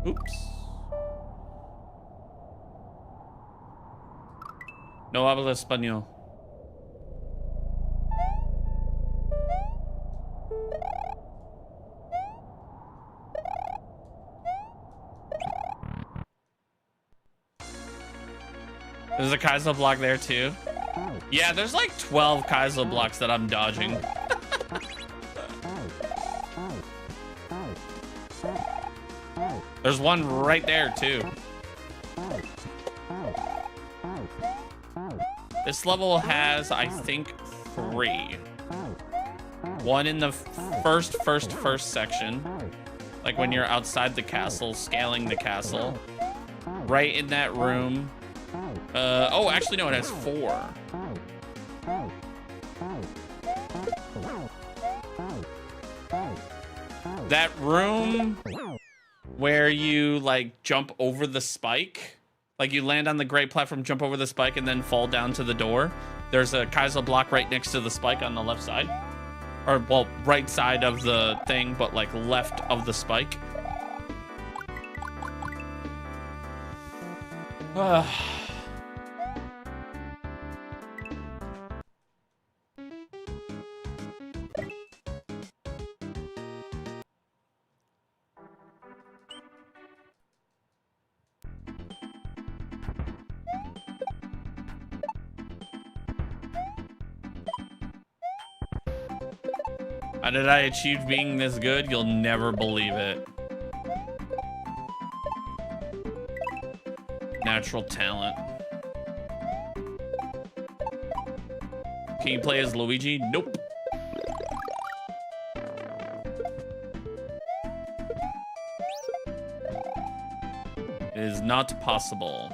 Oops. No hablo español. There's a kaizo block there too. Yeah, there's like 12 kaizo blocks that I'm dodging. There's one right there too. This level has, I think, 3. One in the first section, like when you're outside the castle, scaling the castle. Right in that room. Oh, actually, no, it has 4. That room where you, like, jump over the spike. Like, you land on the great platform, jump over the spike, and then fall down to the door. There's a kaizo block right next to the spike on the left side. Or, well, right side of the thing, but like left of the spike. How did I achieve being this good? You'll never believe it. Natural talent. Can you play as Luigi? Nope. It is not possible.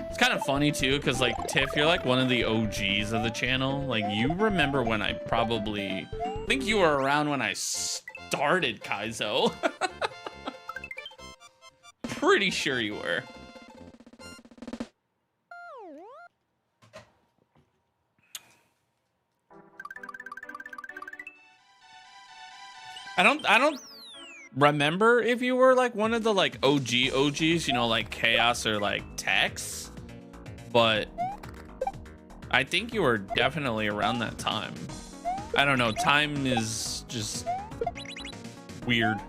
It's kind of funny too, because like Tiff, you're like one of the OGs of the channel. Like you remember when I think you were around when I started Kaizo. Pretty sure you were. I don't remember if you were like one of the like OGs, you know, like Chaos or like Tex, but I think you were definitely around that time. I don't know, time is just weird.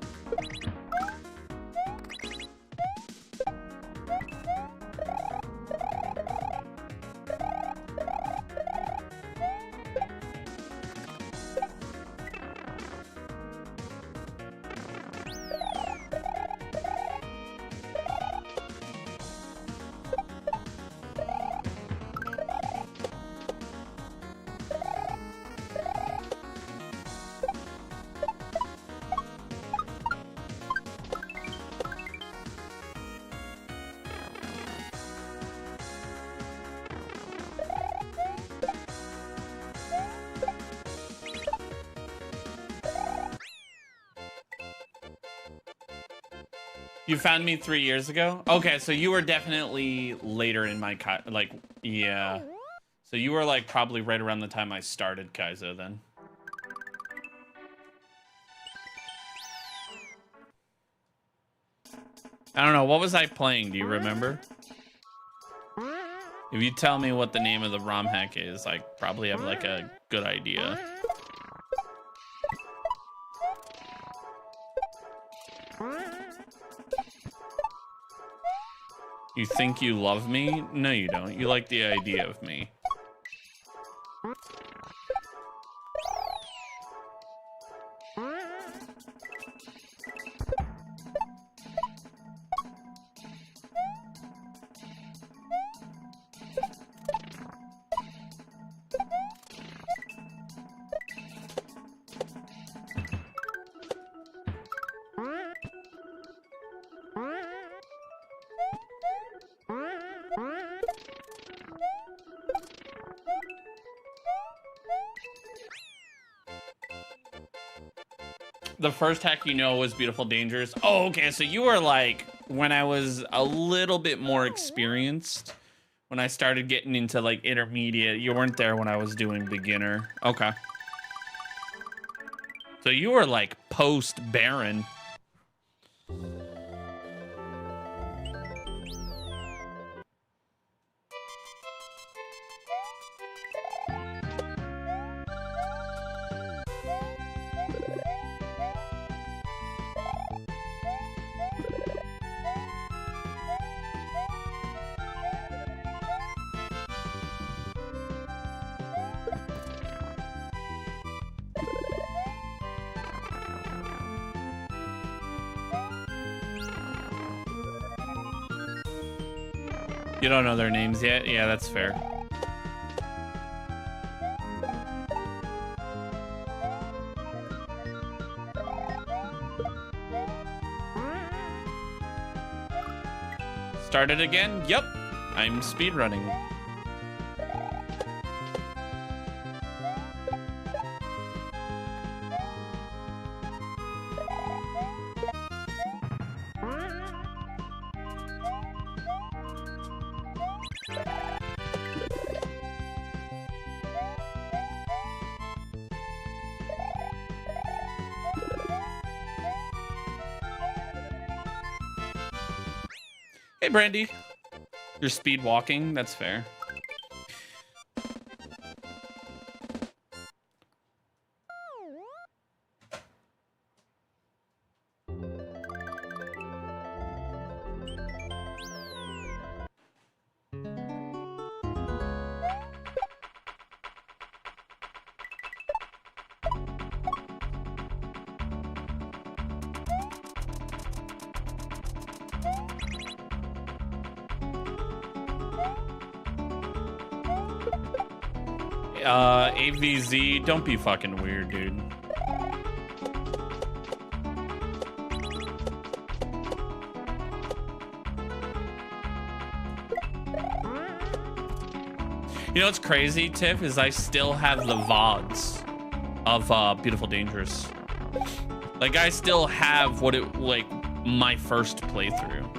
You found me 3 years ago? Okay, so you were definitely later in my like, yeah. So you were like probably right around the time I started Kaizo then. I don't know, what was I playing? Do you remember? If you tell me what the name of the ROM hack is, I probably have like a good idea. You think you love me? No, you don't. You like the idea of me. The first hack you know was Beautiful Dangerous. Oh, okay, so you were like when I was a little bit more experienced, when I started getting into like intermediate. You weren't there when I was doing beginner. Okay. So you were like post Baron. You don't know their names yet? Yeah, that's fair. Started again? Yep. I'm speedrunning. Hey, Brandy. You're speed walking. That's fair. AVZ, don't be fucking weird, dude. You know what's crazy, Tiff, is I still have the VODs of Beautiful Dangerous. Like, I still have what it, like, my first playthrough.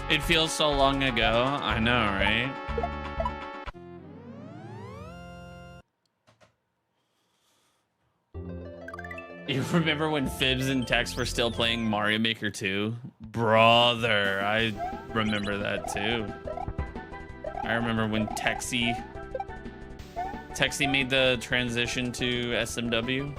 It feels so long ago. I know, right? You remember when Fibs and Tex were still playing Mario Maker 2? Brother, I remember that too. I remember when Texie made the transition to SMW.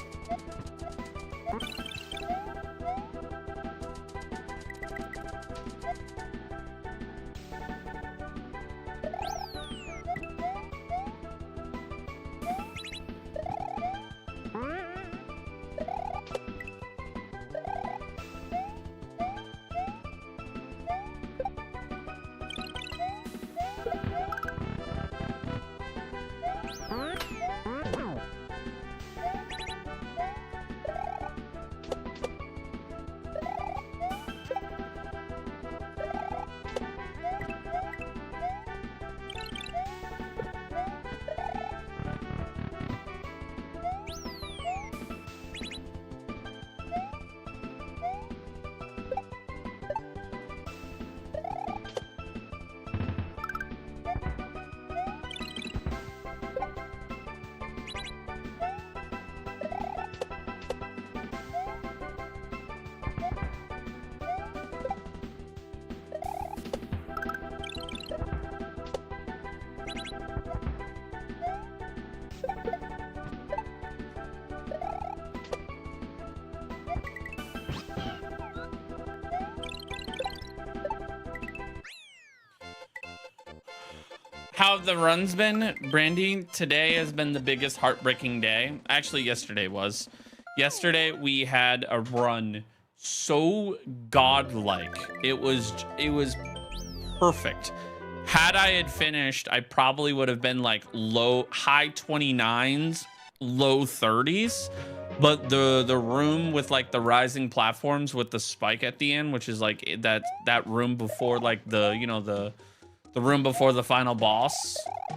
How have the runs been, Brandy? Today has been the biggest heartbreaking day. Actually, yesterday was. Yesterday we had a run so godlike. It was perfect. Had I had finished, I probably would have been like high 29s, low 30s. But the room with like the rising platforms with the spike at the end, which is like that room before like the room before the final boss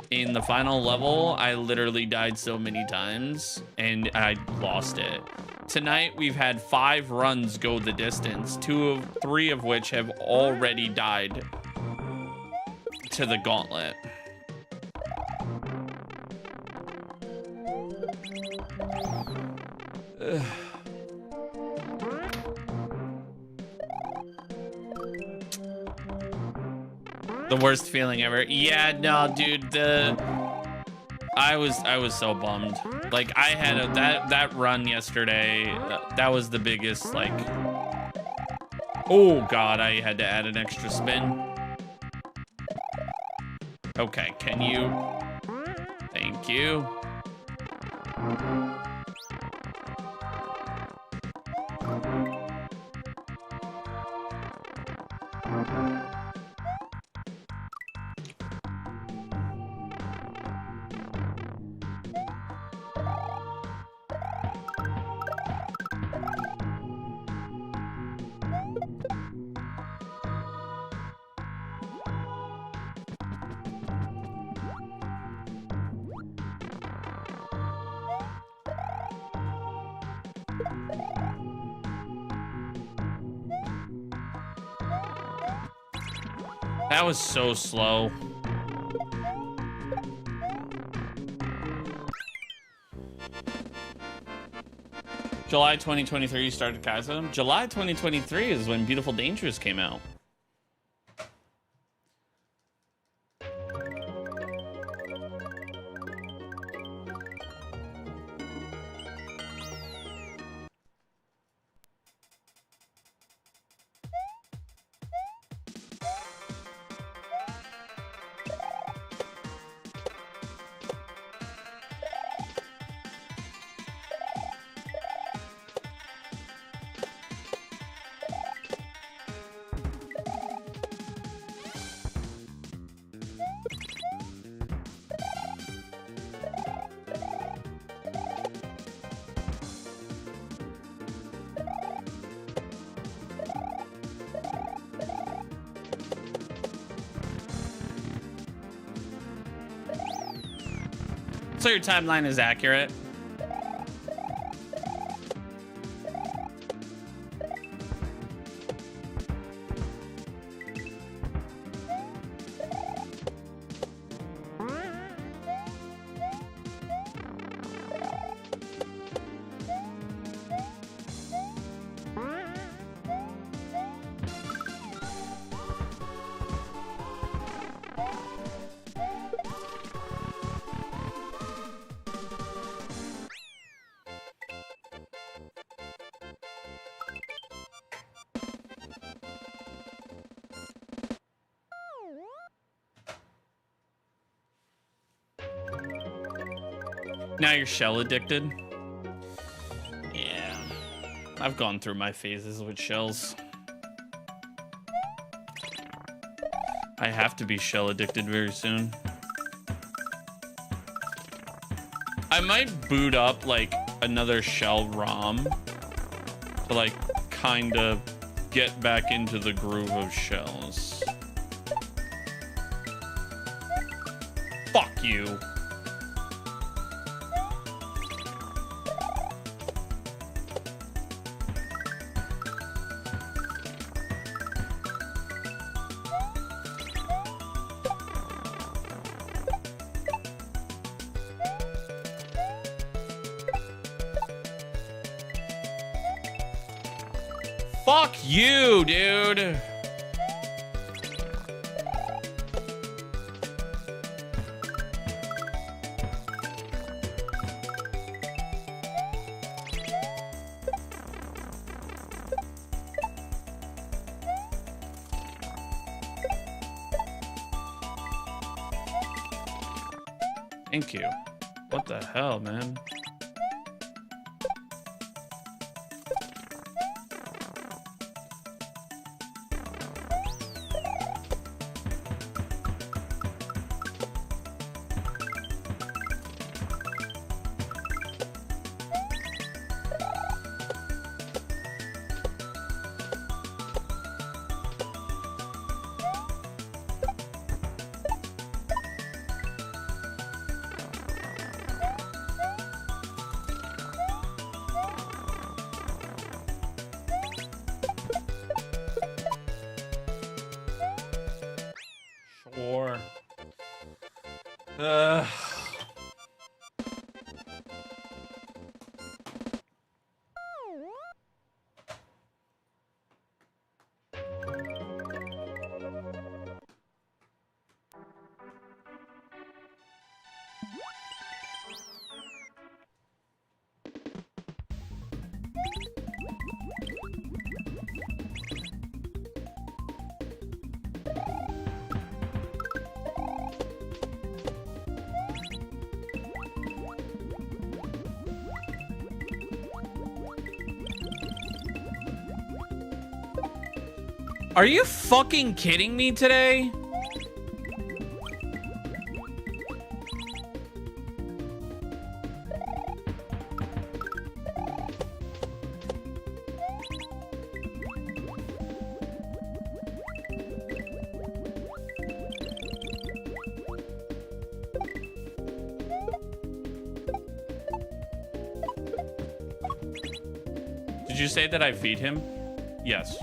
in the final level, I literally died so many times and I lost it. Tonight, we've had 5 runs go the distance, 3 of which have already died to the gauntlet. Ugh. The worst feeling ever. Yeah, no, dude. I was so bummed. Like I had that run yesterday. That was the biggest. Like, oh god, I had to add an extra spin. Okay, can you? Thank you. That was so slow. July 2023 you started Kaizo. July 2023 is when Beautiful Dangerous came out. So your timeline is accurate. Now you're shell addicted? Yeah. I've gone through my phases with shells. I have to be shell addicted very soon. I might boot up like another shell ROM to like kind of get back into the groove of shells. Fuck you. Fuck you, dude. Thank you. What the hell, man? Sure. Are you fucking kidding me today? Did you say that I feed him? Yes.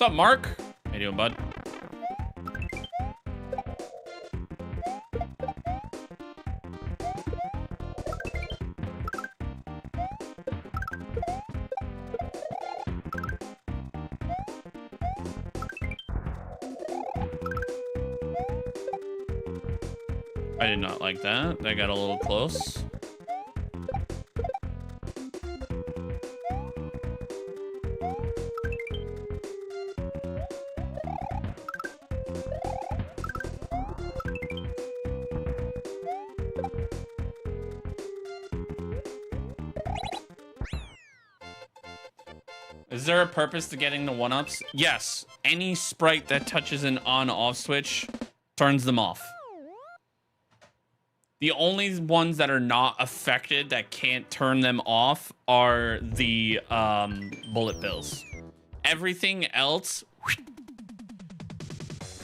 up, Mark? How you doing, bud? I did not like that. That got a little close. Is there a purpose to getting the 1-ups? Yes. Any sprite that touches an on-off switch turns them off. The only ones that are not affected that can't turn them off are the bullet bills. Everything else,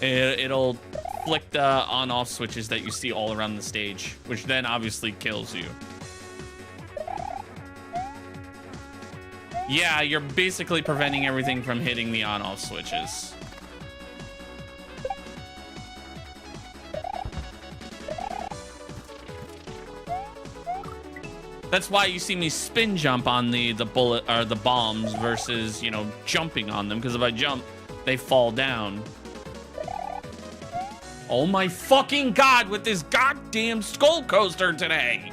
it'll flick the on-off switches that you see all around the stage, which then obviously kills you. Yeah, you're basically preventing everything from hitting the on-off switches. That's why you see me spin jump on the bullet or the bombs versus, you know, jumping on them, because if I jump, they fall down. Oh my fucking god, with this goddamn skull coaster today.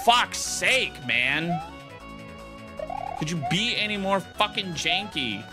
Fuck's sake, man. Could you be any more fucking janky?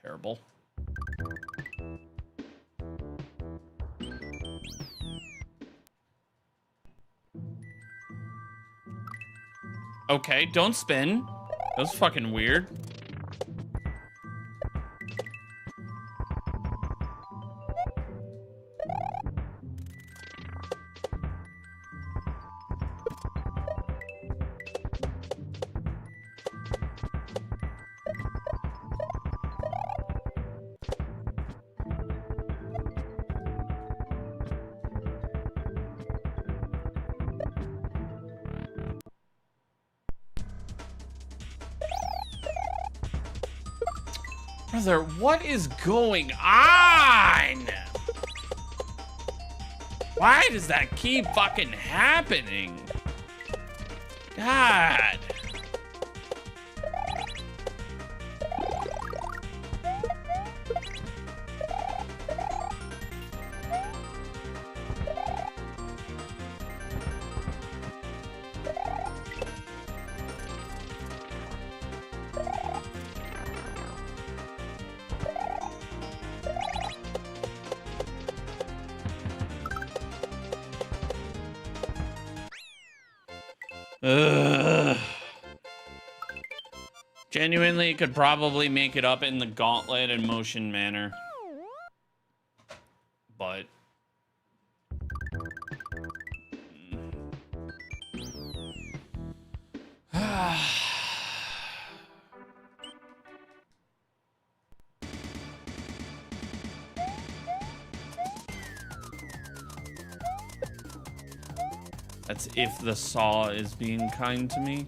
Terrible. Okay, don't spin. That was fucking weird. Brother, what is going on? Why does that keep fucking happening? God. Genuinely could probably make it up in the gauntlet and motion manner. But that's if the saw is being kind to me.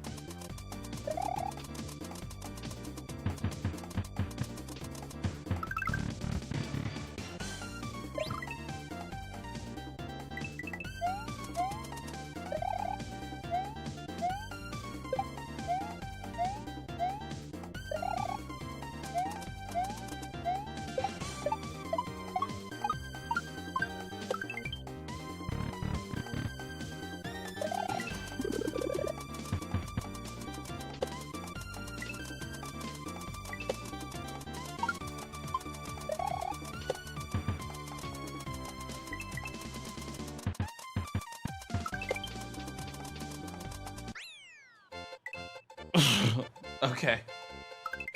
Okay.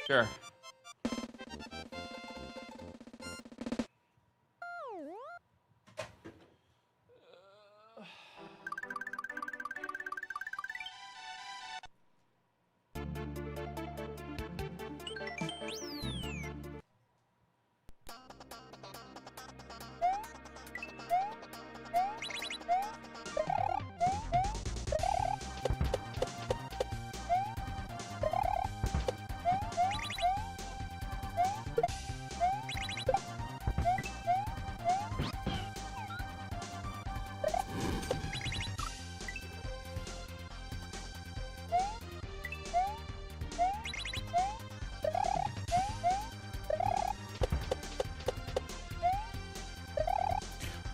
Sure.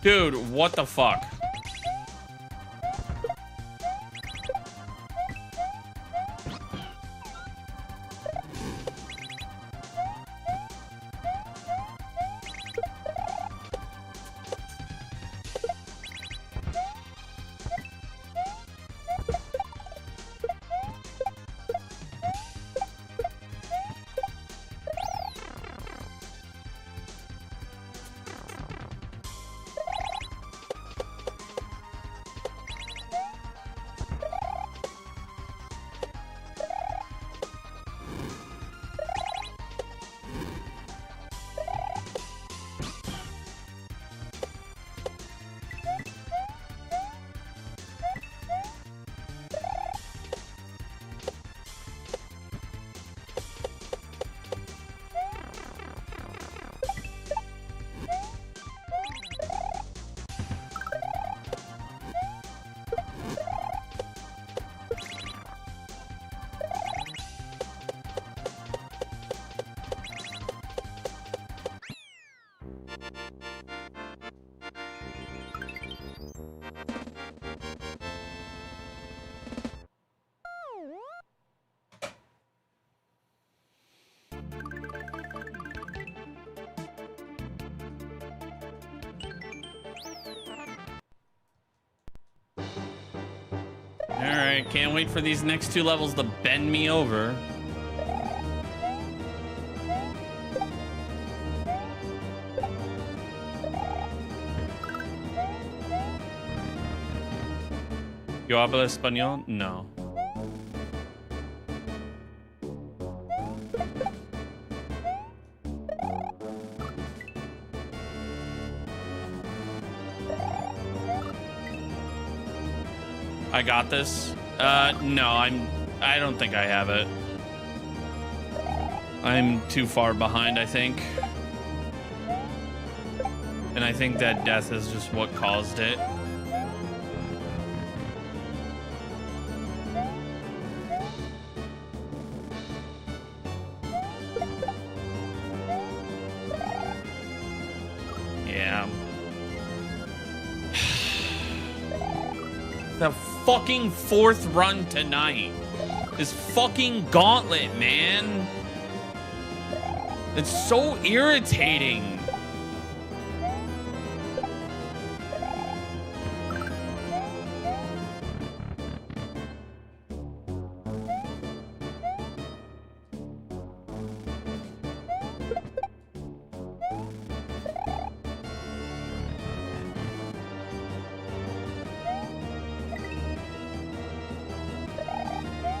Dude, what the fuck? Alright, can't wait for these next 2 levels to bend me over. ¿Yo hablo español? No. I got this. No, I don't think I have it. I'm too far behind, I think. And I think that death is just what caused it. Yeah. The fucking 4th run tonight. This fucking gauntlet, man. It's so irritating.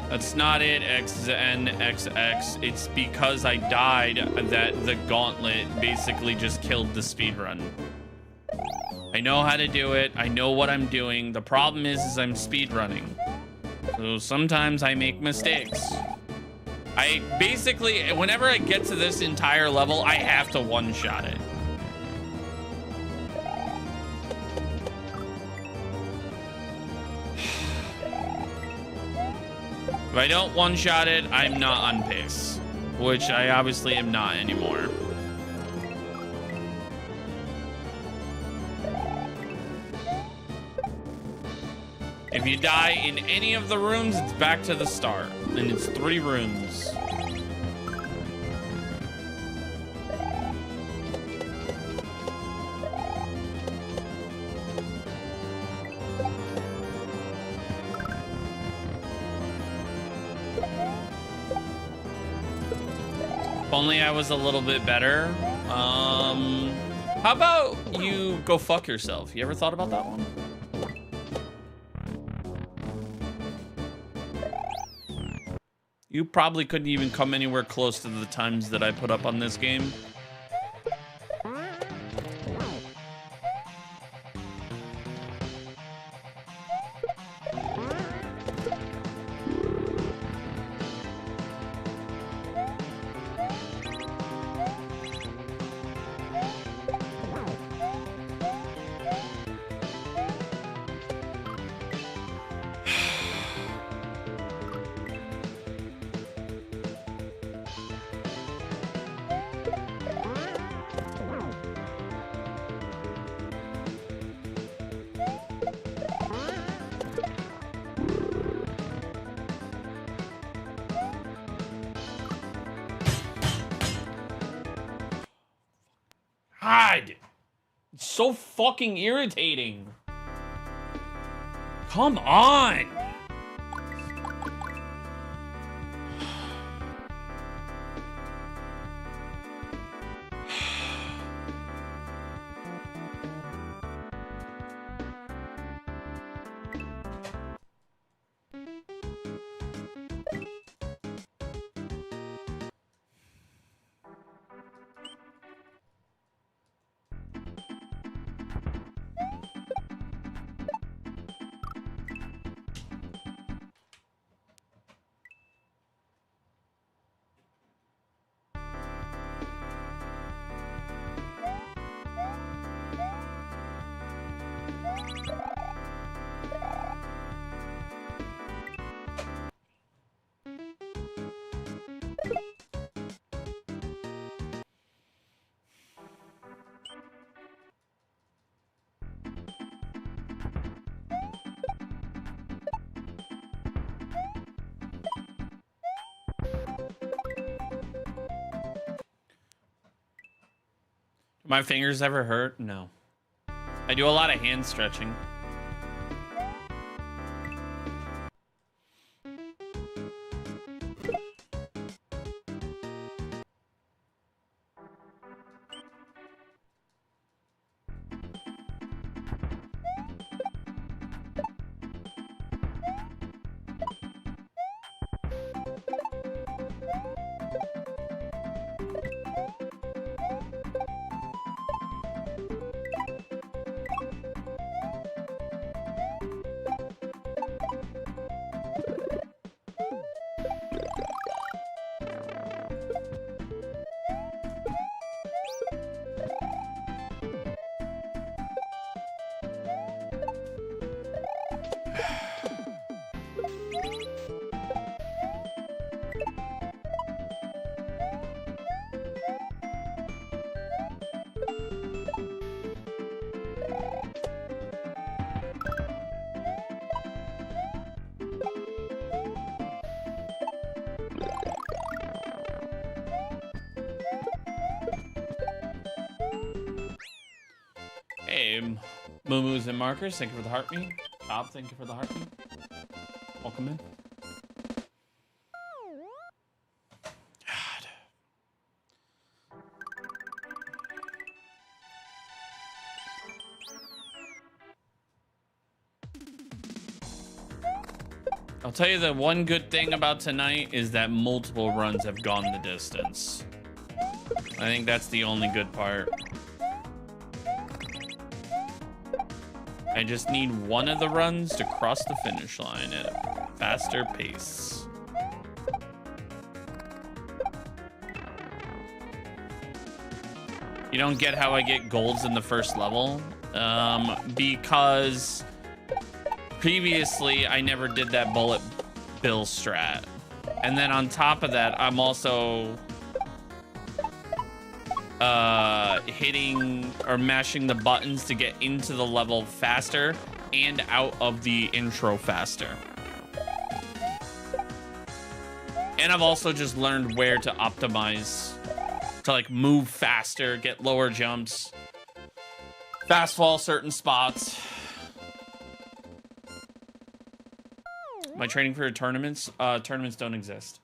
That's not it, XNXX. It's because I died that the gauntlet basically just killed the speedrun. I know how to do it. I know what I'm doing. The problem is I'm speedrunning. So sometimes I make mistakes. I basically, whenever I get to this entire level, I have to one-shot it. If I don't one-shot it, I'm not on pace, which I obviously am not anymore. If you die in any of the rooms, it's back to the start, and it's 3 rooms. If only I was a little bit better. How about you go fuck yourself? You ever thought about that one? You probably couldn't even come anywhere close to the times that I put up on this game. God, it's so fucking irritating. Come on. My fingers ever hurt? No. I do a lot of hand stretching. Hey, Moo-Moos and Markers, thank you for the heartbeat. Bob, thank you for the heartbeat. Welcome in. God. I'll tell you the one good thing about tonight is that multiple runs have gone the distance. I think that's the only good part. I just need one of the runs to cross the finish line at a faster pace. You don't get how I get golds in the first level? Because previously I never did that bullet bill strat. And then on top of that, I'm also hitting or mashing the buttons to get into the level faster and out of the intro faster. And I've also just learned where to optimize to like move faster, get lower jumps, fast fall certain spots. Am I training for tournaments? Tournaments don't exist.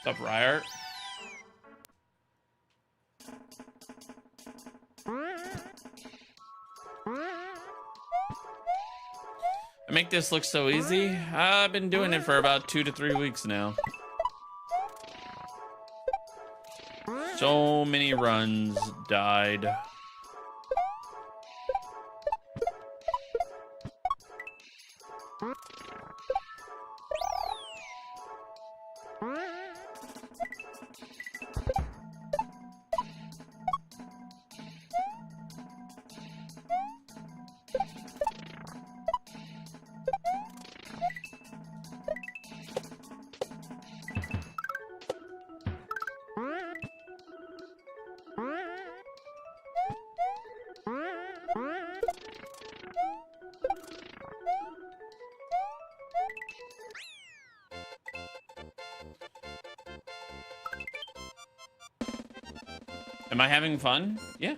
What's up, Ryart? I make this look so easy. I've been doing it for about 2 to 3 weeks now. So many runs died. Am I having fun? Yeah.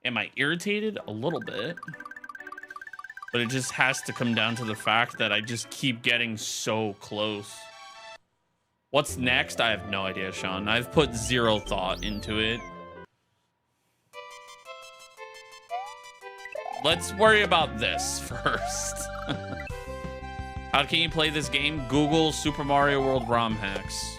Am I irritated? A little bit. But it just has to come down to the fact that I just keep getting so close. What's next? I have no idea, Sean. I've put zero thought into it. Let's worry about this first. How can you play this game? Google Super Mario World ROM hacks.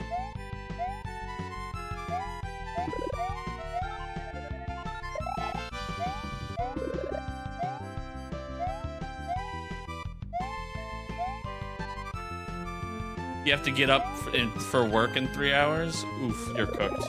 You have to get up for work in 3 hours? Oof, you're cooked.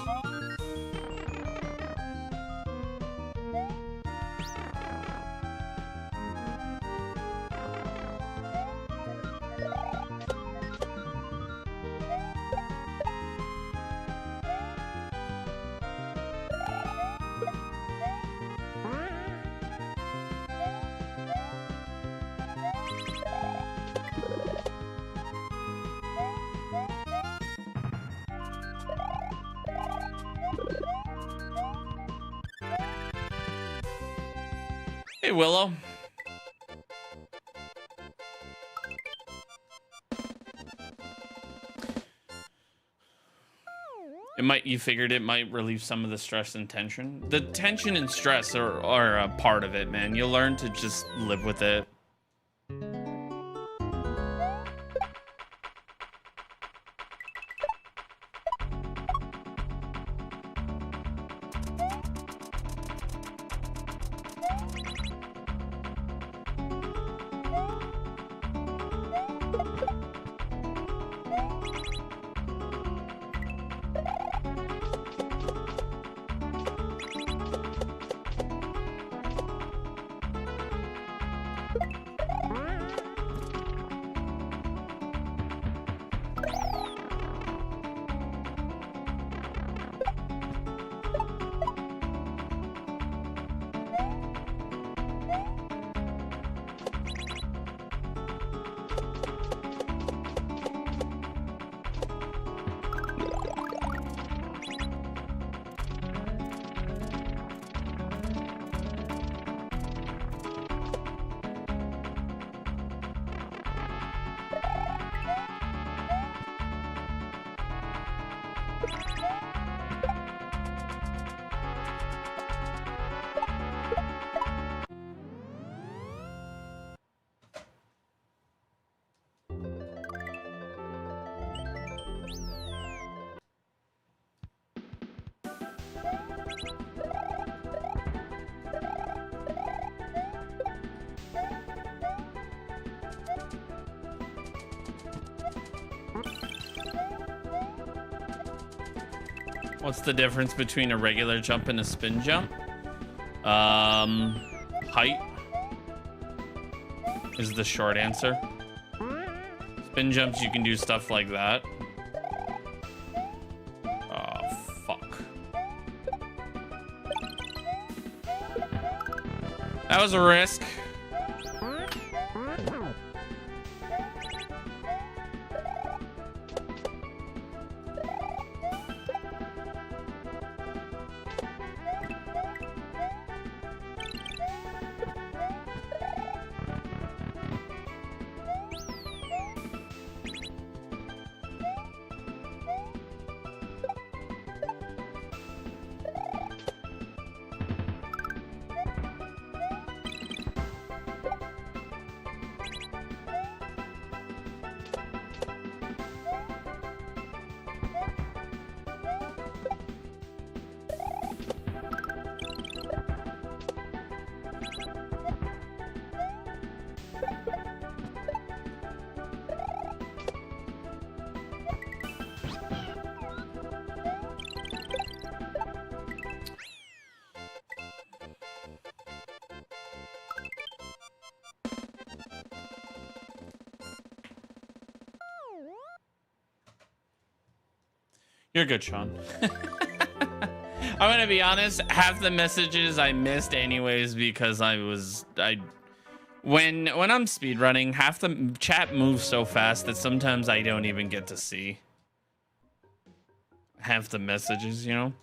Hey, Willow. You figured it might relieve some of the stress and tension. The tension and stress are a part of it, man. You'll learn to just live with it. What's the difference between a regular jump and a spin jump? Height is the short answer. Spin jumps, you can do stuff like that. Oh, fuck. That was a risk. You're good, Sean. I'm gonna be honest, half the messages I missed anyways because when I'm speedrunning, half the chat moves so fast that sometimes I don't even get to see half the messages, you know?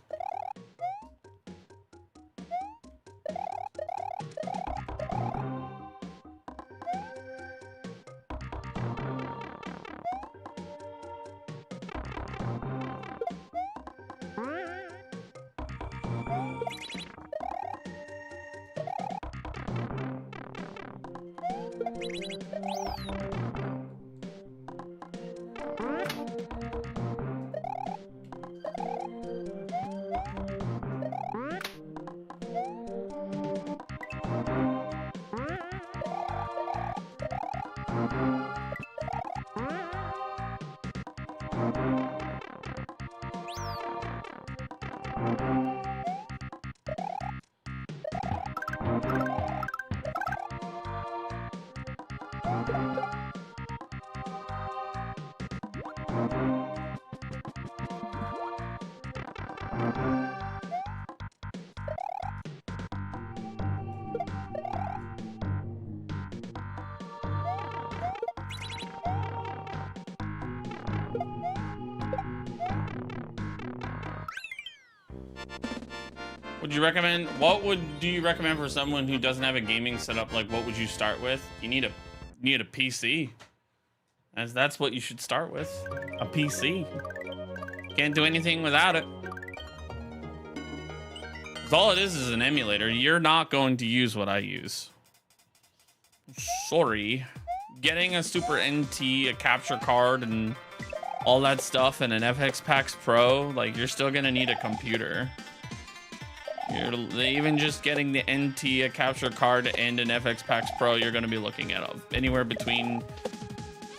What do you recommend for someone who doesn't have a gaming setup? Like, what would you start with? You need a PC. That's what you should start with. A PC. Can't do anything without it. 'Cause all it is an emulator. You're not going to use what I use. Sorry. Getting a Super NT, a capture card, and all that stuff, and an FX Pax Pro, like, you're still gonna need a computer. Even just getting the NT, a capture card, and an FX Pax Pro, you're gonna be looking at anywhere between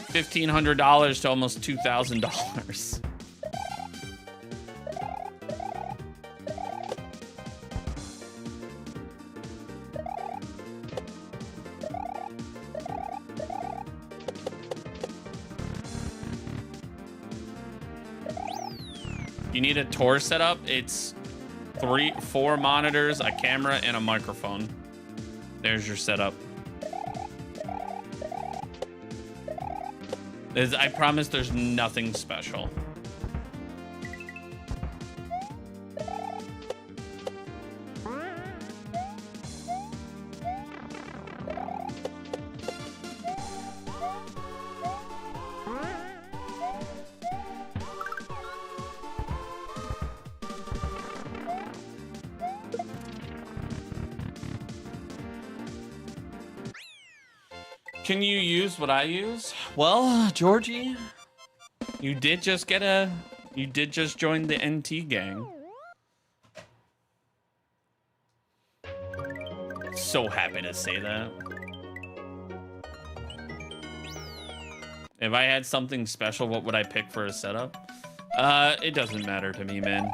$1,500 to almost $2,000. You need a tour setup. It's 4 monitors, a camera, and a microphone. There's your setup. I promise there's nothing special. Can you use what I use? Well, Georgie, you did just join the NT gang. So happy to say that. If I had something special, what would I pick for a setup? It doesn't matter to me, man.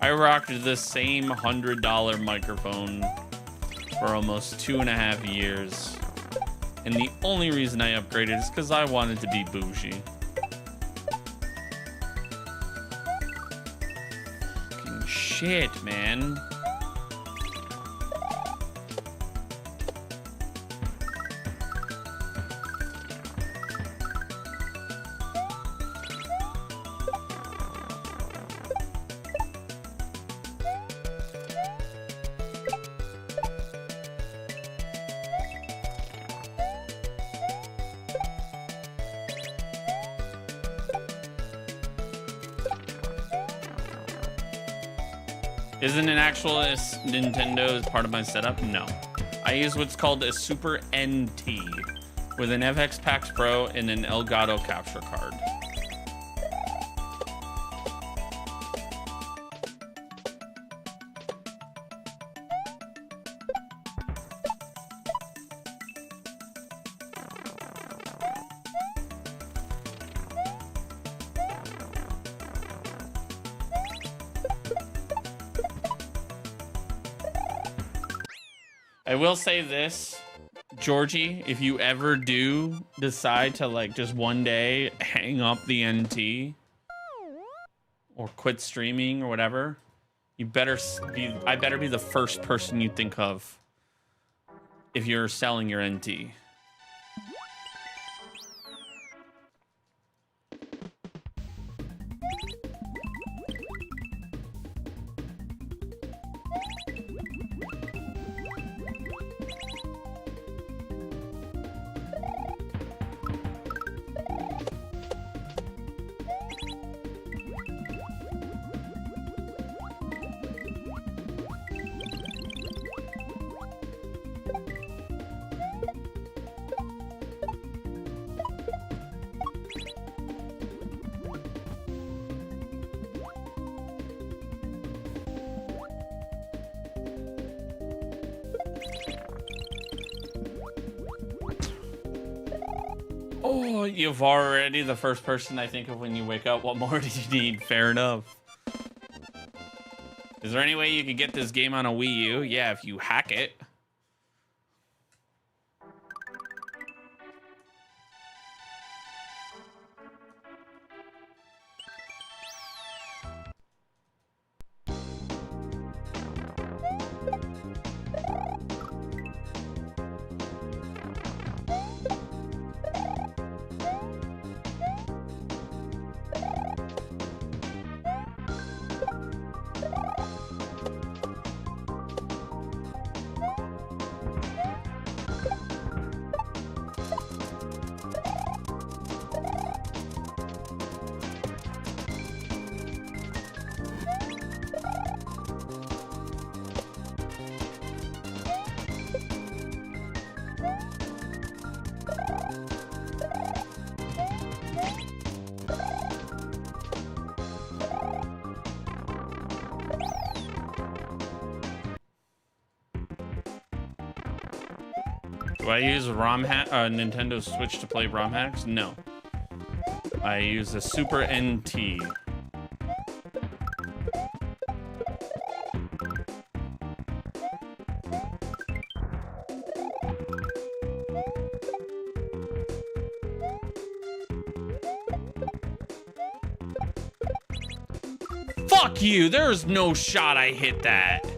I rocked the same $100 microphone for almost 2.5 years. And the only reason I upgraded is because I wanted to be bougie. Fucking shit, man. Isn't an actual Nintendo as part of my setup? No. I use what's called a Super NT with an FX Pax Pro and an Elgato capture card. I will say this, Georgie, if you ever do decide to like just one day hang up the NT or quit streaming or whatever, you better be, I better be the first person you think of if you're selling your NT. Oh, you've already the first person I think of when you wake up. What more do you need? Fair enough. Is there any way you could get this game on a Wii U? Yeah, if you hack it. Do I use Nintendo Switch to play ROM hacks? No. I use a Super NT. Fuck you! There's no shot I hit that.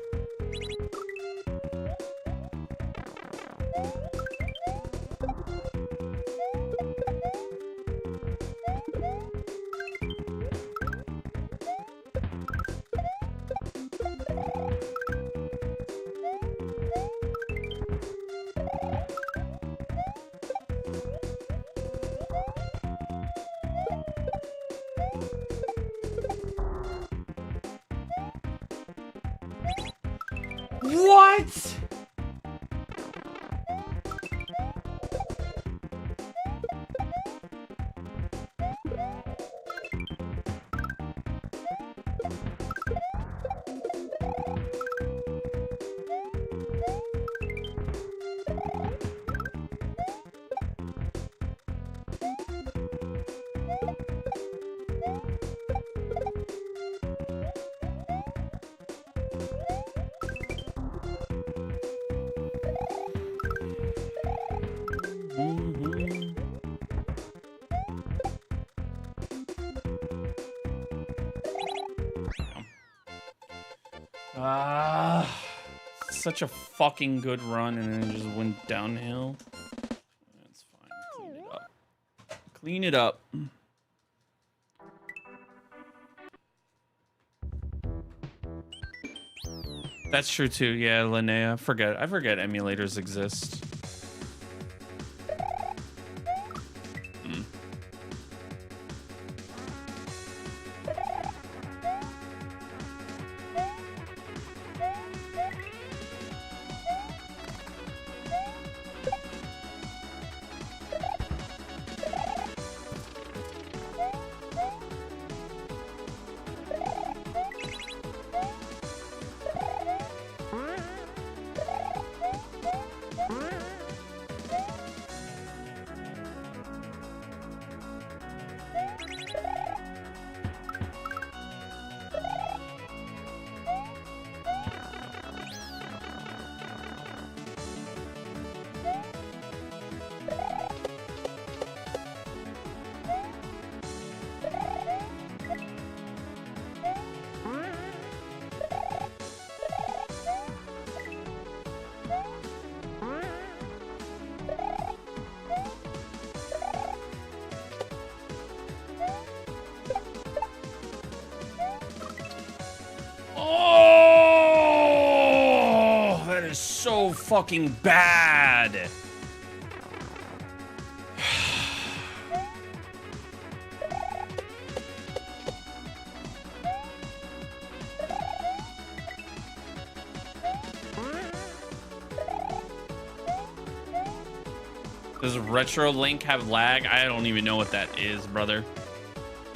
What? Such a fucking good run, and then it just went downhill. That's fine. Clean it up. Clean it up. That's true too. Yeah, Linnea. I forget emulators exist. fucking bad. Does Retro Link have lag? I don't even know what that is, brother.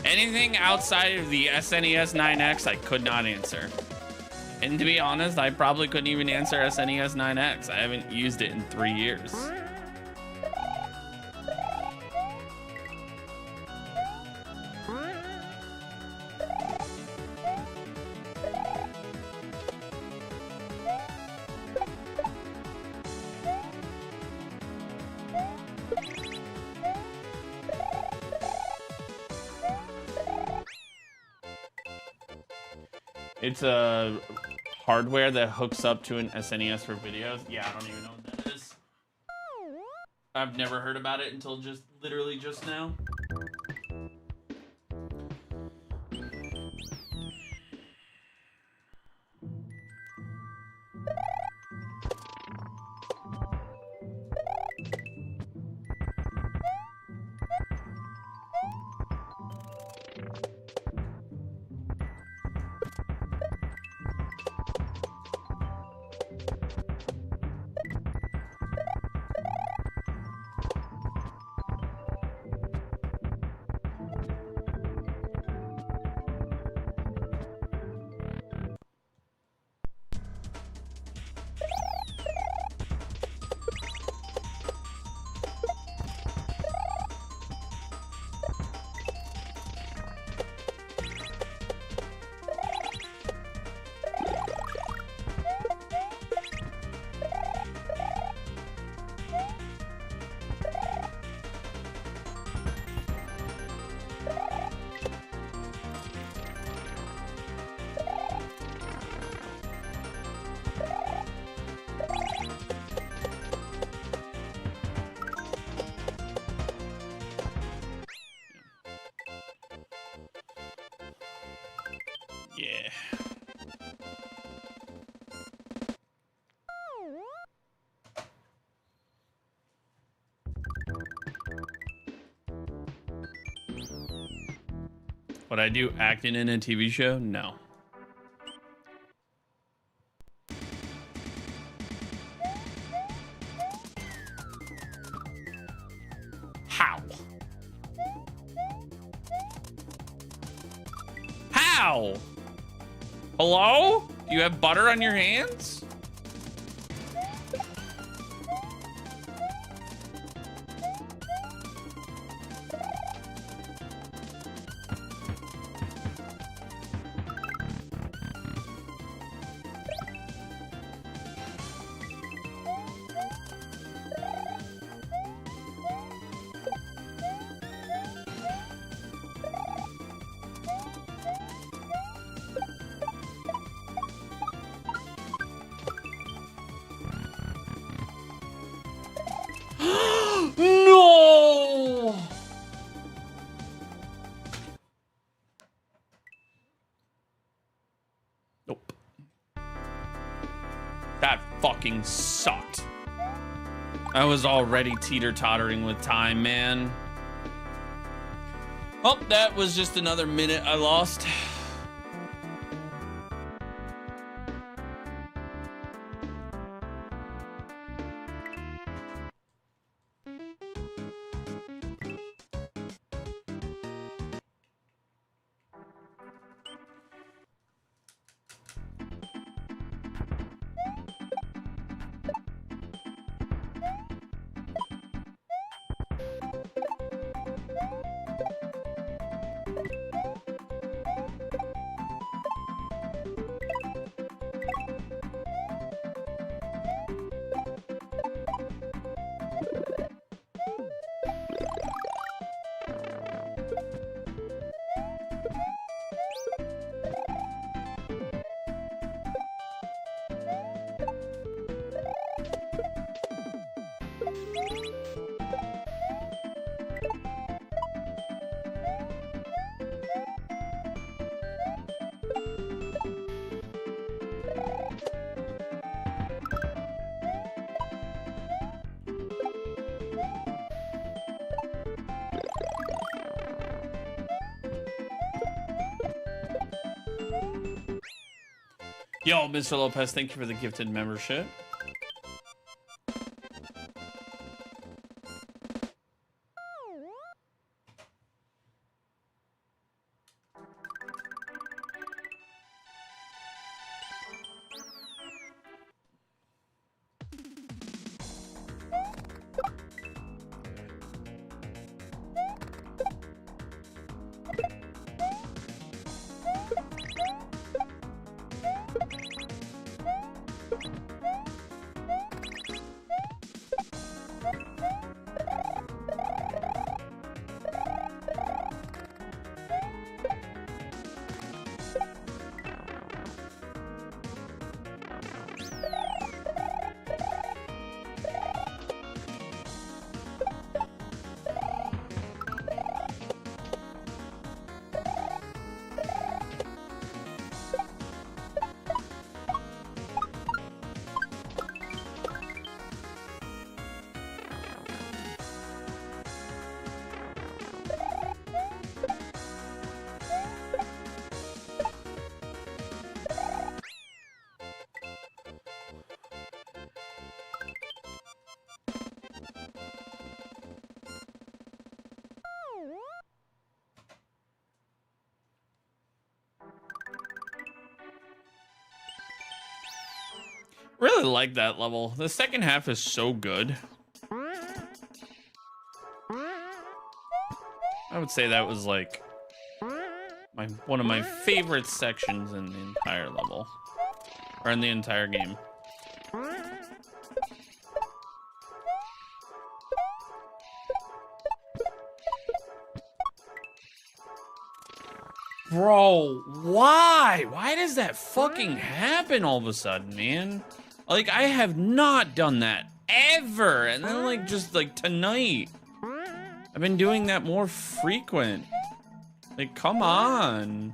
Anything outside of the SNES 9X, I could not answer. And to be honest, I probably couldn't even answer SNES 9X. I haven't used it in 3 years. It's a hardware that hooks up to an SNES for videos. Yeah, I don't even know what that is. I've never heard about it until literally just now. Yeah. Would I do acting in a TV show? No. How? How? Hello? Do you have butter on your hands? No! Nope. That fucking sucked. I was already teeter-tottering with time, man. Oh, that was just another minute I lost. Yo, Mr. Lopez, thank you for the gifted membership. Really like that level. The second half is so good. I would say that was like one of my favorite sections in the entire level, or in the entire game. Bro, why? Why does that fucking happen all of a sudden, man? Like, I have not done that ever. And then, like, just like tonight, I've been doing that more frequent. Like, come on.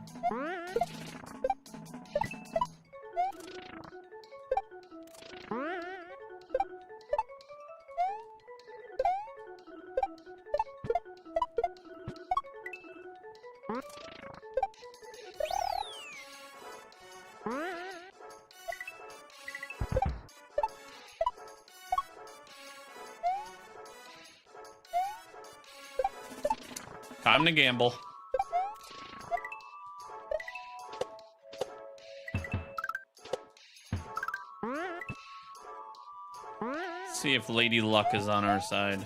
Time to gamble. See if Lady Luck is on our side.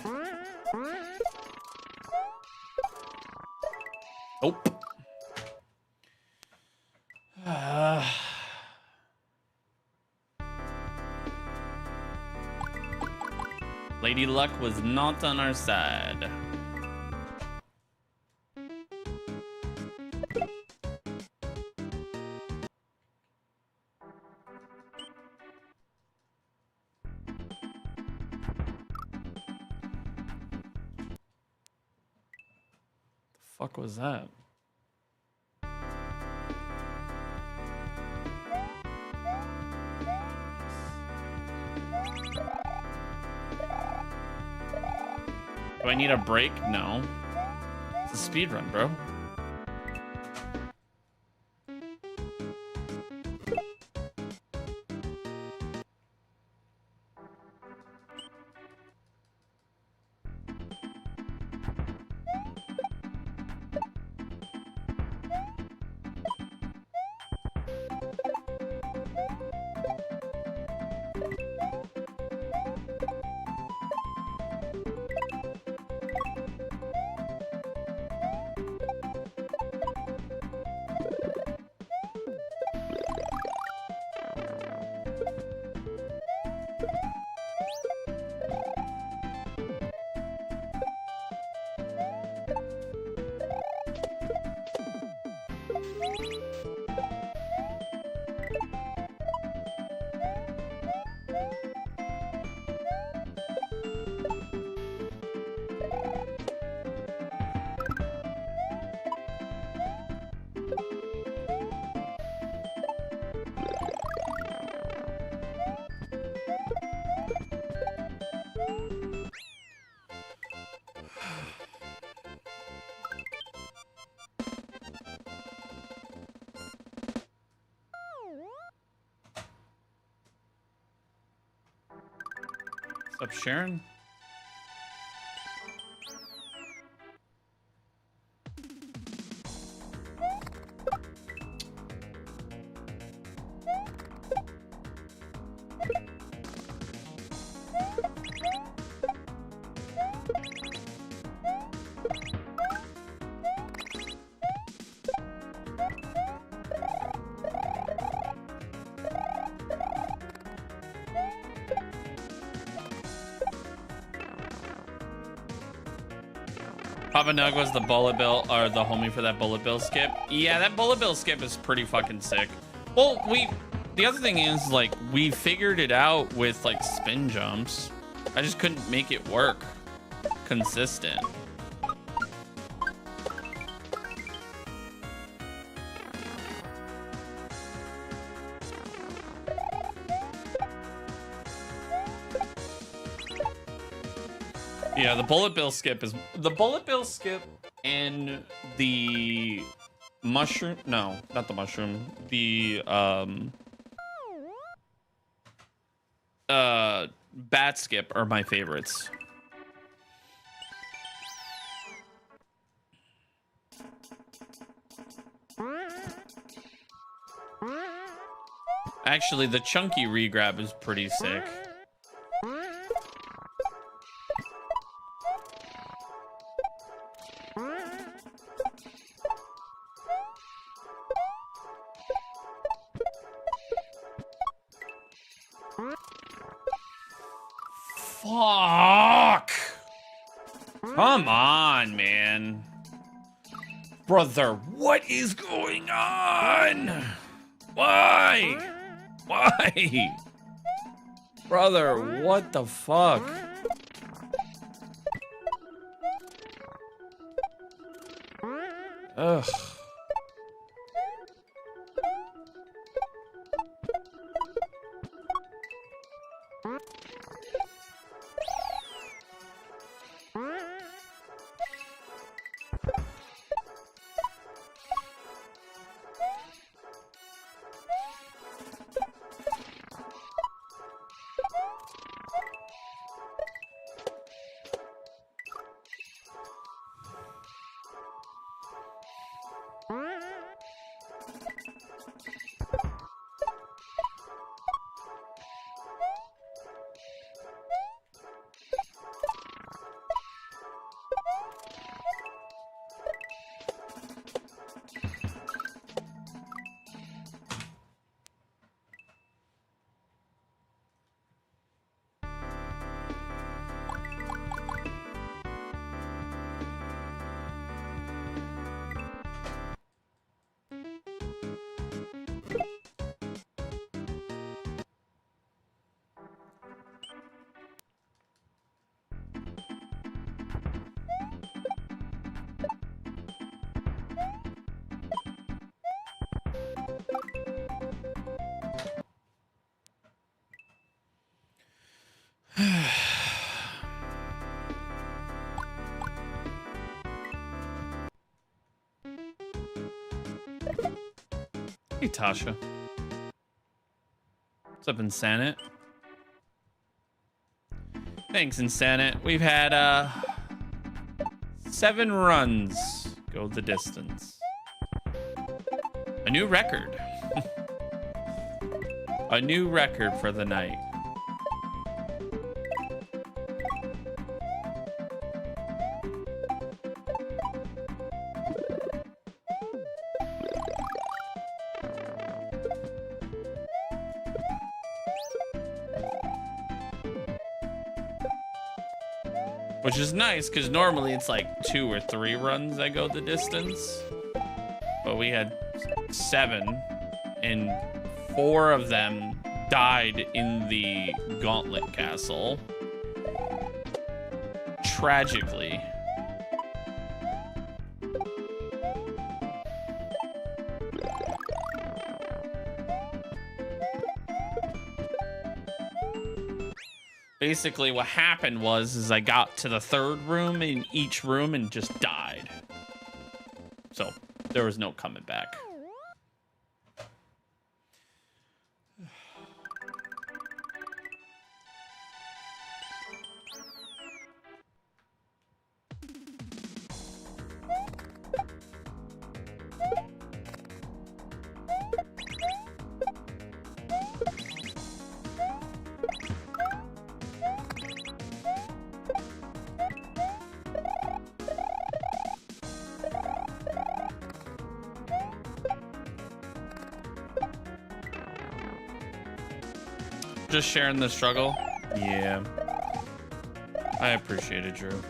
Nope. Lady Luck was not on our side. Fuck was that? Do I need a break? No. It's a speedrun, bro. What's up, Sharon? Papa Nug was the bullet bill, or the homie for that bullet bill skip. Yeah, that bullet bill skip is pretty fucking sick. Well, the other thing is, like, we figured it out with, like, spin jumps. I just couldn't make it work consistent. Yeah, the bullet bill skip is the bullet bill skip and the mushroom. No, not the mushroom. The bat skip are my favorites. Actually, the chunky regrab is pretty sick. Fuck! Come on, man. Brother, what is going on? Why? Why? Brother, what the fuck? Ugh. Hey, Tasha. What's up, Insanit? Thanks, Insanit. We've had 7 runs go the distance. A new record. A new record for the night. Which is nice, because normally it's like 2 or 3 runs that go the distance. But we had 7, and 4 of them died in the Gauntlet Castle. Tragically. Basically what happened was I got to the 3rd room in each room and just died. So there was no coming back. Just sharing the struggle. Yeah. I appreciate it, Drew.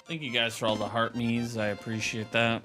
Thank you guys for all the heart me's. I appreciate that.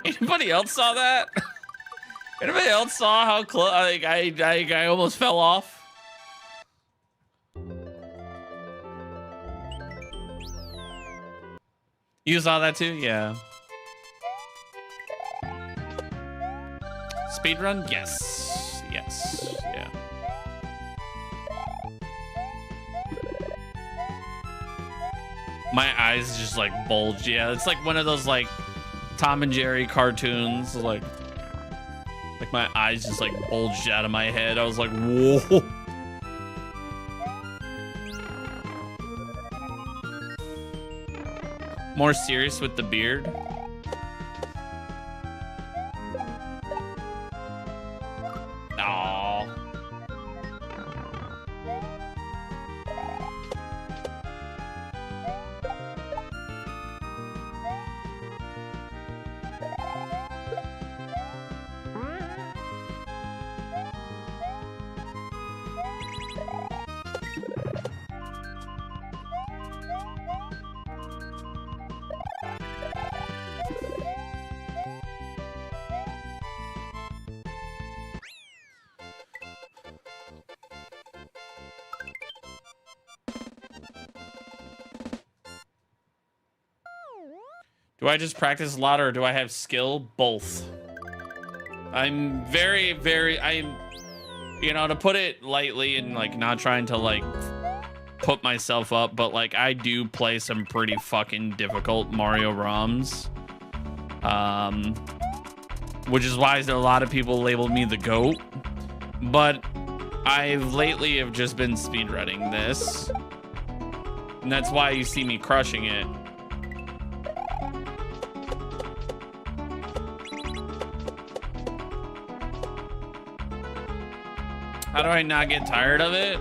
Anybody else saw that? Anybody else saw how close? I almost fell off. You saw that too? Yeah. Speedrun? Yes. Yes. Yeah. My eyes just like bulged. Yeah, it's like one of those like Tom and Jerry cartoons. Like my eyes just like bulged out of my head. I was like, whoa. More serious with the beard. Aww. Do I just practice a lot or do I have skill? Both. I'm you know, to put it lightly and like not trying to like put myself up, but like I do play some pretty fucking difficult Mario ROMs. Which is why a lot of people labeled me the GOAT. But I've lately have just been speedrunning this. And that's why you see me crushing it. How do I not get tired of it?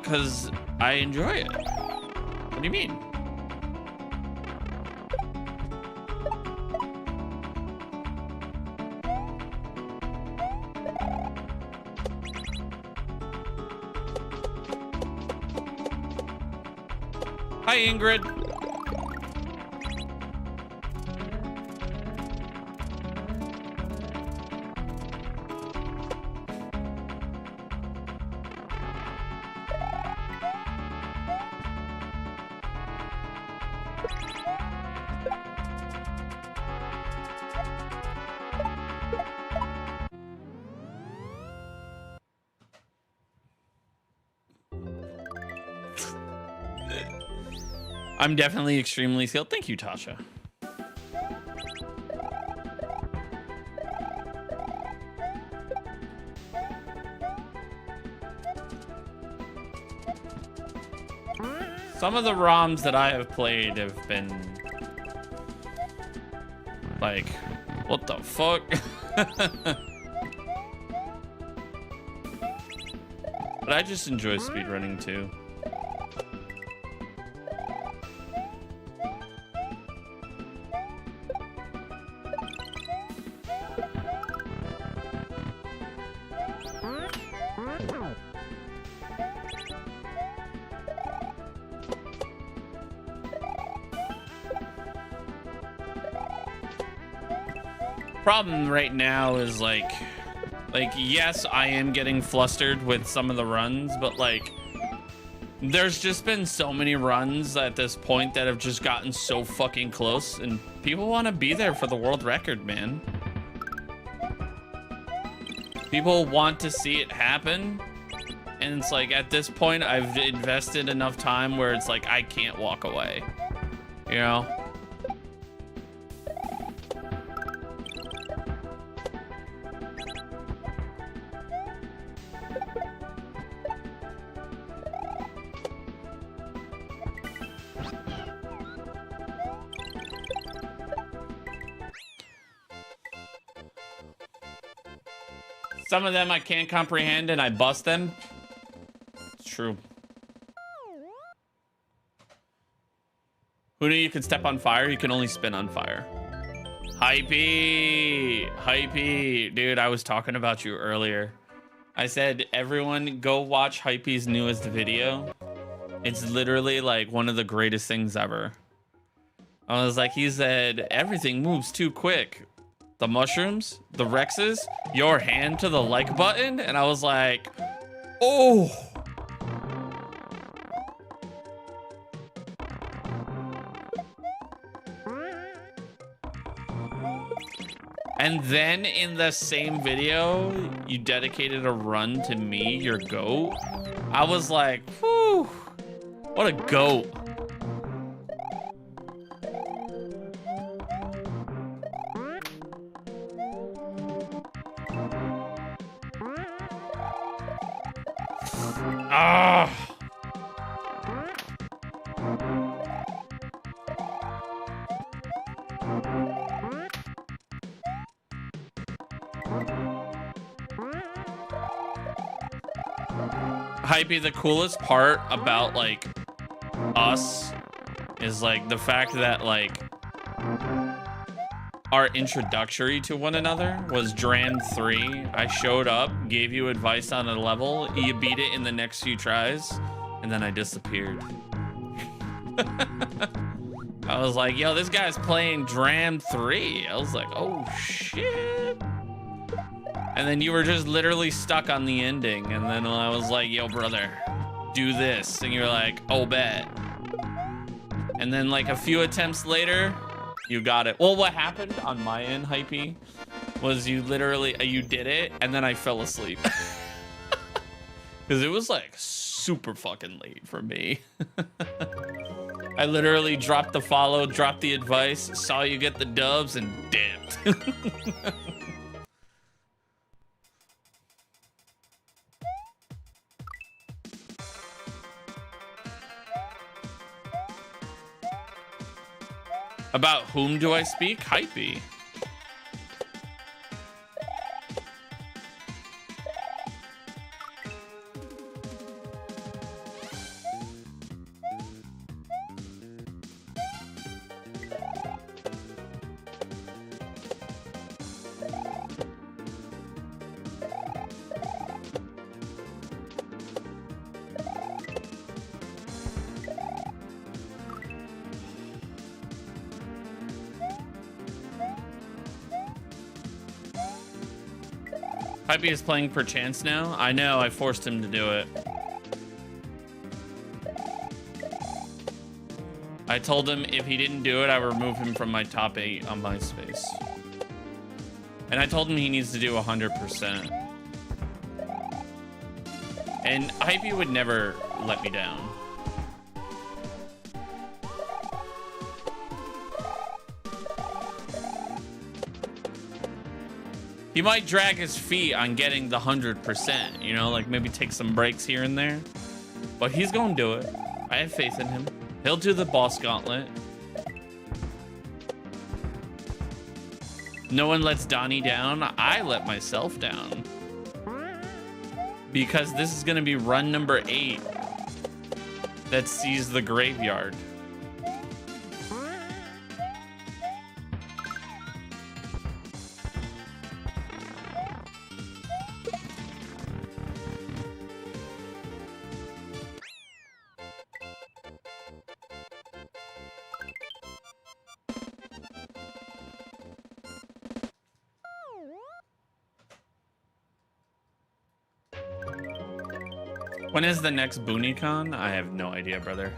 Cause I enjoy it. What do you mean? Hi, Ingrid. I'm definitely extremely skilled. Thank you, Tasha. Some of the ROMs that I have played have been like, what the fuck? But I just enjoy speedrunning too. Problem right now is like yes, I am getting flustered with some of the runs, but like there's just been so many runs at this point that have just gotten so fucking close, and people want to be there for the world record, man. People want to see it happen, and it's like at this point I've invested enough time where it's like I can't walk away, you know? Some of them I can't comprehend and I bust them. It's true. Who knew you could step on fire? You can only spin on fire. Hypey! Hypey! Dude, I was talking about you earlier. I said, everyone go watch Hypey's newest video. It's literally like one of the greatest things ever. I was like, he said, everything moves too quick. The mushrooms, the Rexes, your hand to the like button. And I was like, oh. And then in the same video, you dedicated a run to me, your goat. I was like, whew, what a goat. Ah. Hypey, the coolest part about like us is like the fact that like our introductory to one another was Dram 3. I showed up, gave you advice on a level, you beat it in the next few tries, and then I disappeared. I was like, yo, this guy's playing Dram 3. I was like, oh shit. And then you were just literally stuck on the ending. And then I was like, yo, brother, do this. And you're like, oh, bet. And then like a few attempts later, you got it. Well, what happened on my end, Hypey, was you literally, you did it, and then I fell asleep. Because it was like super fucking late for me. I literally dropped the follow, dropped the advice, saw you get the dubs, and dipped. About whom do I speak? Hypey. Hypey is playing Perchance now. I know, I forced him to do it. I told him if he didn't do it, I would remove him from my top 8 on MySpace. And I told him he needs to do 100%. And Hypey would never let me down. He might drag his feet on getting the 100%, you know, like maybe take some breaks here and there. But he's gonna do it. I have faith in him. He'll do the boss gauntlet. No one lets Donnie down. I let myself down. Because this is going to be run number 8 that sees the graveyard. When is the next BoonieCon? I have no idea, brother.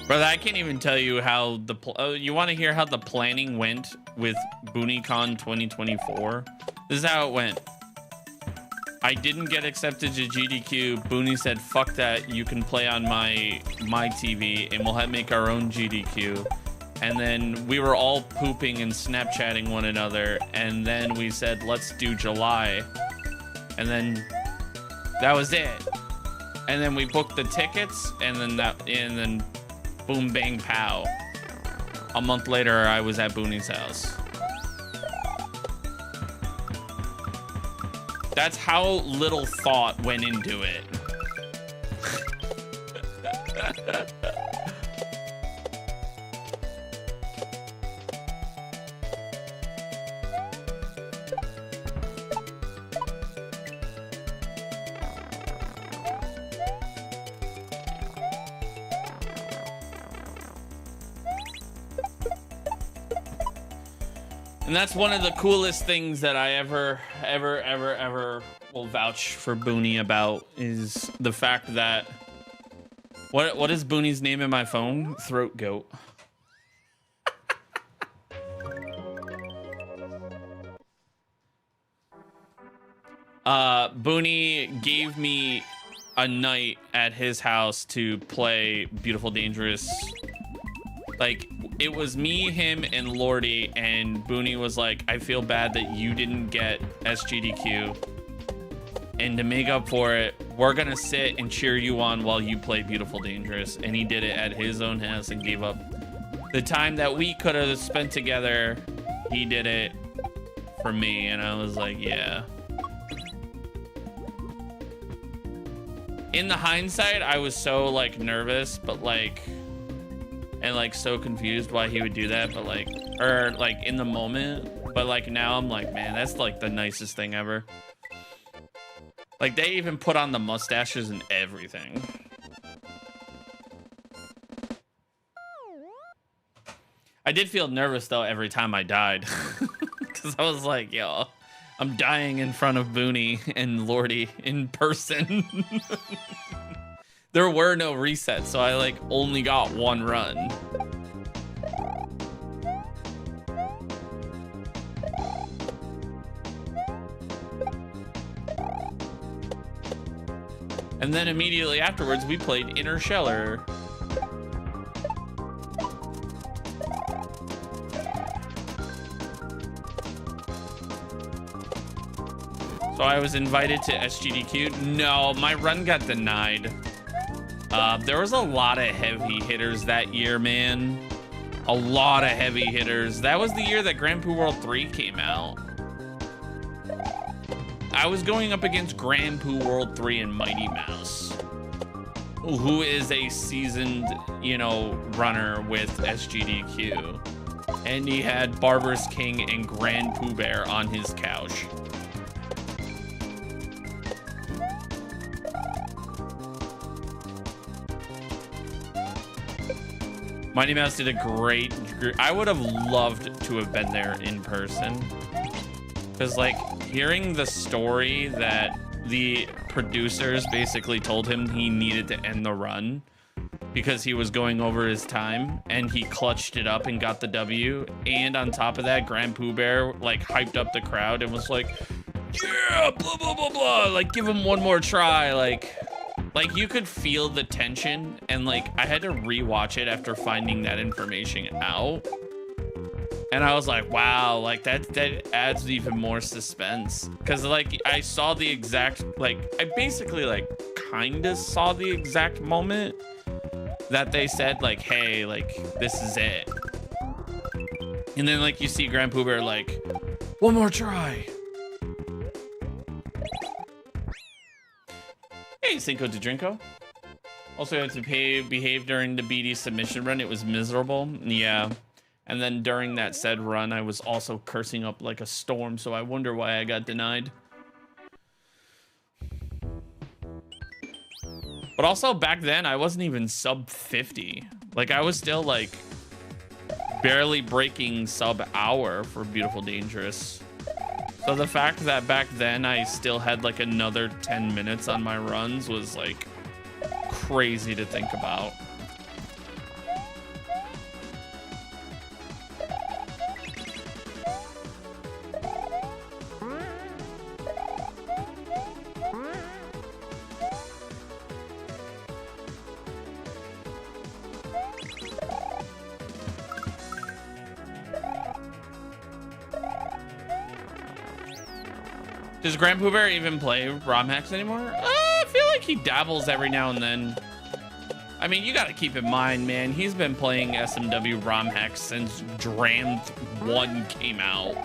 Brother, I can't even tell you how the... you want to hear how the planning went with BoonieCon 2024? This is how it went. I didn't get accepted to GDQ. Boonie said, fuck that. You can play on my TV, and we'll make our own GDQ. And then we were all pooping and Snapchatting one another. And then we said, let's do July. And then that was it. And then we booked the tickets, and then boom, bang, pow. A month later, I was at Boonie's house. That's how little thought went into it. And that's one of the coolest things that I ever will vouch for Boonie about, is the fact that what is Boonie's name in my phone? Throat Goat. Boonie gave me a night at his house to play Beautiful Dangerous. Like, it was me, him, and Lordy, and Boonie was like, I feel bad that you didn't get SGDQ. And to make up for it, we're gonna sit and cheer you on while you play Beautiful Dangerous. And he did it at his own house and gave up the time that we could have spent together. He did it for me, and I was like, yeah. In the hindsight, I was so, like, nervous, but, like... and like so confused why he would do that, but like, or like in the moment, but like now I'm like, man, that's like the nicest thing ever. Like, they even put on the mustaches and everything. I did feel nervous though every time I died, because I was like, yo, I'm dying in front of Boonie and Lordy in person. There were no resets, so I like only got one run. And then immediately afterwards, we played Inner Sheller. So I was invited to SGDQ. No, my run got denied. There was a lot of heavy hitters that year, man. A lot of heavy hitters. That was the year that Grand Poo World 3 came out. I was going up against Grand Poo World 3 and Mighty Mouse, who is a seasoned, you know, runner with SGDQ. And he had Barbarous King and Grand Pooh Bear on his couch. Mighty Mouse did a great... I would have loved to have been there in person. Because, like, hearing the story that the producers basically told him he needed to end the run because he was going over his time, and he clutched it up and got the W. And on top of that, Grand Pooh Bear, like, hyped up the crowd and was like, yeah, blah, blah, blah, blah. Like, give him one more try. Like, you could feel the tension, and like I had to rewatch it after finding that information out, and I was like, wow, like that adds even more suspense, because like I saw the exact, like I basically like kind of saw the exact moment that they said like, hey, like this is it. And then like you see Grand Pooh Bear like, one more try. Hey, Cinco de Drinko. Also had to behave during the BD submission run. It was miserable. Yeah. And then during that said run, I was also cursing up like a storm. So I wonder why I got denied. But also back then, I wasn't even sub 50. Like I was still like barely breaking sub hour for Beautiful Dangerous. So the fact that back then I still had like another 10 minutes on my runs was like crazy to think about. Does Grand Pooh Bear even play ROM hacks anymore? I feel like he dabbles every now and then. I mean, you gotta keep in mind, man, he's been playing SMW ROM hacks since Dram 1 came out.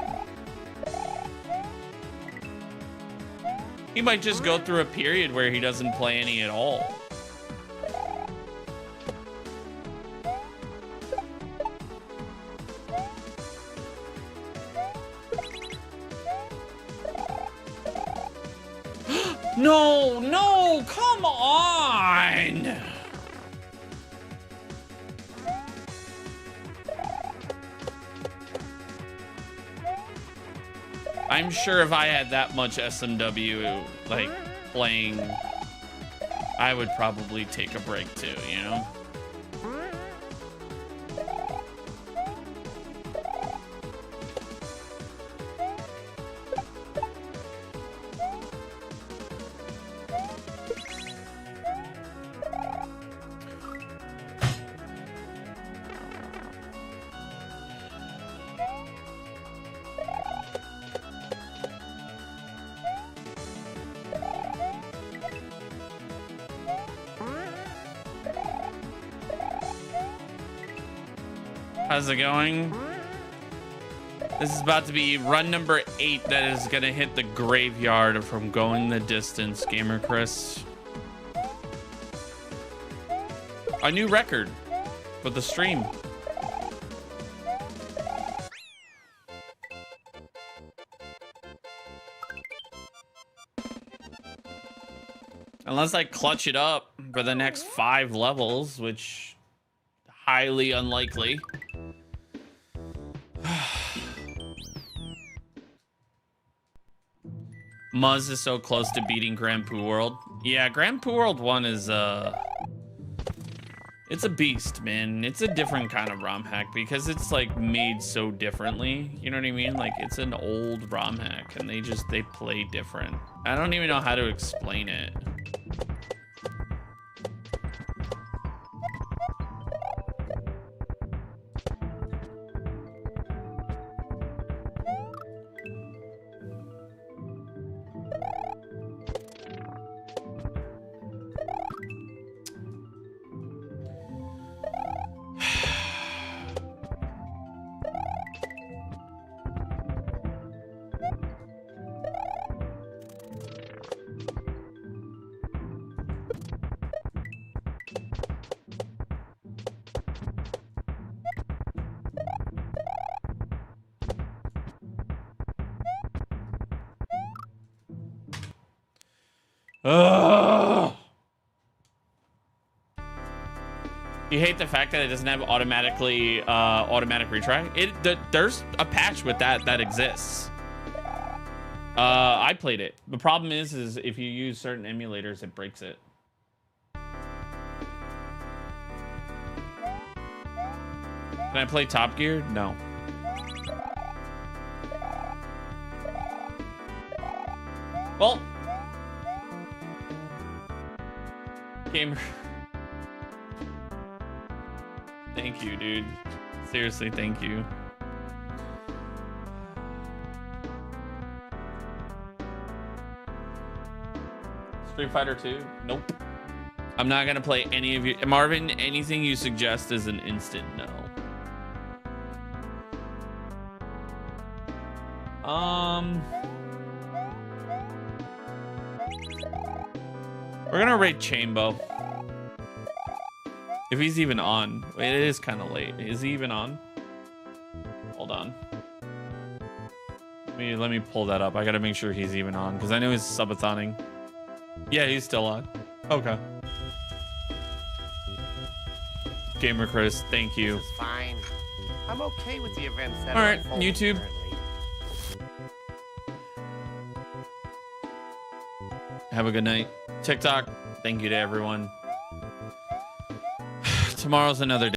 He might just go through a period where he doesn't play any at all. No, no, come on. I'm sure if I had that much SMW, like, playing, I would probably take a break too, you know? How's it going? This is about to be run number 8 that is gonna hit the graveyard from Going the Distance, Gamer Chris. A new record for the stream. Unless I clutch it up for the next 5 levels, which highly unlikely. Muzz is so close to beating Grand Pooh World. Yeah, Grand Pooh World 1 is it's a beast, man. It's a different kind of ROM hack because it's like made so differently. You know what I mean? Like it's an old ROM hack and they play different. I don't even know how to explain it. Ugh. You hate the fact that it doesn't have automatic retry. There's a patch with that exists. I played it. The problem is if you use certain emulators, it breaks it. Can I play Top Gear? No. Well, gamer. Thank you, dude. Seriously, thank you. Street Fighter 2? Nope. I'm not gonna play any of you. Marvin, anything you suggest is an instant no. We're gonna rate Chambo. If he's even on. Wait, it is kind of late. Is he even on? Hold on. Let me pull that up. I gotta make sure he's even on because I know he's subatoning. Yeah, he's still on. Okay. Gamer Chris, thank you. It's fine. I'm okay with the events that All are right, unfolding YouTube. currently. Have a good night. TikTok, thank you to everyone. Tomorrow's another day.